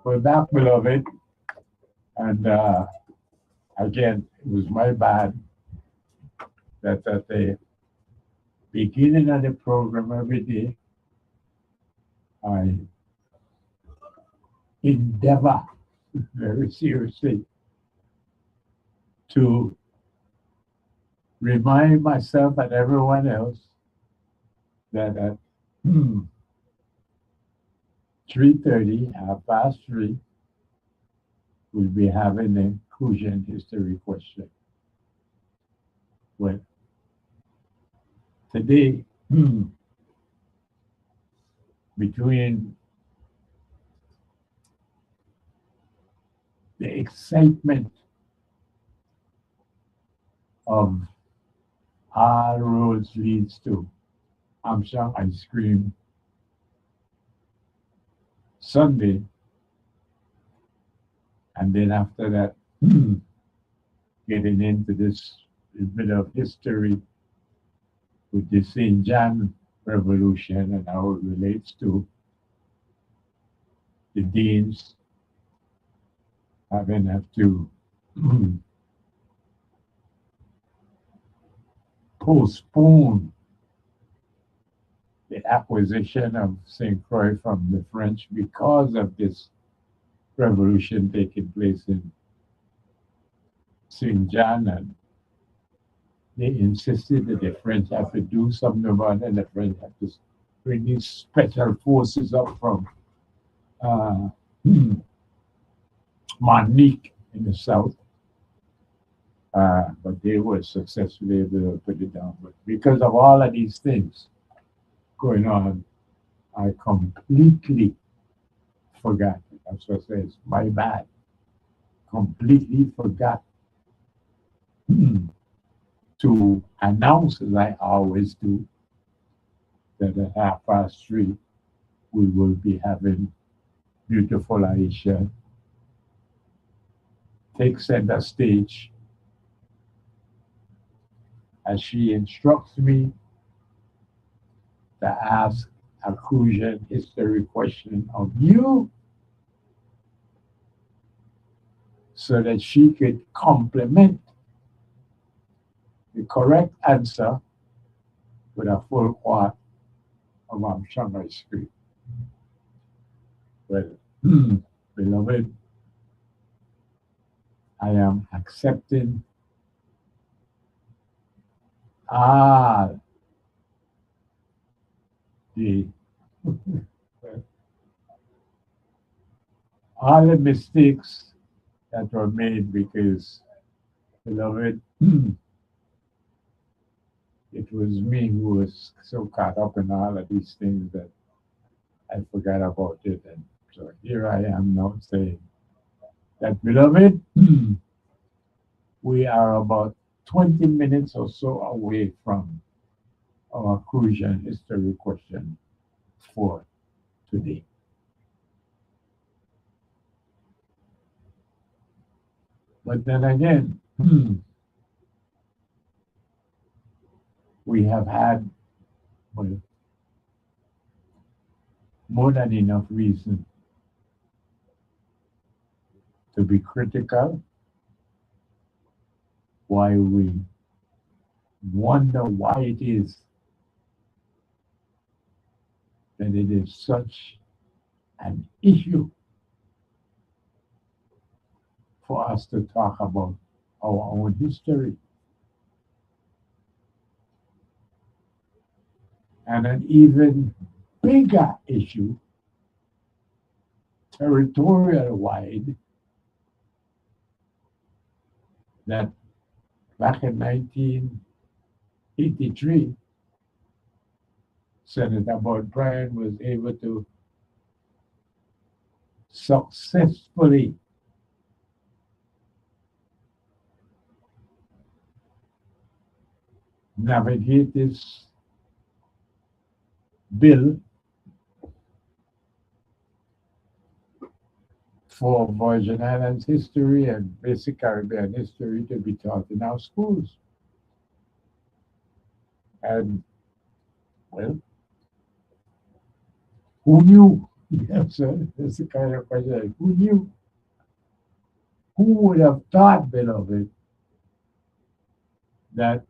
We're back, beloved. And again, it was my bad that at the beginning of the program every day, I endeavor very seriously to remind myself and everyone else that at 3:30, 3:30, we'll be having the inclusion history question. Well, today, between the excitement of all roads leads to Armstrong Ice Cream Sunday, and then after that, getting into this bit of history with the St. John Revolution and how it relates to the Deans having to postpone the acquisition of St. Croix from the French because of this revolution taking place in St. John, and they insisted that the French have to do something about it, and the French have to bring these special forces up from Martinique in the south. But they were successfully able to put it down. But because of all of these things going on, I completely forgot. That's what I say, it's my bad. Completely forgot to announce, as I always do, that at 3:30 we will be having beautiful Aisha take center stage as she instructs me to ask a crucial history question of you so that she could complement the correct answer with a full quart of Armstrong Ice Cream. Well, beloved, I am accepting all the all the mistakes that were made because, beloved, it was me who was so caught up in all of these things that I forgot about it. And so here I am now saying that, beloved, we are about 20 minutes or so away from our crucial history question for today. But then again, we have had, well, more than enough reason to be critical, why we wonder why it is that it is such an issue for us to talk about our own history. And an even bigger issue, territorial wide, that back in 1983, Senator Boyd Bryan was able to successfully navigate this bill for Virgin Islands history and basic Caribbean history to be taught in our schools. And, well, who knew Yeah, so that's the kind of question. Like, who knew? Who would have thought, beloved, that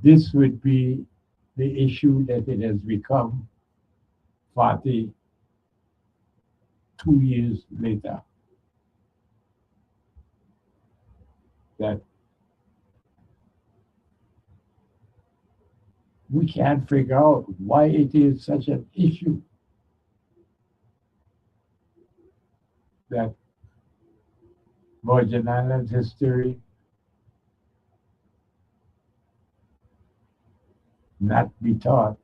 this would be the issue that it has become 42 years later? That we can't figure out why it is such an issue that Virgin Islands history not be taught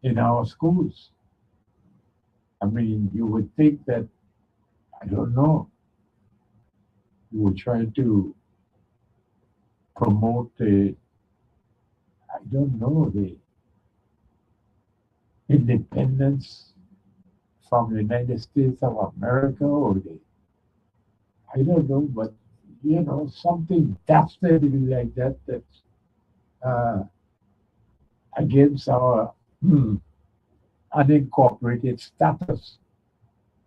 in our schools. I mean, you would think that, I don't know, you would try to promote the, I don't know, the independence from the United States of America or the, I don't know, but something dastardly like that that's uh, against our unincorporated status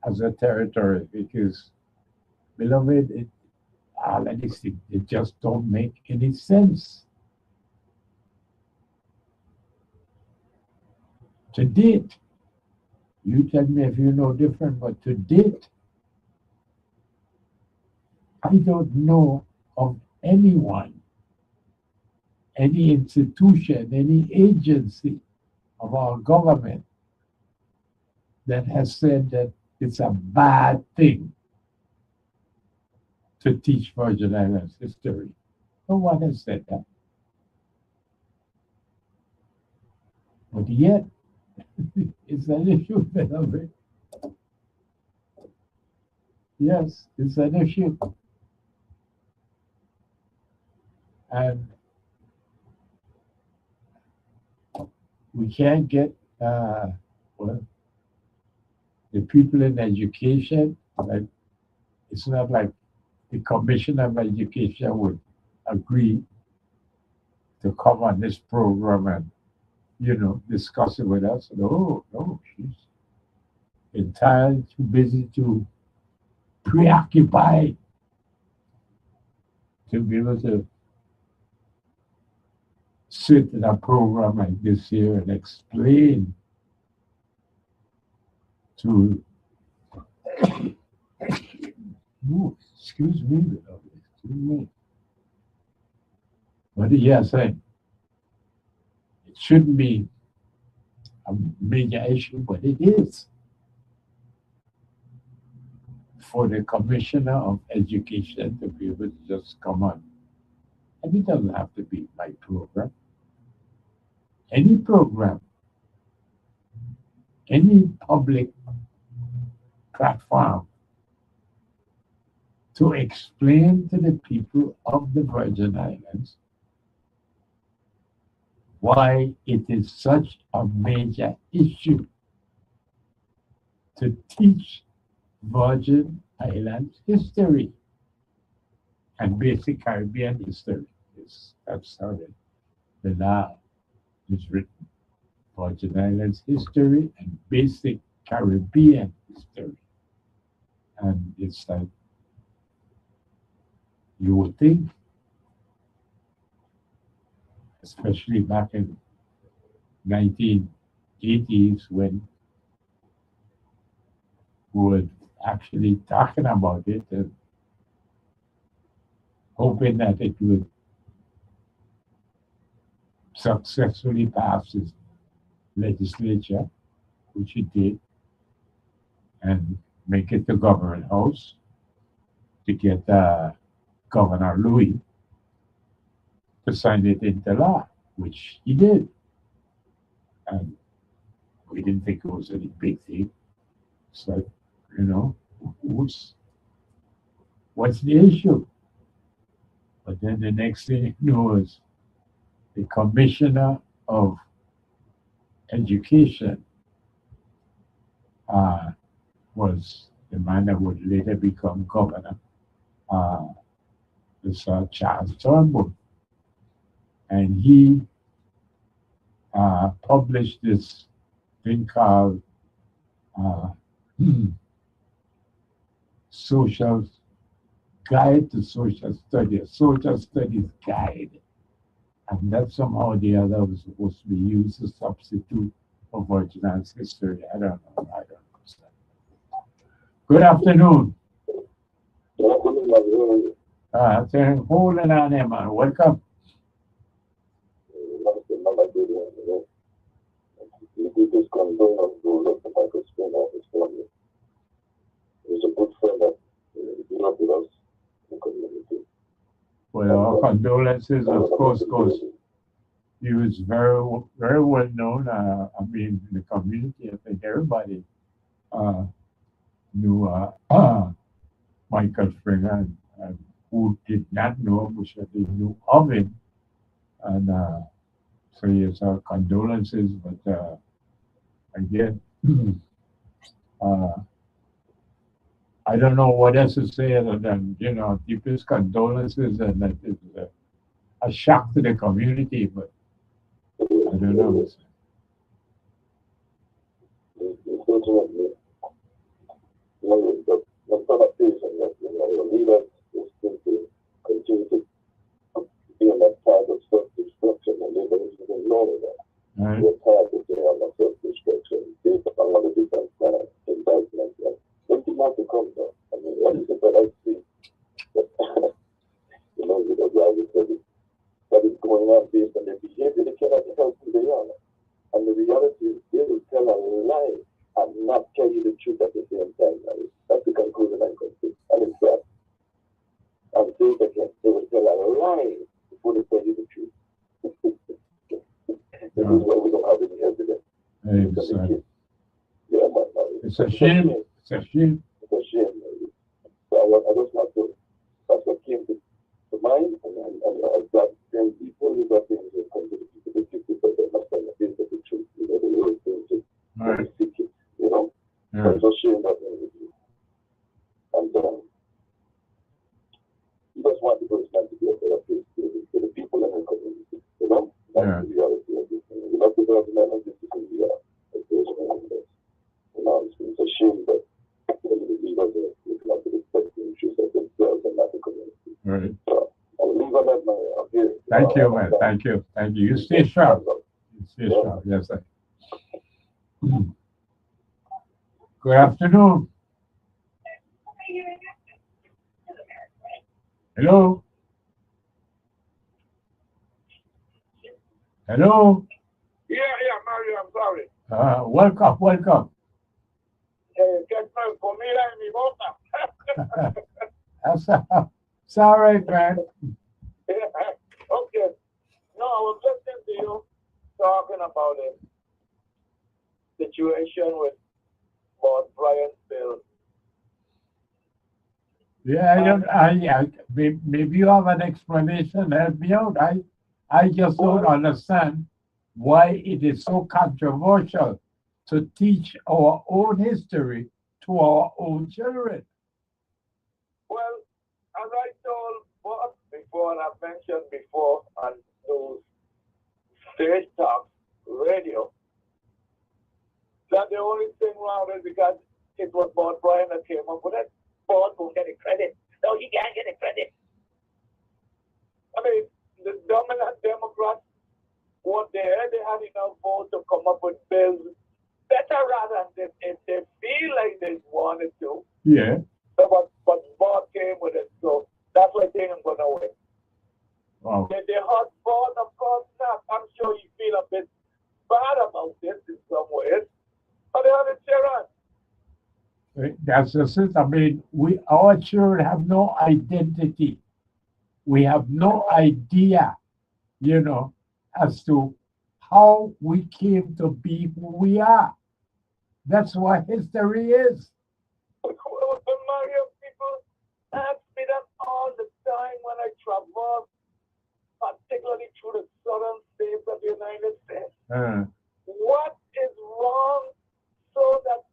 as a territory because, beloved, all of these things, it just don't make any sense. To date, you tell me if you know different, but to date, I don't know of anyone, any institution, any agency of our government that has said that it's a bad thing to teach Virgin Islands history. No one has said that. But yet, it's an issue, beloved. Yes, it's an issue. And we can't get, well, the people in education, like, it's not like the Commissioner of Education would agree to come on this program and, discuss it with us. No, no, she's entirely too busy to preoccupied to be able to sit in a program like this here and explain to, ooh, excuse me, excuse me. But yes, it shouldn't be a major issue, but it is for the Commissioner of Education to be able to just come on. And it doesn't have to be my program. Any program, any public platform to explain to the people of the Virgin Islands why it is such a major issue to teach Virgin Islands history and basic Caribbean history. That's how the law is written. Virgin Islands history and basic Caribbean history. And it's like you would think, especially back in 1980s when we were actually talking about it and hoping that it would successfully pass its legislature, which it did, and make it the government house to get Governor Louis to sign it into law, which he did. And we didn't think it was any big thing. It's like, what's the issue? But then the next thing you know is the Commissioner of Education was the man that would later become governor. This Charles Turnbull. And he published this thing called uh, social guide to social studies guide. And that somehow or the other was supposed to be used as a substitute for virgin history. I don't know. I don't understand. Good afternoon. Holding on there, man. Welcome. He's a good friend that grew up with us in the community. Well, our condolences, of course, because he was very well known. I mean, in the community, I think everybody uh, knew Michael Springer, and who did not know him, which they knew of him. And so, yes, our condolences. But again, uh, I don't know what else to say other than, deepest condolences, and that is a shock to the community. But I don't know. Unfortunately, the connotation that your leaders is going to continue to be in that type of self-destruction, and they don't even know that. Right. We're tired of being on that self-destruction based on all the different indictments. And anything more to come, though. I mean, what is it that I see? That, with the guys that is going on based on their behavior, they cannot tell who they are. And the reality is they will tell a lie and not tell you the truth at the same time. That's the conclusion I come to. And in fact, I'm saying it again, they will tell a lie before they tell you the truth. This is why we don't have any evidence. Exactly. Yeah, It's a shame. It's a shame. It's a shame. So I just want to, that's what came to mind, and that then people who got things will come to the people that they must understand the truth. The real things is Right. seek it, Yeah. It's a shame that and you just want the person to be a better place to the people in the community, That's Yeah. the reality of this. You have to develop this is who we are. It's a shame that the leaders are not respecting issues of themselves and not the community. Right. So I'll leave on that, man. I'm here. Thank you, man. Thank you. Thank you. You stay sharp. You stay sharp. Yes, sir. Good afternoon. Hello. Hello. Yeah, Mario, I'm sorry. Welcome. Get my comida en mi boca. It's all right, man. Okay. No, I was listening to you talking about the situation with Lord Brian Bill. Yeah, maybe you have an explanation. Help me out. I just don't understand why it is so controversial to teach our own history to our own children. Well, as I told Bob before, and I've mentioned before on those stage talks, radio, that the only thing wrong is because it was Bob Brian that came up with it. Bob will get the credit. No, he can't get the credit. I mean, the dominant Democrats were there. They had enough votes to come up with bills better rather than if they feel like they wanted to. Yeah. But Bob came with it, so that's why they ain't gonna win. Wow. They hot Bob, of course not. I'm sure you feel a bit bad about this in some ways, but they have a children. That's just it. I mean, our children have no identity. We have no idea, as to how we came to be who we are. That's what history is. Mario, people ask me that all the time when I travel, particularly through the southern states of the United States. What is wrong so that,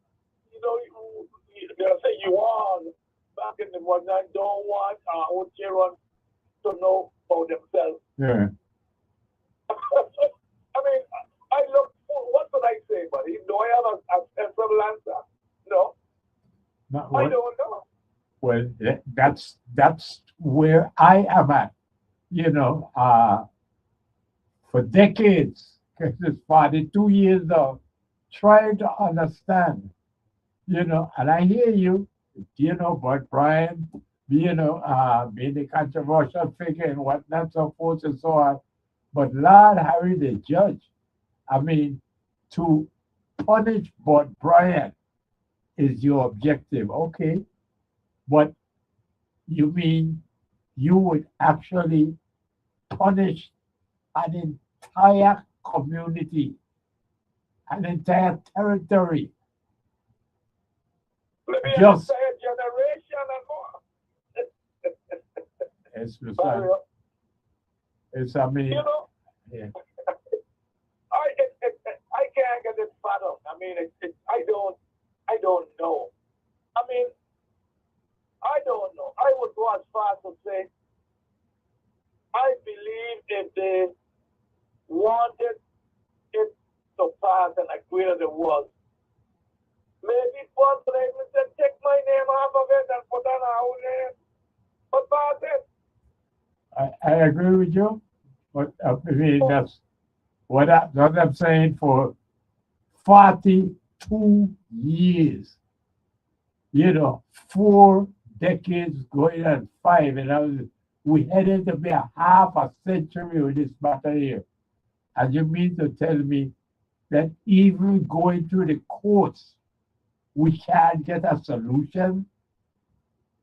they'll say you are back in the one that don't want our own children to know about themselves. Yeah. I mean, I look, what could I say, buddy? Do I I don't know. Well, that's where I am at. You know, for decades, because it's 42 years of trying to understand. You know, and I hear you. You know, but Brian, being the controversial figure and whatnot, so forth and so on. But Lord Harry, the judge, I mean, to punish Bob Bryant is your objective. Okay, but you mean you would actually punish an entire community, an entire territory, Maybe an just entire generation and more. as we Barry, said, it's, I you mean, know, yeah. I can't get it fathomed. I mean, I don't know. I mean, I don't know. I would go as far as to say, I believe if they wanted it to pass and agree that it was, maybe Paul Raymond said, take my name off of it and put on our own name. But pass it. I agree with you, but I mean that's what I'm saying for 42 years. You know, 4 decades going on 5, and we headed to be a half a century with this matter here. And you mean to tell me that even going through the courts, we can't get a solution?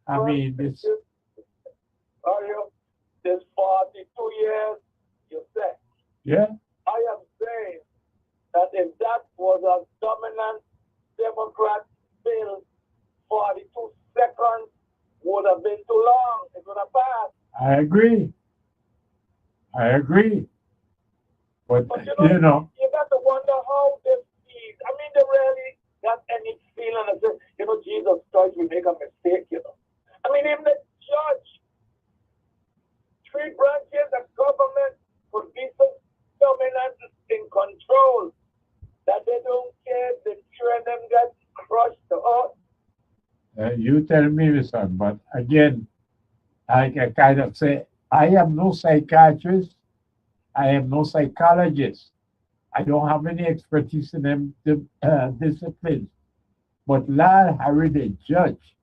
I mean, this, Are you? This 42 years, you said. yeah, I am saying that if that was a dominant Democrat bill, 42 seconds would have been too long. It would have passed. I agree. I agree. But, But you know, you got to wonder how they feel. I mean, they really got any feeling as if, Jesus Christ will make a mistake. I mean, even the judge, 3 branches of government could be so dominant in control that they don't care if the three of them get crushed to earth. you tell me, son, but again, I can kind of say, I am no psychiatrist. I am no psychologist. I don't have any expertise in them disciplines. But Lord Harry, the judge,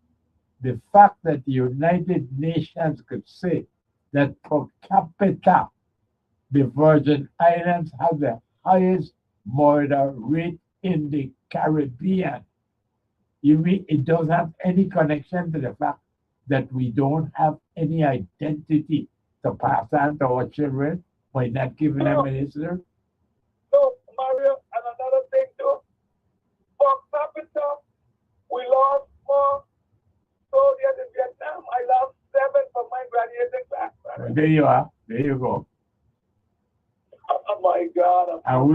the fact that the United Nations could say that per capita, the Virgin Islands have the highest murder rate in the Caribbean. You mean it doesn't have any connection to the fact that we don't have any identity to pass on to our children by not giving them an history? So, Mario, and another thing too, per capita, we lost more soldiers in Vietnam. I lost 7 from my graduating class. There you are. There you go. Oh my God. Are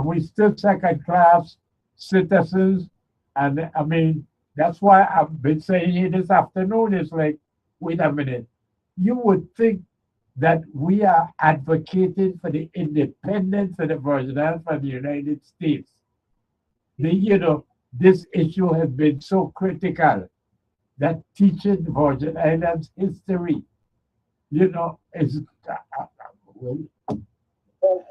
we still second class citizens? And I mean, that's why I've been saying here this afternoon. It's like, wait a minute. You would think that we are advocating for the independence of the Virgin Islands from the United States. This issue has been so critical that teaching the Virgin Islands history, is well,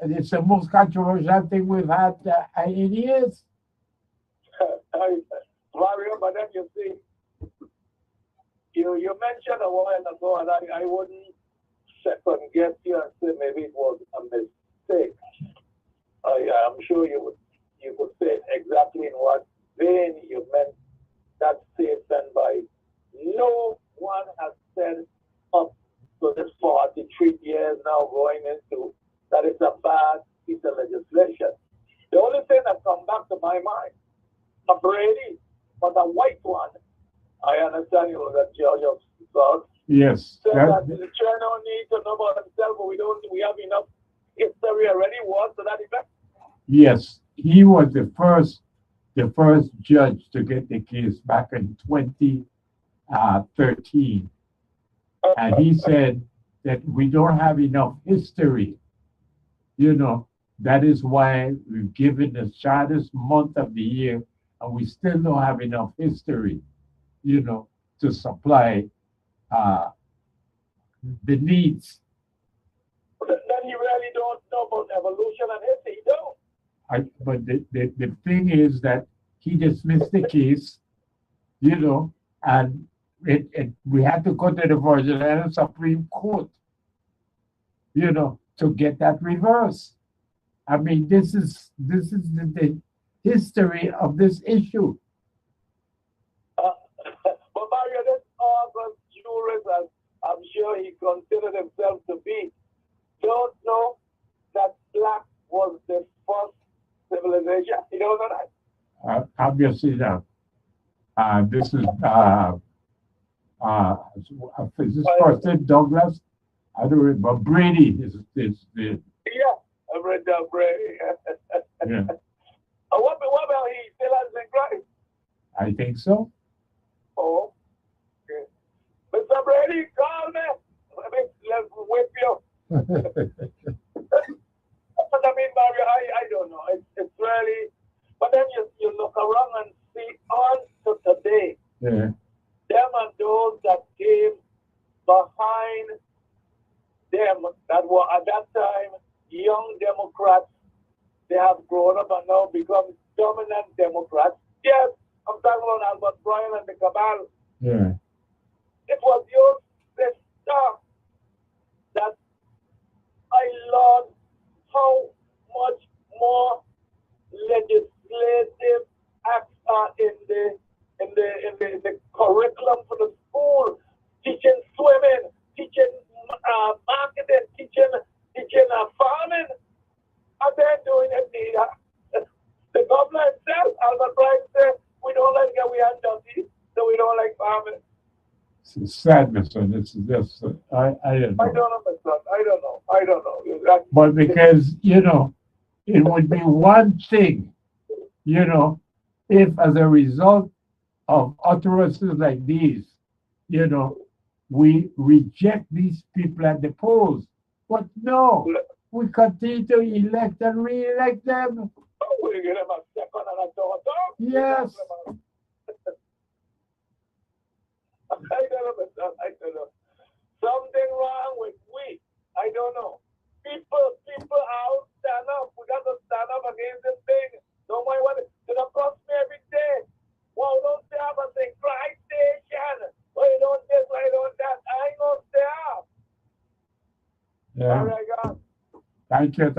it's the most controversial thing we've had in years. Mario, but then you see, you mentioned a while ago, and I wouldn't second guess you and say maybe it was a mistake. I'm sure you could say exactly in what vein you meant that statement by no one has said up to this 43 years now going into that it's a bad piece of legislation. The only thing that come back to my mind, a Brady, but a white one. I understand you was a judge of God. Yes. Said that the children don't need to know about themselves, but we have enough history already was to that effect. Yes, he was the first judge to get the case back in 2013, and he said that we don't have enough history. That is why we've given the shortest month of the year, and we still don't have enough history. to supply the needs. Then you really don't know about evolution and history. You don't. But the thing is that he dismissed the case, and we had to go to the Virgin Islands Supreme Court, to get that reversed. I mean, this is the history of this issue. But Mario, this August jurist, as I'm sure he considered himself to be, don't know that black was the first civilization. You don't know that? Obviously not. This is this person Douglas. I don't remember. Brady is the. Yeah, I read that Brady. Yeah. What about he still has been Christ? I think so. Oh, okay. Mr. Brady, call me. Let's whip you. But I mean, Mario, I don't know. It's really, but then you look around and see on to today, Yeah. them and those that came behind them that were at that time young Democrats, they have grown up and now become dominant Democrats. Yes, I'm talking about Albert Bryan and the cabal. Yeah. It was your sister that I learned how much more legislative acts are in the curriculum for the school, teaching swimming, teaching marketing, teaching farming, and they're doing it there. The governor himself, Albert Bryan, said, we don't like it, we are dirty, so we don't like farming. It's sadness, and it's just I don't know. I don't know, my son. I don't know. But because it would be one thing, if as a result of utterances like these, we reject these people at the polls. But no, we continue to elect and re-elect them. We give them a second and a third. Yes. I don't know, my son. I don't know. Something wrong with we. I don't know. People out stand up. We got to stand up against this thing. Don't mind what it's gonna cost me every day. Well, don't stay up and say cry station. Why you don't this, why you don't that? I ain't gonna stay up. Yeah. All right, God. Thank you.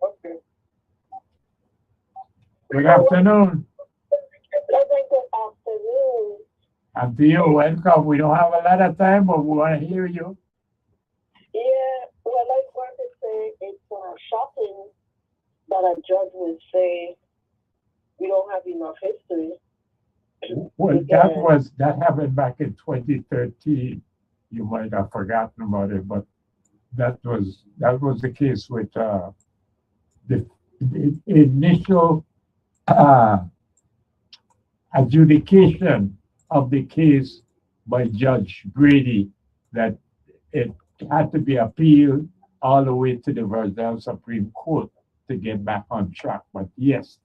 Okay. Good afternoon. Good afternoon. And to you, welcome. We don't have a lot of time, but we want to hear you. Yeah, well, I want to say it's shocking that a judge would say we don't have enough history. Well, that happened back in 2013. You might have forgotten about it, but that was the case with the initial adjudication of the case by Judge Brady, that it had to be appealed all the way to the Virginia Supreme Court to get back on track. But yes,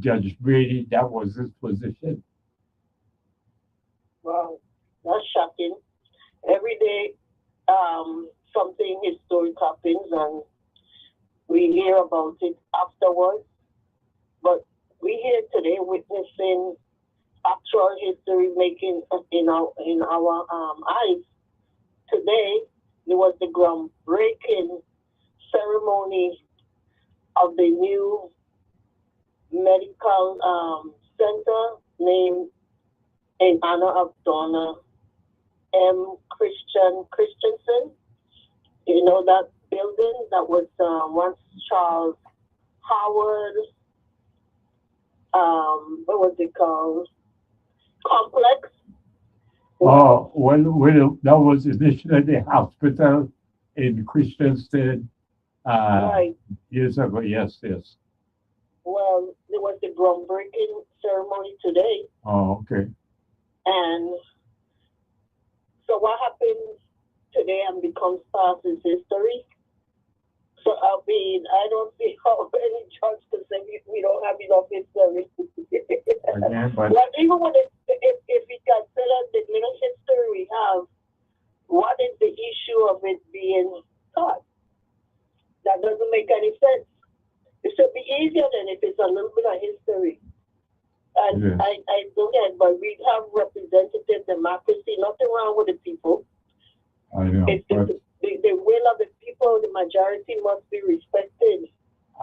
Judge Brady, that was his position. Wow, that's shocking. Every day, something historic happens and we hear about it afterwards. But we here today witnessing actual history making in our eyes. Today, there was the groundbreaking ceremony of the new medical center named in honor of Donna M. Christensen. You know that building that was once Charles Howard, what was it called? Complex. Oh, well, that was initially the hospital in Christiansted Right. years ago. Yes. Well, there was the groundbreaking ceremony today. Oh, okay. And so what happens today and becomes past is history. So, I mean, I don't see how any judge can say we don't have enough history. Again, but Well, even when if we consider the little history we have, what is the issue of it being taught? That doesn't make any sense. It should be easier than if it's a little bit of history. And Yes. I don't get, but we have representative democracy, nothing wrong with the people. I know, If but the will of the people, the majority must be respected.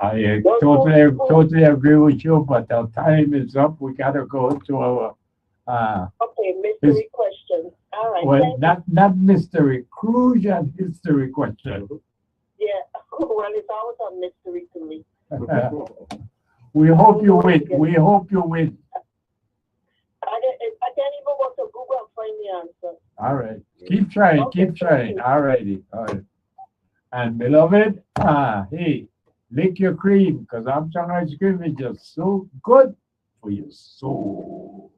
I totally agree with you, but our time is up. We gotta go to our, Okay, mystery question. All right, well, thank you. not mystery, crucial history question. Yeah, well, it's always a mystery to me. We hope you win. We hope you win. I can't even go to Google and find the answer. All right. Keep trying, keep trying. All righty. All right. And beloved, hey, lick your cream, because Armstrong ice cream is just so good for your soul.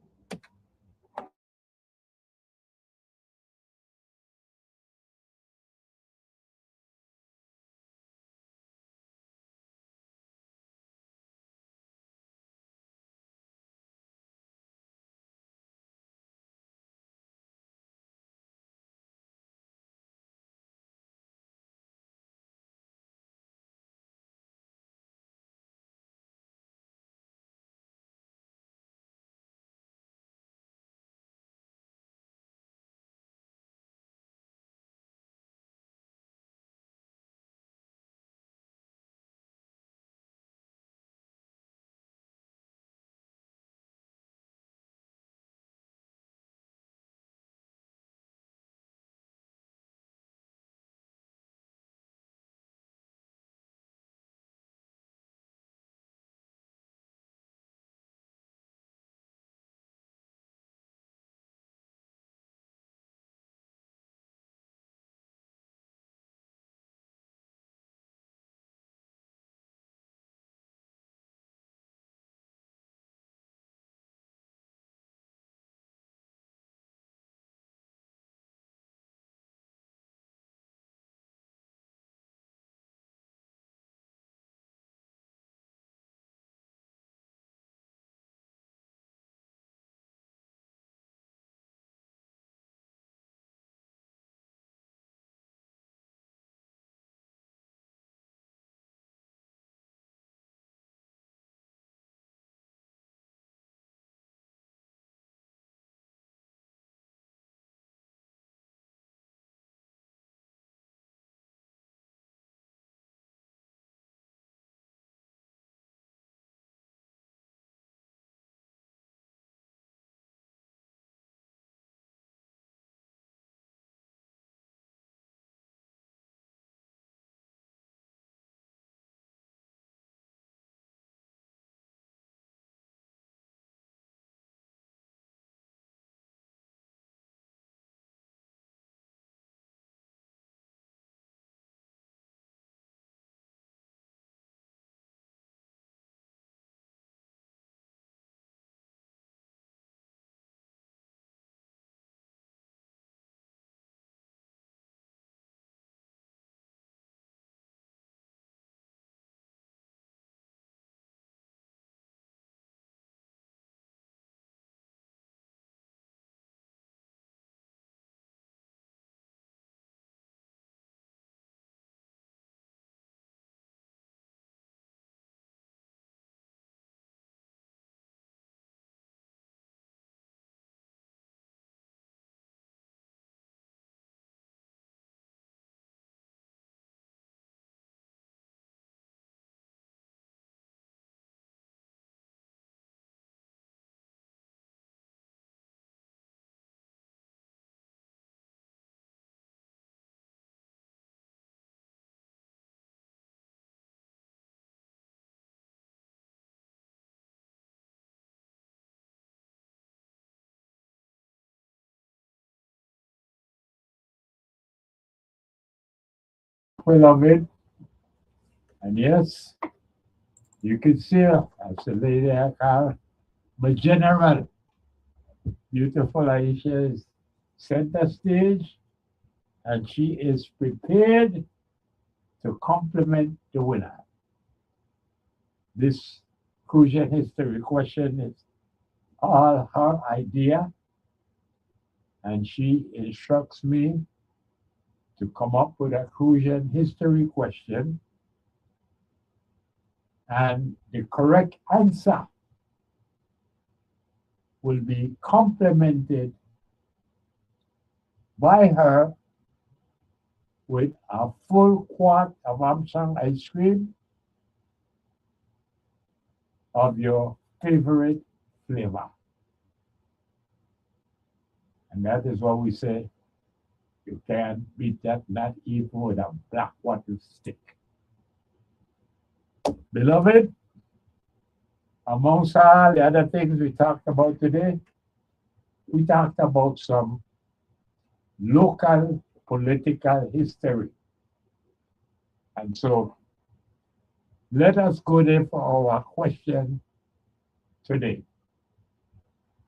Beloved, and yes, you can see her. That's the lady I call my general. Beautiful Aisha is center stage, and she is prepared to compliment the winner. This Crucian history question is all her idea, and she instructs me to come up with a Crucian history question, and the correct answer will be complimented by her with a full quart of Armstrong ice cream of your favorite flavor. And that is what we say, you can't beat that, not even with a black wattle stick. Beloved, amongst all the other things we talked about today, we talked about some local political history. And so let us go there for our question today.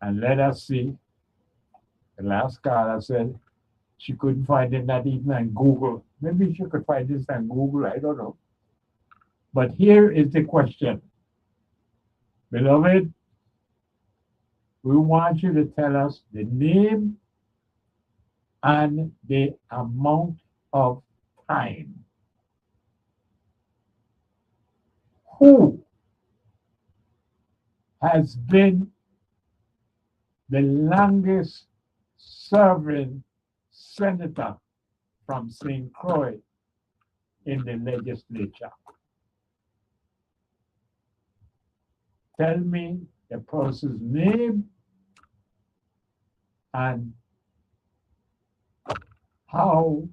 And let us see. The last caller said she couldn't find it, not even on Google. Maybe she could find this on Google, I don't know. But here is the question. Beloved, we want you to tell us the name and the amount of time. Who has been the longest serving senator from St. Croix in the legislature? Tell me the person's name and how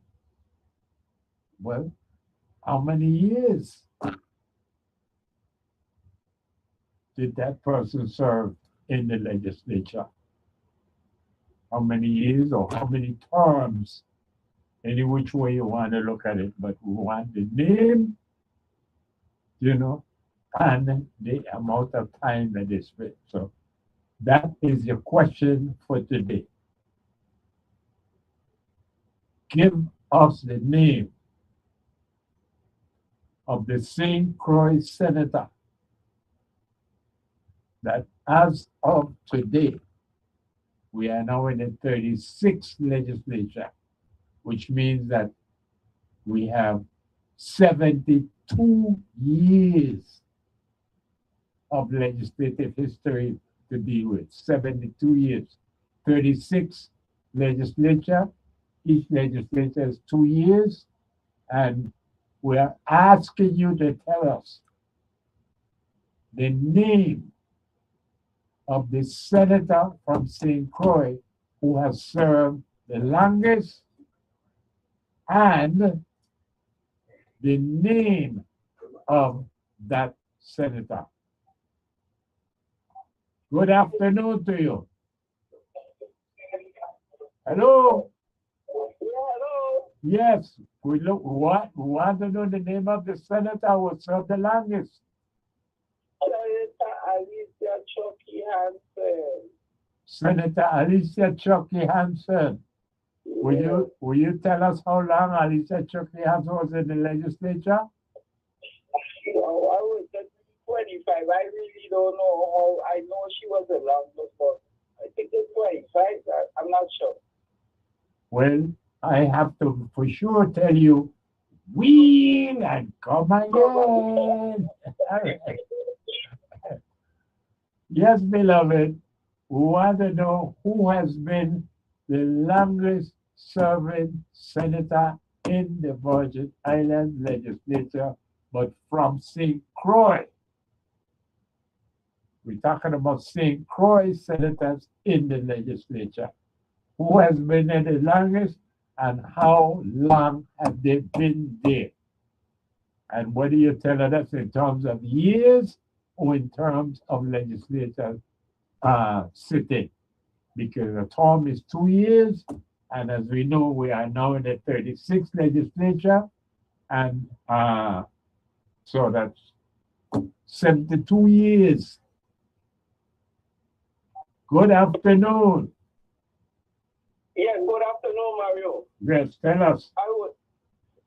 many years did that person serve in the legislature? How many years or how many terms? Any which way you want to look at it, but we want the name, and the amount of time that is spent. So that is your question for today. Give us the name of the St. Croix senator that as of today, we are now in the 36th legislature, which means that we have 72 years of legislative history to deal with. 72 years. 36 legislature. Each legislature is 2 years. And we are asking you to tell us the name of the senator from St. Croix who has served the longest and the name of that senator. Good afternoon to you. Hello? Hello. Yes, we want to know the name of the senator who served the longest. Senator Alicia Chucky Hansen. Senator Alicia Chucky Hansen. Will you tell us how long Alicia Chucky Hansen was in the legislature? I was 25. I really don't know how. I know she was the longest, but I think it's 25. I'm not sure. Well, I have to for sure tell you, wheel and come again. All right. Yes, beloved, we want to know who has been the longest serving senator in the Virgin Islands legislature, but from St. Croix. We're talking about St. Croix senators in the legislature. Who has been there the longest and how long have they been there? And what do you tell us in terms of years or in terms of legislature sitting? Because a term is 2 years, and as we know, we are now in the 36th legislature, and so that's 72 years. Good afternoon. Yes, good afternoon, Mario. Yes, tell us.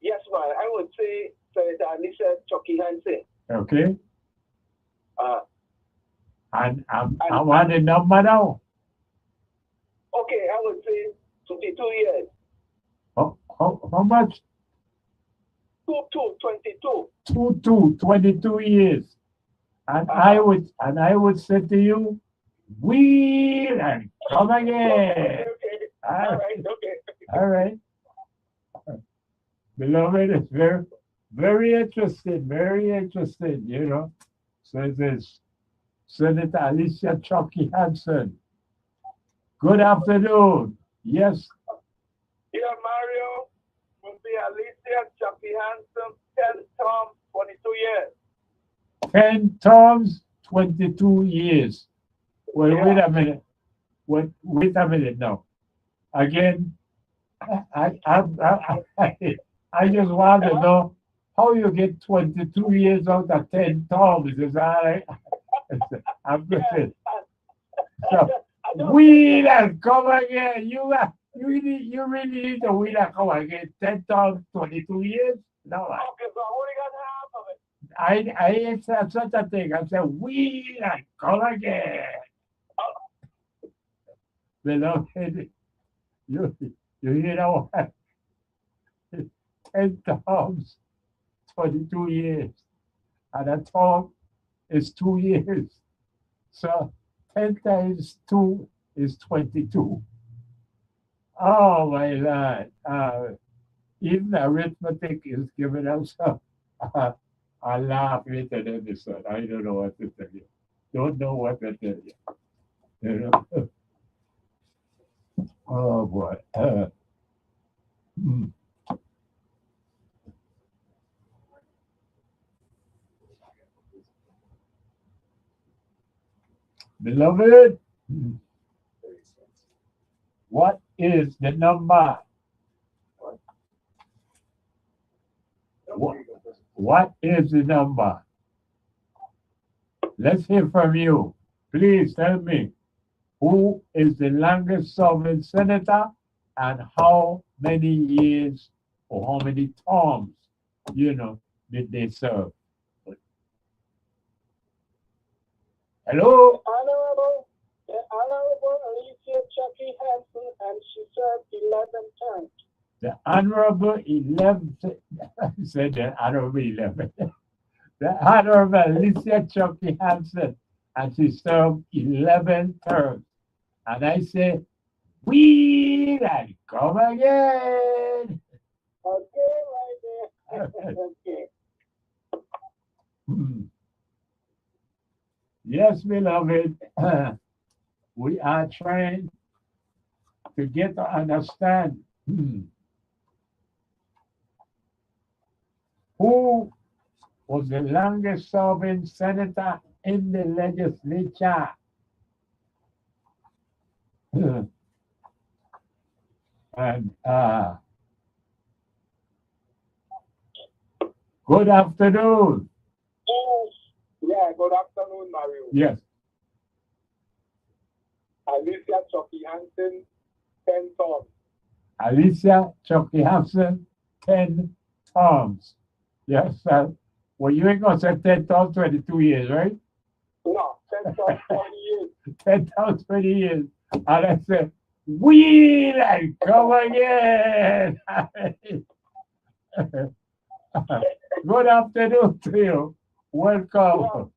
Yes, man. I would say Senator Alicia Chucky Hansen. Okay? Uh, And I want the number now. okay, I would say 22 years. How much? 22. 22 years. And I would say to you, wheel and come again. Okay. All All right. right. Okay. All right. Beloved, it's very, very interesting, you know. So it is Senator Alicia Chucky Hansen. Good afternoon. Yes, Here, Mario will be Alicia Chucky Hansen, 10 terms, 22 years. 10 terms, 22 years. Well, Yeah. wait a minute. Wait a minute now. Again, I just want to know how you get 22 years out of 10 terms. Is that I'm good. So, I don't wheel and come again. You really need to wheel and come again. 10 terms, 22 years? No, Okay, so I only got half of it. I ain't said such a thing. I said wheel and come again. Beloved, you know what? 10 terms, 22 years. And a term is 2 years. So 10 times 2 is 22. Oh my Lord. Even arithmetic is giving us a laugh later than this one. I don't know what to tell you. Don't know what to tell you. You know? Oh boy. Hmm. Beloved, what is the number? What is the number? Let's hear from you. Please tell me who is the longest serving senator and how many years or how many terms, did they serve? Hello? The Honorable Alicia Chucky Hansen, and she served 11 terms. The Honorable 11, I said the Honorable 11. The Honorable Alicia Chucky Hansen, and she served 11 terms. And I say, we and come again. Okay, right there. Okay. Yes, beloved, we are trying to get to understand who was the longest serving senator in the legislature. And good afternoon. Yes. Yeah, good afternoon, Mario. Yes. Alicia Chucky Hansen, 10 terms. Alicia Chucky Hansen, 10 terms. Yes, sir. Well, you ain't gonna say 10 terms, 22 years, right? No, 10 terms, 20 years. 10 terms, 20 years. And I said, we and come again. Good afternoon to you. Welcome.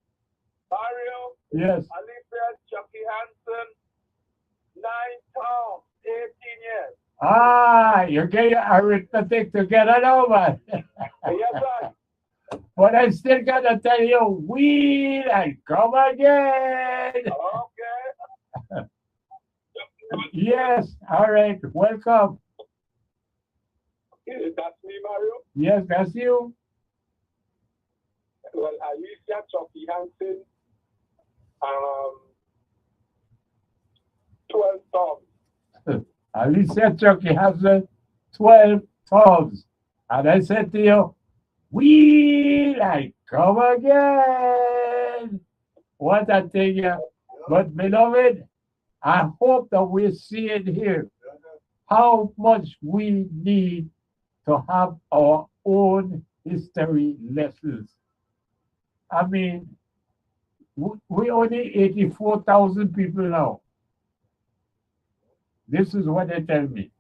Mario, Yes. Alicia Chucky Hansen, 9 terms, 18 years. Ah, you get your arithmetic together now, man. Yes, sir. But I still gotta tell you, we and come again. Okay. Yes, all right, welcome. That's me, Mario. Yes, that's you. Well, Alicia Chucky Hansen, 12 terms. Alicia Chucky Hansen, 12 terms. And I said to you, we like come again. What a thing. Yeah. But beloved, I hope that we see it here how much we need to have our own history lessons. I mean, we only 84,000 people now. This is what they tell me.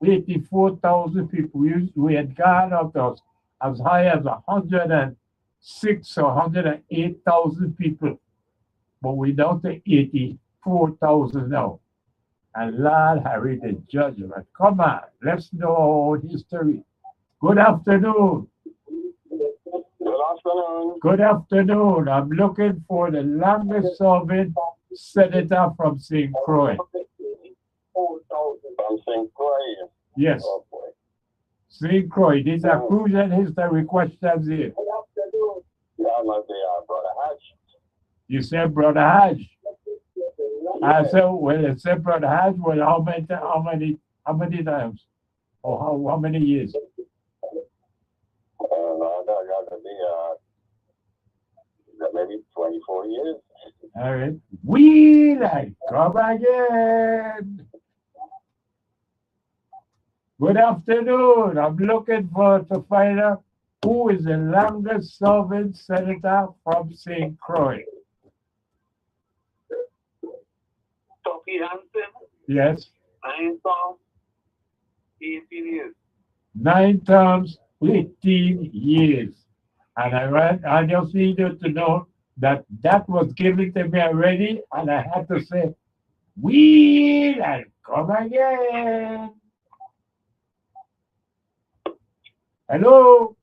84,000 people. We had gone up to as high as 106 or 108,000 people. But we're down to 84,000 now. And Lord Harry, the judgment. Come on, let's know our history. Good afternoon. Good afternoon. Good afternoon. I'm looking for the longest serving senator from St. Croix. From St. Croix. Yes, Oh boy. St. Croix. These are crucial history questions here. Yeah, must be Brother Hatch. You said Brother Hodge. I said, well, it said Brother Hodge. Well, how many times? Or how many years? That got to be maybe 24 years. All right. We like come again. Good afternoon. I'm looking for to find out who is the longest serving senator from St. Croix. Chucky Hansen, Yes. 9 songs, 18 years. 9 terms, 18 years. And I just need you to know that that was given to me already, and I had to say, we and come again. Hello?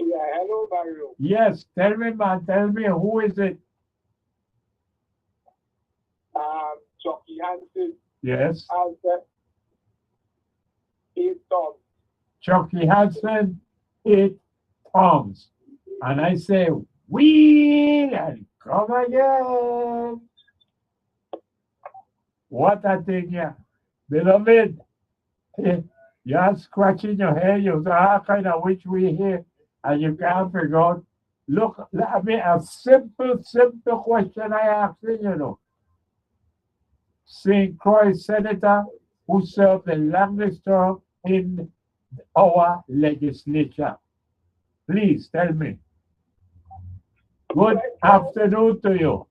Yeah, hello, Mario. Yes, tell me, man, tell me, who is it? Chucky Hansen Yes, has 8 songs. Chucky Hudson, 8 pounds. And I say, we and come again. What a thing, yeah. Beloved, you're scratching your head, you say, how kind of which we here, and you can't figure out. Look, I mean, a simple question I asked you, you know. St. Croix senator who served the longest term in our legislature. Please tell me. Good afternoon to you.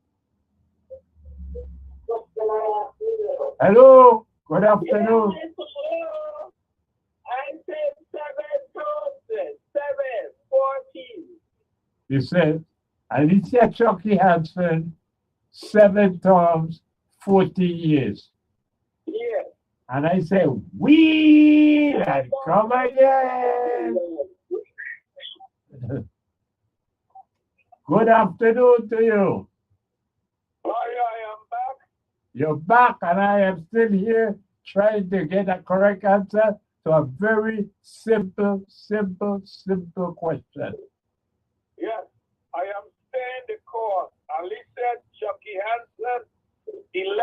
Hello. Good afternoon. I said 7,000, 14. You said Alicia Chucky Hansen, 7 terms, 40 years. Yes. And I say, we and come again. Good afternoon to you. Mario, I am back. You're back, and I am still here trying to get a correct answer to a very simple question. Yes, I am staying the course. Alicia Chucky Hansen, 11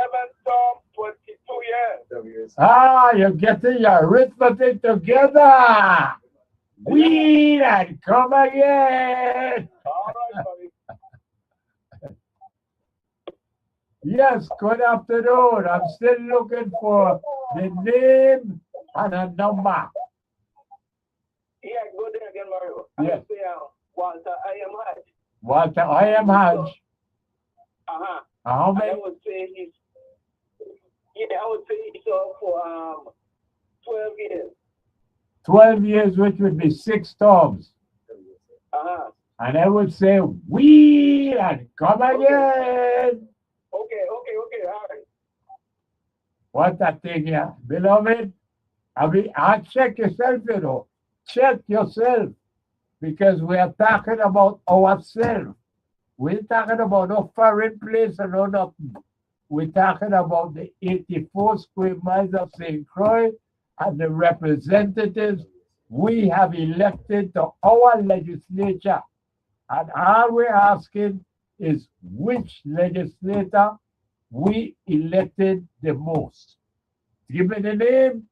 term, 22 years. Ah, you're getting your arithmetic together. We and come again. All right, buddy. Yes, good afternoon. I'm still looking for the name and a number. Yeah, go there again, Mario. Yes. I say, Walter, I am Hodge. Walter, I am Hodge. Uh-huh. How I many? would say he's for 12 years. 12 years, which would be 6 terms. Uh-huh. And I would say, we and come again. Okay, all right. What a thing, yeah. Beloved, I check yourself, you know. Check yourself. Because we are talking about ourselves. We're talking about no foreign place and no nothing. We're talking about the 84 square miles of St. Croix and the representatives we have elected to our legislature. And all we're asking is which legislator we elected the most. Give me the name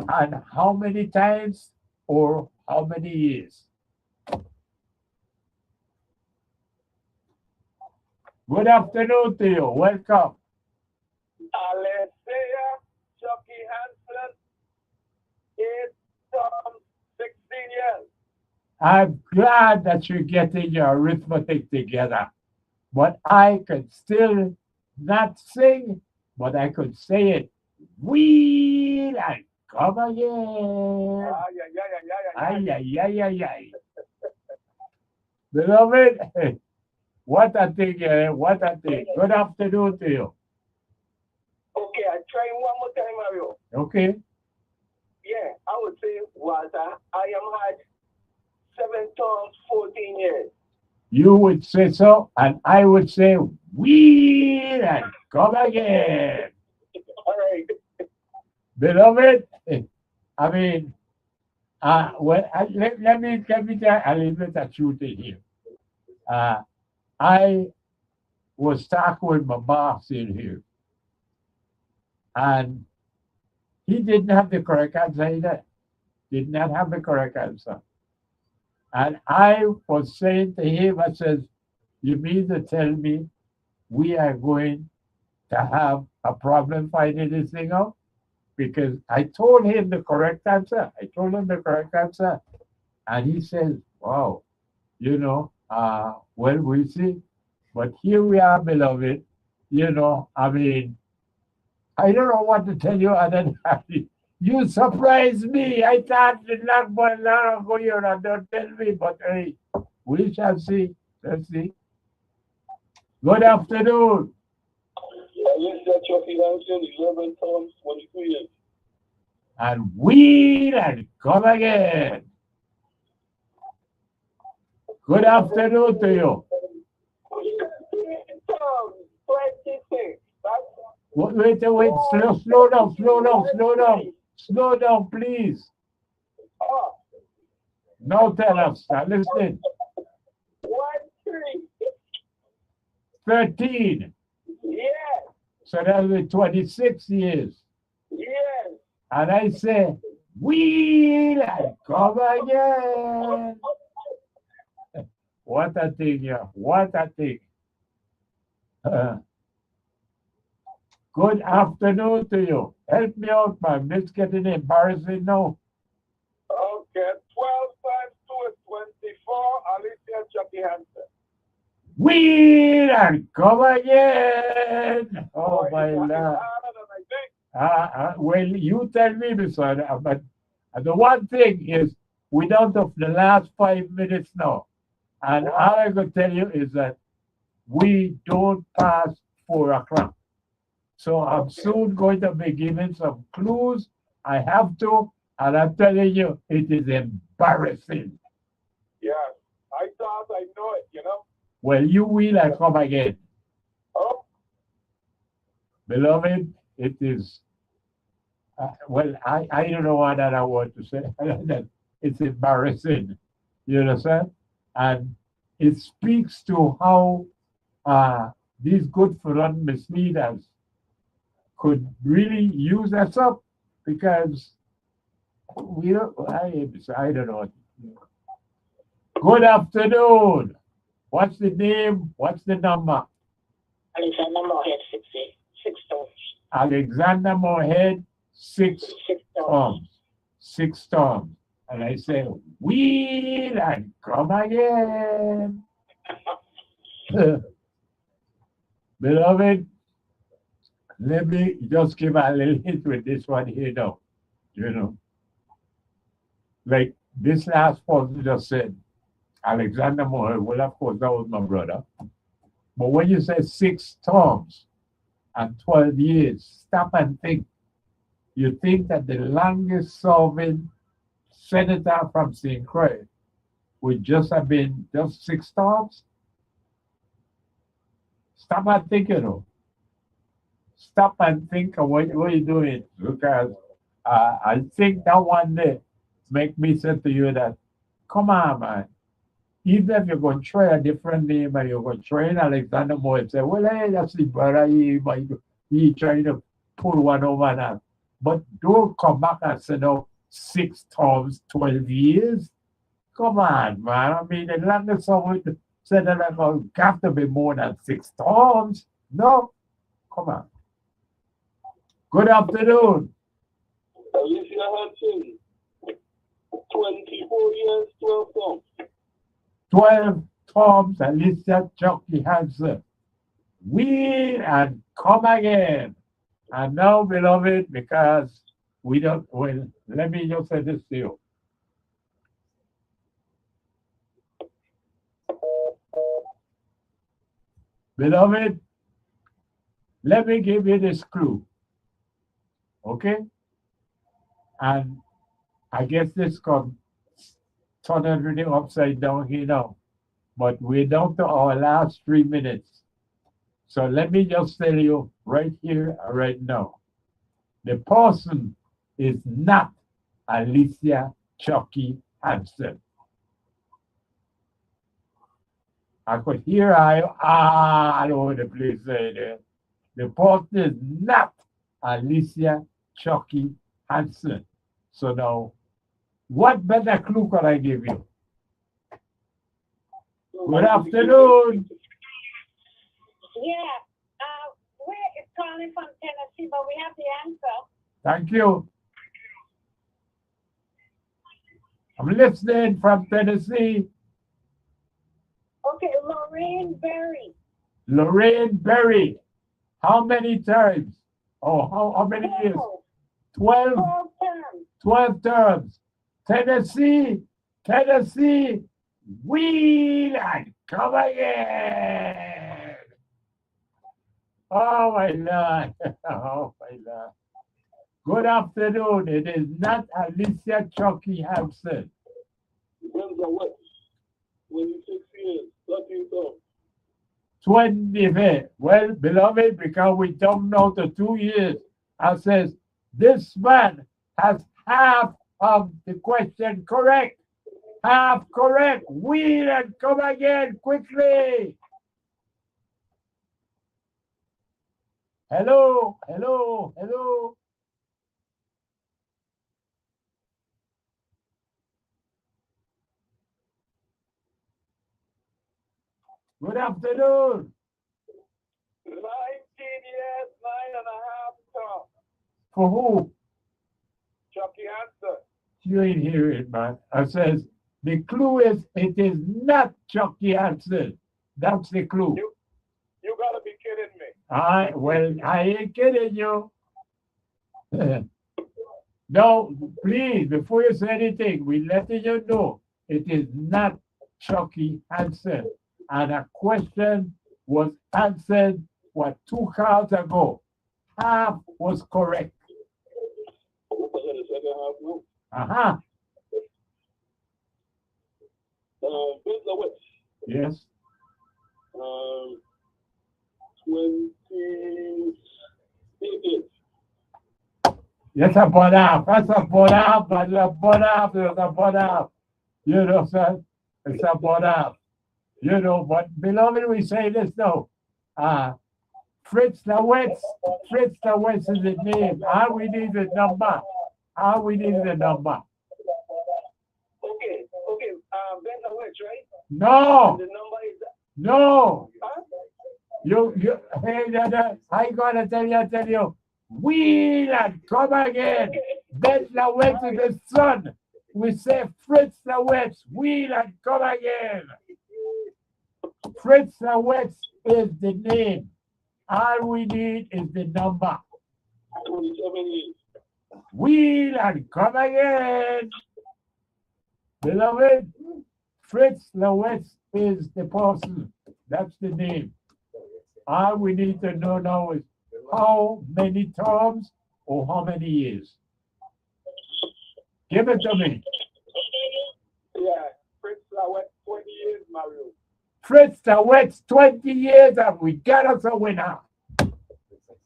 and how many times or how many years. Good afternoon to you. Welcome. Alicia Chucky Hansen, 8 term, 16 years. else. I'm glad that you're getting your arithmetic together. But I could still not sing, but I could say it. Wheel and come again. Ah, yeah, yeah, yeah, yeah, yeah. Ay, ay, ay, ay, ay. Beloved, what a thing, what a thing. Good afternoon to you. Okay, I try one more time, Mario. Okay. Yeah, I would say, Walter, I am had 7 terms, 14 years. You would say so, and I would say, wheel and come again. All right. Beloved, I mean, let me tell a little bit of truth in here. I was talking with my boss in here, and he didn't have the correct answer either. Did not have the correct answer. And I was saying to him, I said, you mean to tell me we are going to have a problem finding this thing out? Because I told him the correct answer. And he says, wow, well, we'll see. But here we are, beloved. I mean, I don't know what to tell you other than that. You surprised me. I thought the not one long ago, don't tell me, but hey, we shall see. Let's see. Good afternoon. Yes, that's your financial 11 times 22 years. And wheel and come again. Good afternoon to you. 26. Wait, slow down, please. Oh, Now tell us, listen. 1, 3. 13. Yes, So that'll be 26 years. yes. And I say, wheel and come again. What a thing, yeah. What a thing. Good afternoon to you. Help me out, man. It's getting embarrassing now. Okay, 12 times 2 is 24. Alicia Chucky Hansen. Wheel and come again. Oh, my It's Lord. harder than I think. Well, you tell me, son. But the one thing is, we don't have the last 5 minutes now. And all I can tell you is that we don't pass 4 o'clock. So I'm soon going to be giving some clues. I have to, and I'm telling you, it is embarrassing. Yes, I thought I know it, Well, you will and come again. Oh, Beloved, it is, I don't know what I want to say. It's embarrassing. You understand? And it speaks to how these good foreign misleaders could really use us up, because we don't, I don't know. Good afternoon. What's the name? What's the number? Alexander Moorhead, 6 stones. Alexander Moorhead, 6 6 stones. storms. 6 storms. And I say, wheel and come again. Beloved, let me just give a little hint with this one here now. Like this last person just said, Alexander Moore, well, of course, that was my brother. But when you say 6 terms and 12 years, stop and think. You think that the longest serving senator from St. Croix would just have been just 6 terms? Stop and think, Stop and think of what you're doing, because I think that one day make me say to you that, come on, man. Even if you're going to try a different name and you're going to try in Alexander Moore and say, well, hey, that's the brother, he trying to pull one over that. But don't come back and say, no, 6 terms, 12 years. Come on, man. I mean, the longest someone said that it's going to have to be more than 6 terms. No, come on. Good afternoon. Alicia Hudson. 24 years, 12 songs. 12 times Alicia Chucky Hansen. Win and come again. And now, beloved, because we don't, well, let me just say this to you. Beloved, let me give you this clue. Okay? And I guess this can turn everything upside down here now. But we're down to our last 3 minutes. So let me just tell you right here, right now. The person is not Alicia Chucky Hansen. I could hear all over the place there. The person is not Alicia Chucky Hansen. So now, what better clue could I give you? Good afternoon. Yeah, we're calling from Tennessee, but we have the answer. Thank you. I'm listening from Tennessee. Okay, Lorraine Berry. Lorraine Berry. How many times? Oh, how many years? 12. 12 terms. 12 terms. Tennessee, wheel and come again. Oh my Lord. Oh my Lord. Good afternoon. It is not Alicia Chucky Hansen. Depends on what. 26 years, 13 songs. 20. Well, beloved, because we don't know the 2 years, I says, this man has half of the question correct. Half correct. Wheel and come again quickly. Hello. Good afternoon. 19 years, 9.5 songs. For who? Chucky Hansen. You ain't hear it, man. I says, the clue is it is not Chucky Hansen. That's the clue. You gotta be kidding me. I ain't kidding you. No, please, before you say anything, we letting you know it is not Chucky Hansen. And a question was answered, 2 hours ago. Half was correct. What was in the second half? No. Uh-huh. Vince Lewis. Yes. 28 years. Yes, about half. That's about half. That's about half. That's about half. You know, sir? It's about half. You know, but beloved, we say this now. Fritz Lewis is the name. All we need the number. Okay. Vince Lewis, right? No. The number is No. huh? Hey, I gotta tell you. Wheel and come again. Ben Lewis is the son. We say Fritz Lewis, wheel and come again. Fritz Lewis is the name. All we need is the number. 27 years. Wheel and come again. Beloved, Fritz Lewis is the person. That's the name. All we need to know now is how many terms or how many years. Give it to me. Yeah, Fritz Lewis, 20 years, Mario. Fritz Lewis, 20 years, and we got us a winner.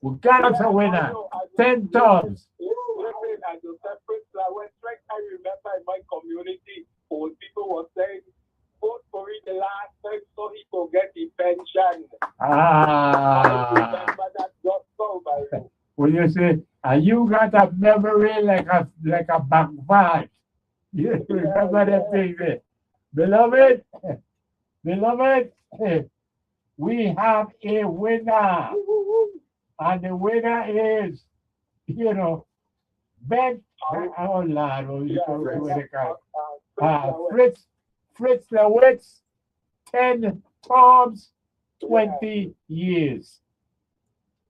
We got us a winner. 10 terms. Listen, as you said, Fritz Lewis, I remember in my community, old people were saying, vote for it the last time so he could get the pension. I remember that just so, Mario. Well, you say, and you got a memory like a backbite. You remember that thing there. Beloved, we have a winner. And the winner is, Ben, oh Lord, what you Yeah, call yeah, what they call it? Fritz Fritz Lewitz, 10 terms, Yeah. 20 years.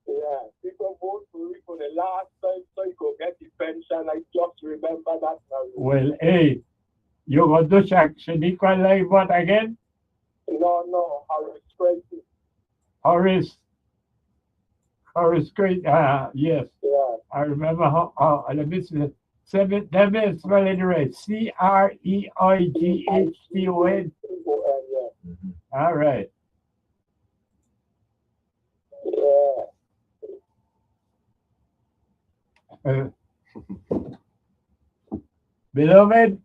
Yeah, people vote for the last time so you could get the pension. I just remember that now. Well, hey, you go to Shaniqua Live what again? No, Horace Tracy. Horace Great, yes. Yeah. I remember let me see. Let me spell it right. Creigthton. Yeah. All right. Yeah. Beloved,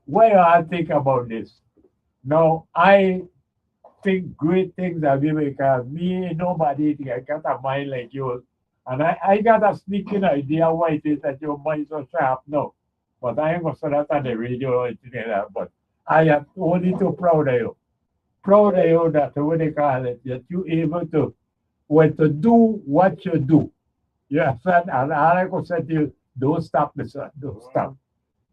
what do I think about this? Now, I think great things of you because me, nobody, I got a mind like yours. And I got a sneaking idea why it is that your mind so sharp now. But I ain't going to say that on the radio or anything like that. But I am only too proud of you. Proud of you that, what they call it, that you able to, when to do what you do. You understand? And all I can say to you, don't stop, son. Don't stop.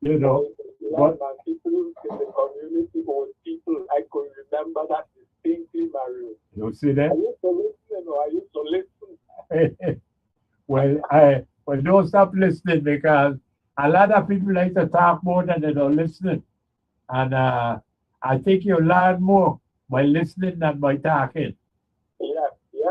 You know, Yeah, but man, people in the community or people, I could remember that distinctly, Mario. you see that? I used to listen. Well, don't stop listening because a lot of people like to talk more than they don't listen. And I think you learn more by listening than by talking. Yeah, yeah.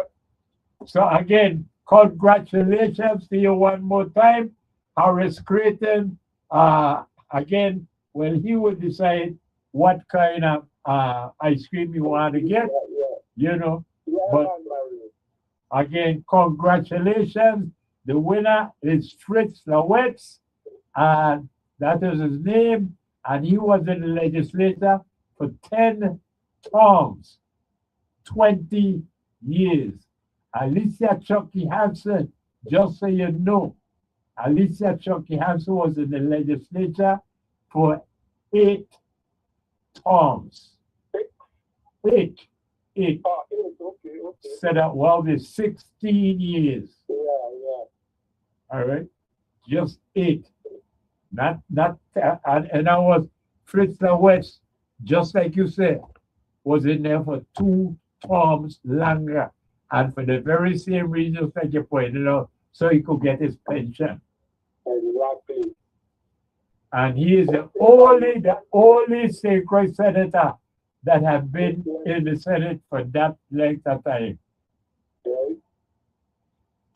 So again, congratulations to you one more time. Horace Creighton, again, well, he will decide what kind of ice cream you want to get, you know. Yeah, But man, Mario. again, congratulations. The winner is Fritz Lawetz, and that is his name. And he was in the legislature for 10 terms, 20 years. Alicia Chucky Hansen, just so you know, Alicia Chucky Hansen was in the legislature for 8 terms. Eight. Oh, okay. Set up well with 16 years. Yeah. All right. Just 8. Not and I was Fritz West, just like you said, was in there for 2 terms longer. And for the very same reasons that you pointed out, so he could get his pension. Exactly. And he is the only sacred senator that have been in the Senate for that length of time. Right.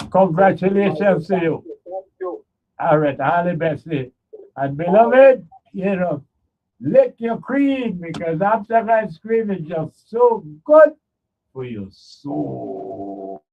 Congratulations to you. Thank you. All right, all the best. And beloved, lick your cream because after ice cream is just so good for your soul.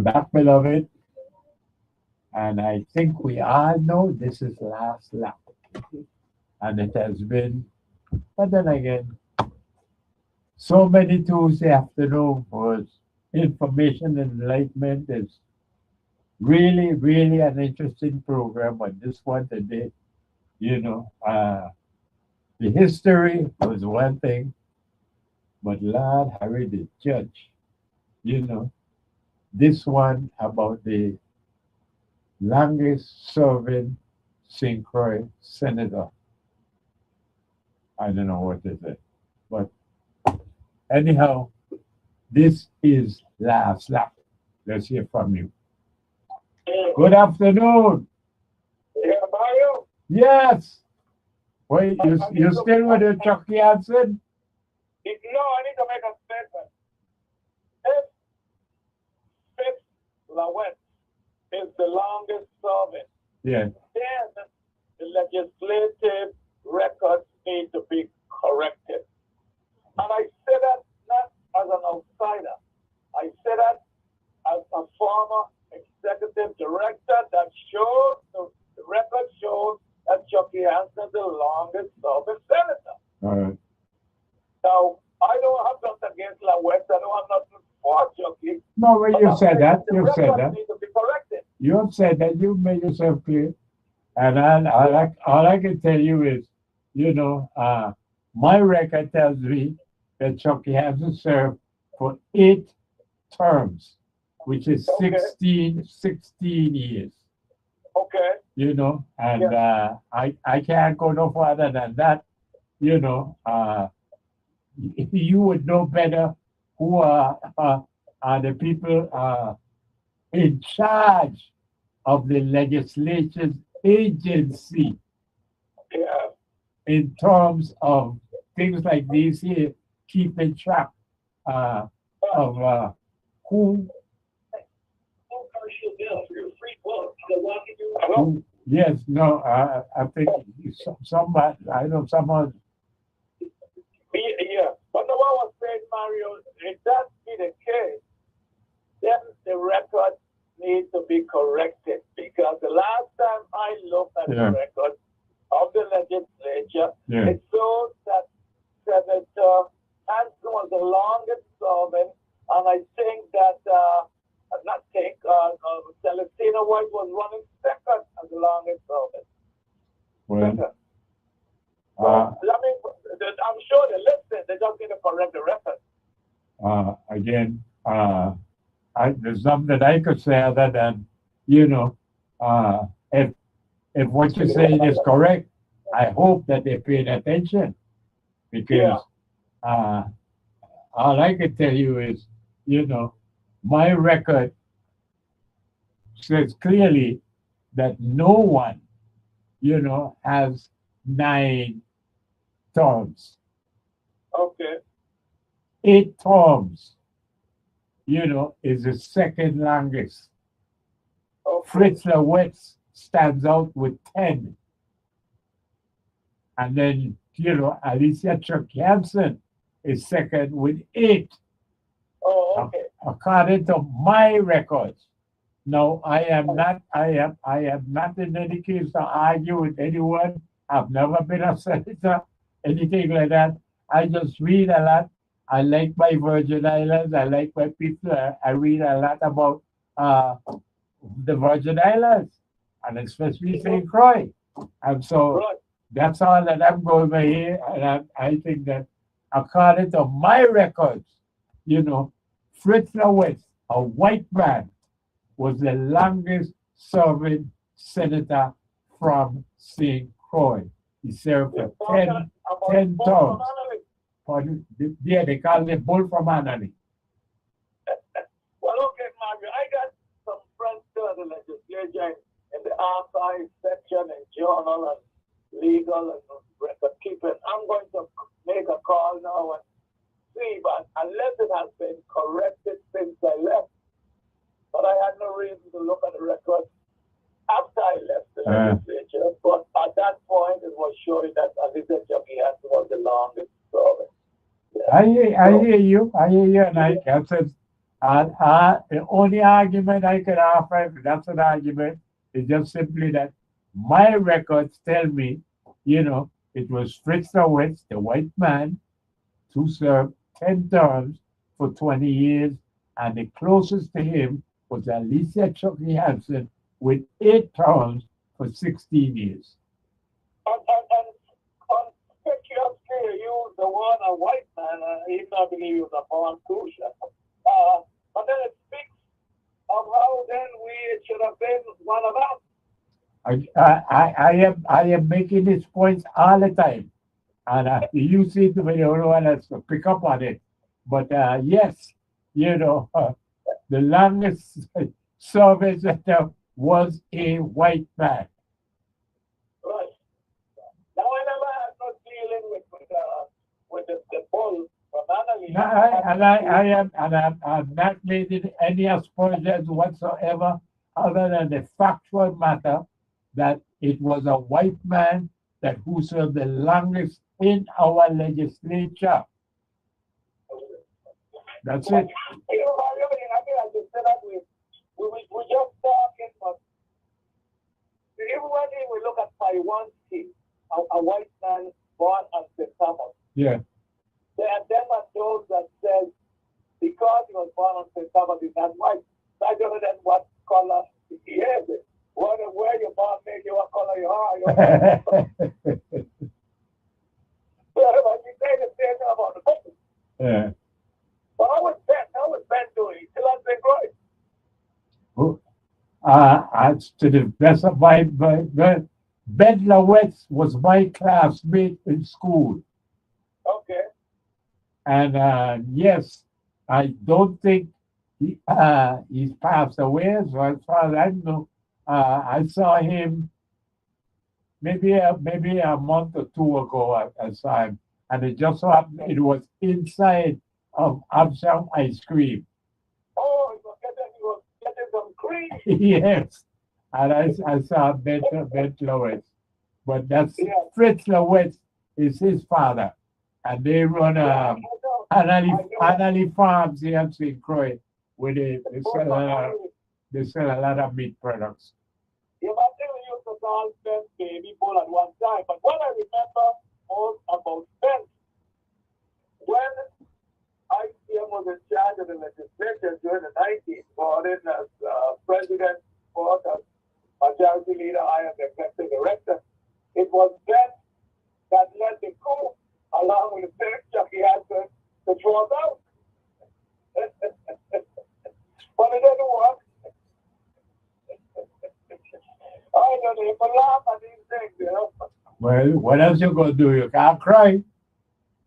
back, beloved. And I think we all know this is last lap. And it has been, but then again, so many Tuesday afternoon was information and enlightenment is really, really an interesting program. But this one today, you know, the history was one thing, but Lord Harry the judge, you know, this one about the longest serving St. Croix senator. I don't know what is it, but anyhow, this is last lap. Let's hear from you. Good afternoon. Yeah, Mario? Yes. Wait, you still with the Chucky Hansen? No, I need to make a statement. If Fitz Lawrence is the longest serving, Yeah. then the legislative records need to be corrected. And I say that not as an outsider. I say that as a former executive director that shows, the record shows that Chucky Hansen is the longest serving senator. All right. Now, I don't have nothing against La West. I don't have nothing for Chucky. No, when you said that, The you said records that. need to be corrected. You have said that. You made yourself clear. And all I can tell you is, you know, my record tells me that Chucky Hansen served for 8 terms, which is Okay. 16 years. Okay. You know, and I can't go no further than that. You know, you would know better who are the people in charge of the legislature's agency Yeah. in terms of things like these here, keeping track of who, Hello? yes, no, I think somebody, I know someone, Yeah. But the one was saying, Mario, if that be the case, then the records need to be corrected because the last time I looked at Yeah. the records of the legislature, yeah, it shows that Senator Hanson was the longest serving, and I think that, Celestina White was running second as the longest serving. well, Second. uh, I mean, I'm sure they listen, they just need to correct the record. again, there's something that I could say other than, you know, if what you're saying is correct, I hope that they're paying attention because all I can tell you is, you know, my record says clearly that no one, you know, has 9 terms. Okay. 8 terms, you know, is the second longest. Okay. Fritz Lawetz stands out with 10. And then, you know, Alicia Chucky Hansen is second with 8, Oh, okay. according to my records. No, I am not in any case to argue with anyone. I've never been a senator, anything like that. I just read a lot. I like my Virgin Islands. I like my people. I read a lot about the Virgin Islands, and especially St. Croix. And so Right. that's all that I'm going by here. And I think that according to my records, you know, Fritz Lawrence, a white man, was the longest serving senator from St. Croix. He served for 10 terms. Yeah, they call it Bull from Annalee. Well, okay, Mario, I got some friends still in the legislature in the archive section and journal and legal and record keeping. I'm going to make a call now and see, but unless it has been corrected since I left, but I had no reason to look at the record after I left the legislature. But at that point, it was showing that Alicia Chucky Hansen was the longest serving. I hear you, and I said And the only argument I can offer, if that's an argument, is just simply that my records tell me, it was Fritz Lowitz, the white man, who served 10 terms for 20 years, and the closest to him was Alicia Chucky Hansen with 8 terms for 16 years. And on picture scale, you was the one, a white man, even I believe he was a born crucial. But then it speaks of how then we should have been one of us. I am making these points all the time, and you seem to be the only one that's to pick up on it. But yes, the longest service was a white man. Right. Now I never had no dealing with the bull from Annalee. I'm not making any aspersions whatsoever, other than the factual matter that it was a white man who served the longest in our legislature. That's it. I just said that we just talking, but even when we look at Taiwanski, a white man born on St. Thomas. Yeah. And then are those that says because he was born on St. Thomas, he's not white. I don't know then what color he is. Where you're born make you what color you are. But you say the same thing about the person. Yeah. But how was Ben doing? He still has been growing. As to the best of my Ben Lowitz was my classmate in school. Okay. And yes, I don't think he's passed away. So as far as I know, I saw him maybe a month or two ago. I saw him, and it just so happened it was inside of Absalom ice cream. Oh, he was getting some cream. Yes, and I saw Ben Lowitz, but that's Fritz Lowitz is his father, and they run Annalee Farms here in St. Croix, where they sell a lot of meat products. Yeah, but they used to call Ben baby bull at one time. But what I remember most about Ben, when ICM was in charge of the legislature during the 90s, brought in as president, brought as majority leader, I am the executive director. It was Ben that led the coup, along with the same Chucky Hansen, to throw us out. But it didn't work. I don't know, if I laugh at these things, Well, what else you gonna do? You can't cry.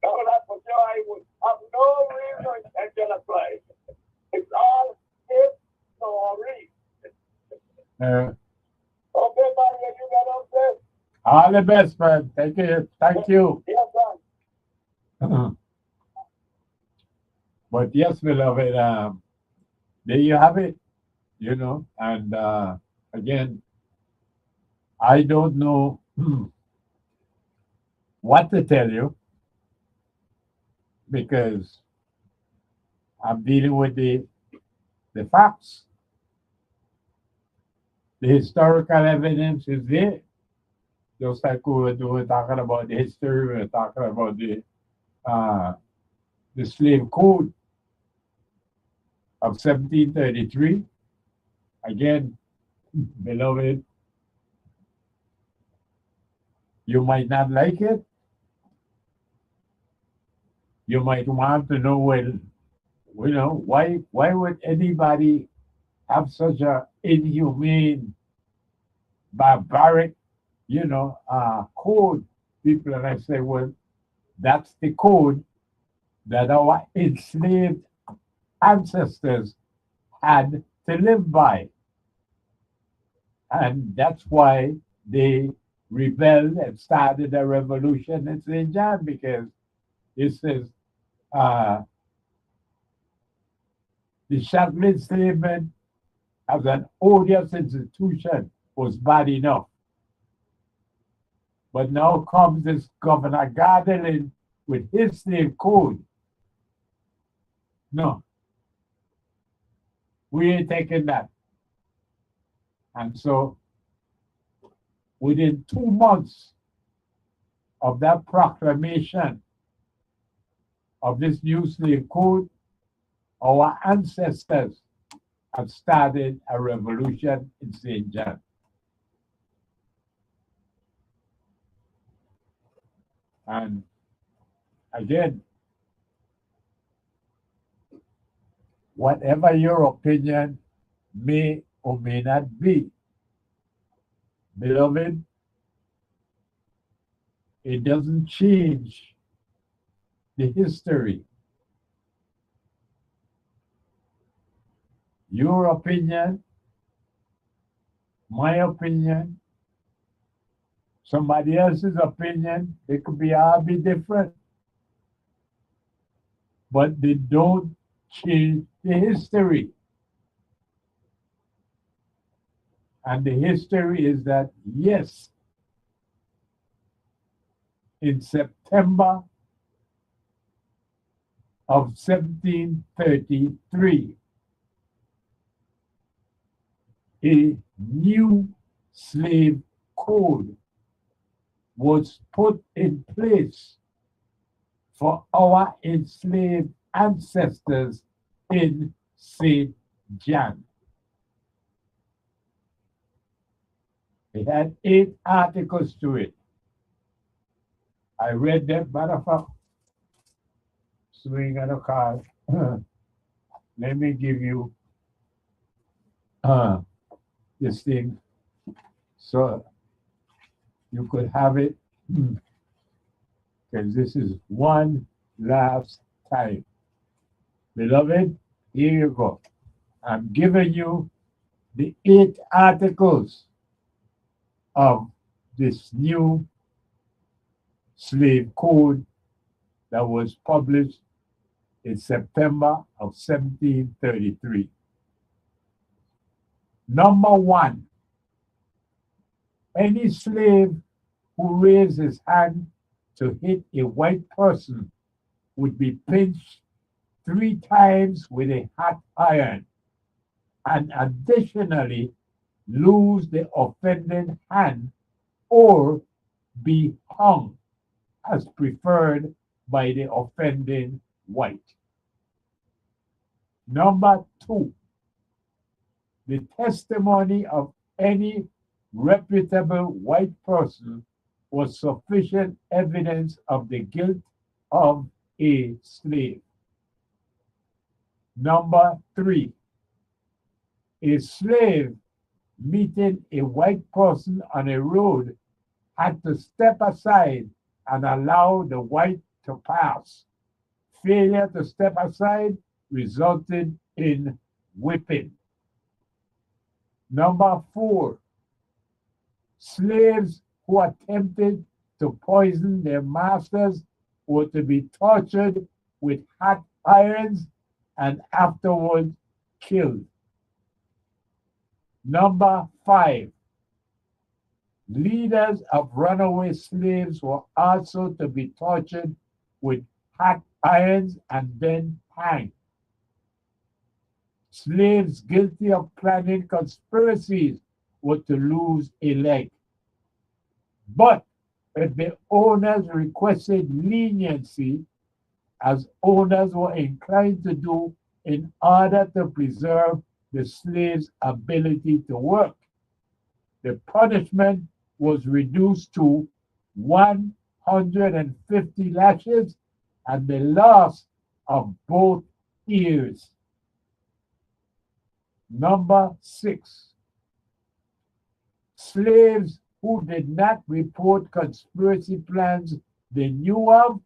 No, that's for sure. I would have no reason to cry. It's all his story. Okay, Mario, you got up there? All the best, man. Thank you. Yes, sir. But yes, beloved, there you have it. And again, I don't know what to tell you because I'm dealing with the facts. The historical evidence is there. Just like we were talking about the history, we were talking about the slave code of 1733. Again, beloved, you might not like it. You might want to know, why would anybody have such a inhumane, barbaric, code? People, and I say, well, that's the code that our enslaved ancestors had to live by. And that's why they rebelled and started a revolution in St. John, because this is the chattel enslavement as an odious institution was bad enough. But now comes this Governor Gardelin with his slave code. No. We ain't taking that. And so within 2 months of that proclamation of this new slave code, our ancestors have started a revolution in St. John. And again, whatever your opinion may or may not be, beloved, it doesn't change the history. Your opinion, my opinion, somebody else's opinion, it could be all be different. But they don't change the history. And the history is that, yes, in September of 1733, a new slave code was put in place for our enslaved ancestors in St. John. It had 8 articles to it. I read that, matter of fact, swing on a card. Let me give you this thing so you could have it, because this is one last time. Beloved, here you go. I'm giving you the 8 articles of this new slave code that was published in September of 1733. Number 1, any slave who raised his hand to hit a white person would be pinched 3 times with a hot iron, and additionally lose the offending hand or be hung as preferred by the offending white. Number 2, the testimony of any reputable white person was sufficient evidence of the guilt of a slave. Number 3, a slave meeting a white person on a road had to step aside and allow the white to pass. Failure to step aside resulted in whipping. Number 4, slaves who attempted to poison their masters were to be tortured with hot irons and afterwards killed. Number 5, leaders of runaway slaves were also to be tortured with hot irons and then hanged. Slaves guilty of planning conspiracies were to lose a leg. But if the owners requested leniency, as owners were inclined to do in order to preserve the slave's ability to work, the punishment was reduced to 150 lashes and the loss of both ears. Number 6, slaves who did not report conspiracy plans they knew of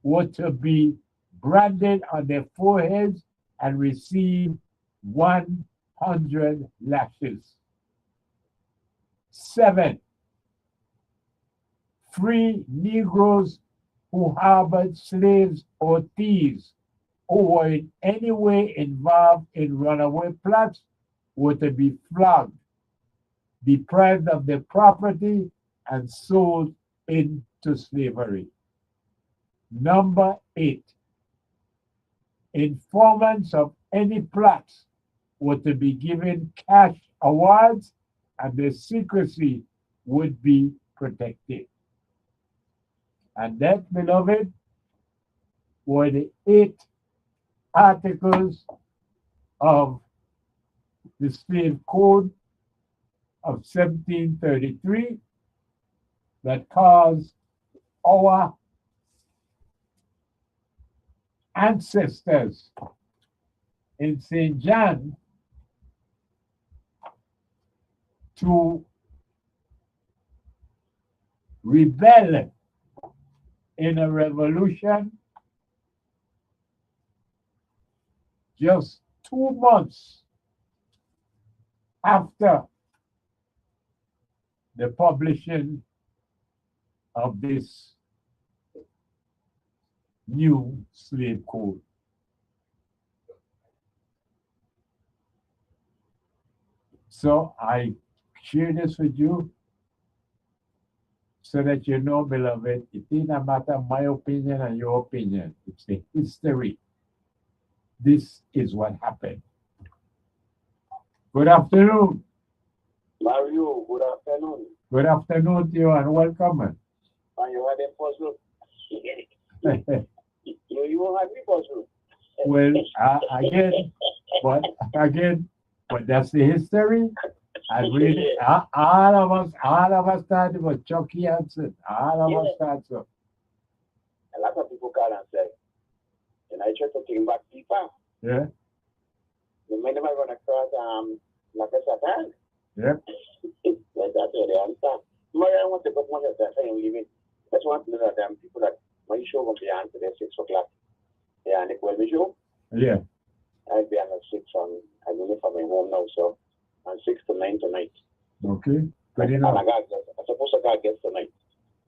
were to be branded on their foreheads and receive 100 lashes. 7, free Negroes who harbored slaves or thieves who were in any way involved in runaway plots were to be flogged, deprived of their property, and sold into slavery. Number 8, informants of any plots were to be given cash awards and their secrecy would be protected. And that, beloved, were the 8 articles of the Slave Code of 1733 that caused our ancestors in St. John to rebel in a revolution just 2 months after the publishing of this new slave code. So I share this with you so that you know, beloved, it is not a matter of my opinion and your opinion. It's the history. This is what happened. Good afternoon. Mario, good afternoon. Good afternoon to you and welcome. And you had a puzzle. You won't have me puzzle. Well, but that's the history. And really, all of us thought it was Chucky Hansen. All of us thought so. A lot of people call and say, and I try to think back deeper. Yeah. The men might run across like a Satan. Yeah. Like that's where they answer. I want to go much of that time leaving. That's one thing that people that my show will be on today 6 o'clock. Yeah, and the Kwame show. Yeah. I'll be on at 6 on I live from my home now, so on 6 to 9 tonight. Okay. Good And enough. I suppose I got guests tonight.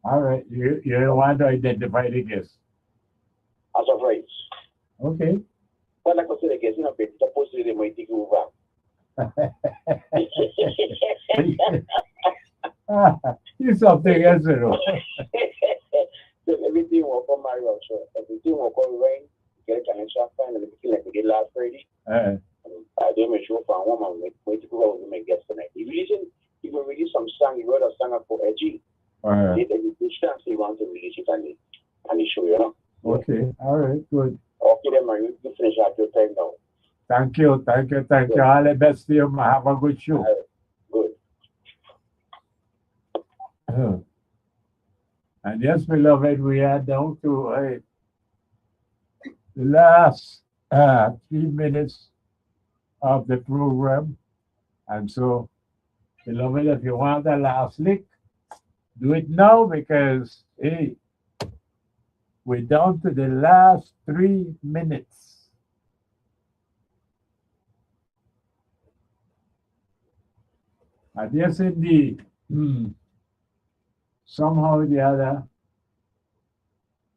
All right. You don't want to identify the guest. As of right. Okay. Well, like I said, the guests, but supposedly they might take you over. You something else, you know. So everything will come my route, so everything will come right, get a connection and everything like we did last Friday. I did my show for a woman, wait to go out with my guests tonight. He will release some song, he wrote a song for Edgy. Which time he wants to release it and he show you know. Okay, all right, good. Okay, then, man, you finish at your time now. Thank you. All the best to you. Have a good show. Good. And yes, beloved, we are down to the last 3 minutes of the program. And so, beloved, if you want the last lick, do it now because, hey, we're down to the last 3 minutes. And yes, indeed, somehow or the other,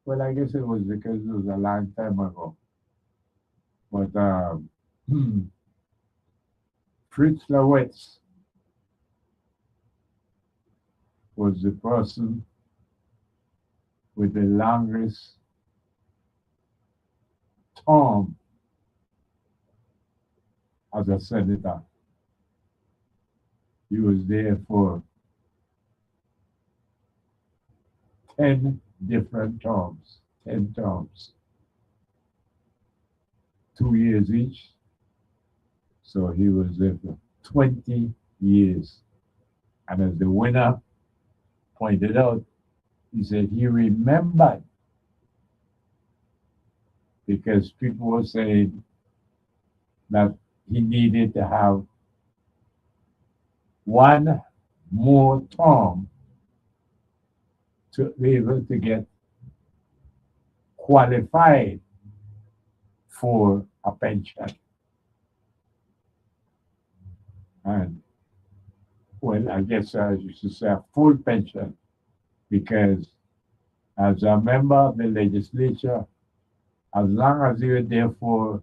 well, I guess it was because it was a long time ago. But Fritz Lawetz was the person with the longest term as a senator. He was there for 10 different terms, 10 terms, 2 years each. So he was there for 20 years. And as the winner pointed out, he said he remembered because people were saying that he needed to have one more term to be able to get qualified for a pension. And well, I guess I used to say a full pension because as a member of the legislature, as long as you're there for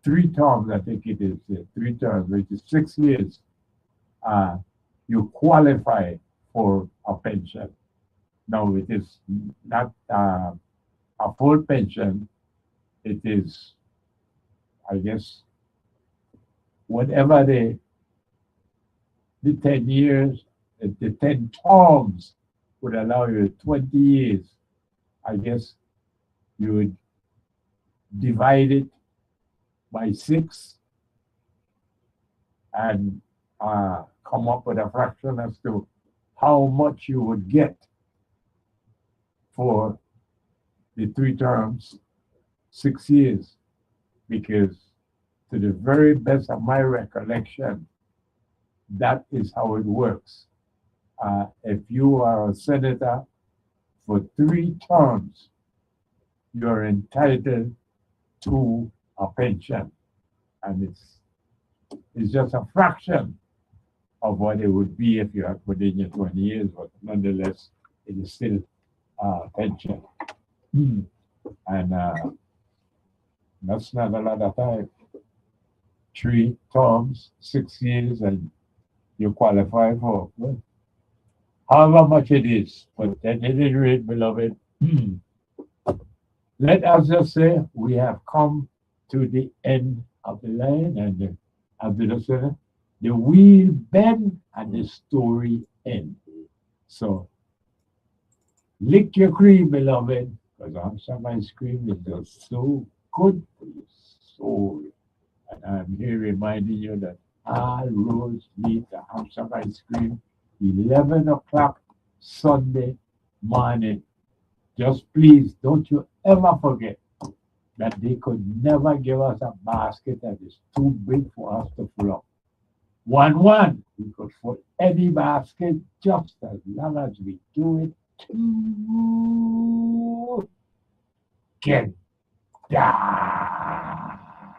3 terms, I think it is 3 terms, which is 6 years, you qualify for a pension. No, it is not a full pension. It is, I guess, whatever the 10 years, the 10 terms would allow you 20 years. I guess you would divide it by 6 and come up with a fraction as to how much you would get for the 3 terms, 6 years. Because to the very best of my recollection, that is how it works. If you are a senator for 3 terms, you're entitled to a pension. And it's just a fraction of what it would be if you had put in your 20 years, but nonetheless, it is still a pension. And that's not a lot of time. 3 terms, 6 years, and you qualify for however much it is. But at any rate, beloved, let us just say we have come to the end of the line, and as the wheel bend and the story end. So lick your cream, beloved, because some ice cream is just so good for your soul. And I'm here reminding you that all roads lead to Amsterdam ice cream, 11 o'clock Sunday morning. Just please, don't you ever forget that they could never give us a basket that is too big for us to fill up. 1-1, we could fill any basket just as long as we do it together.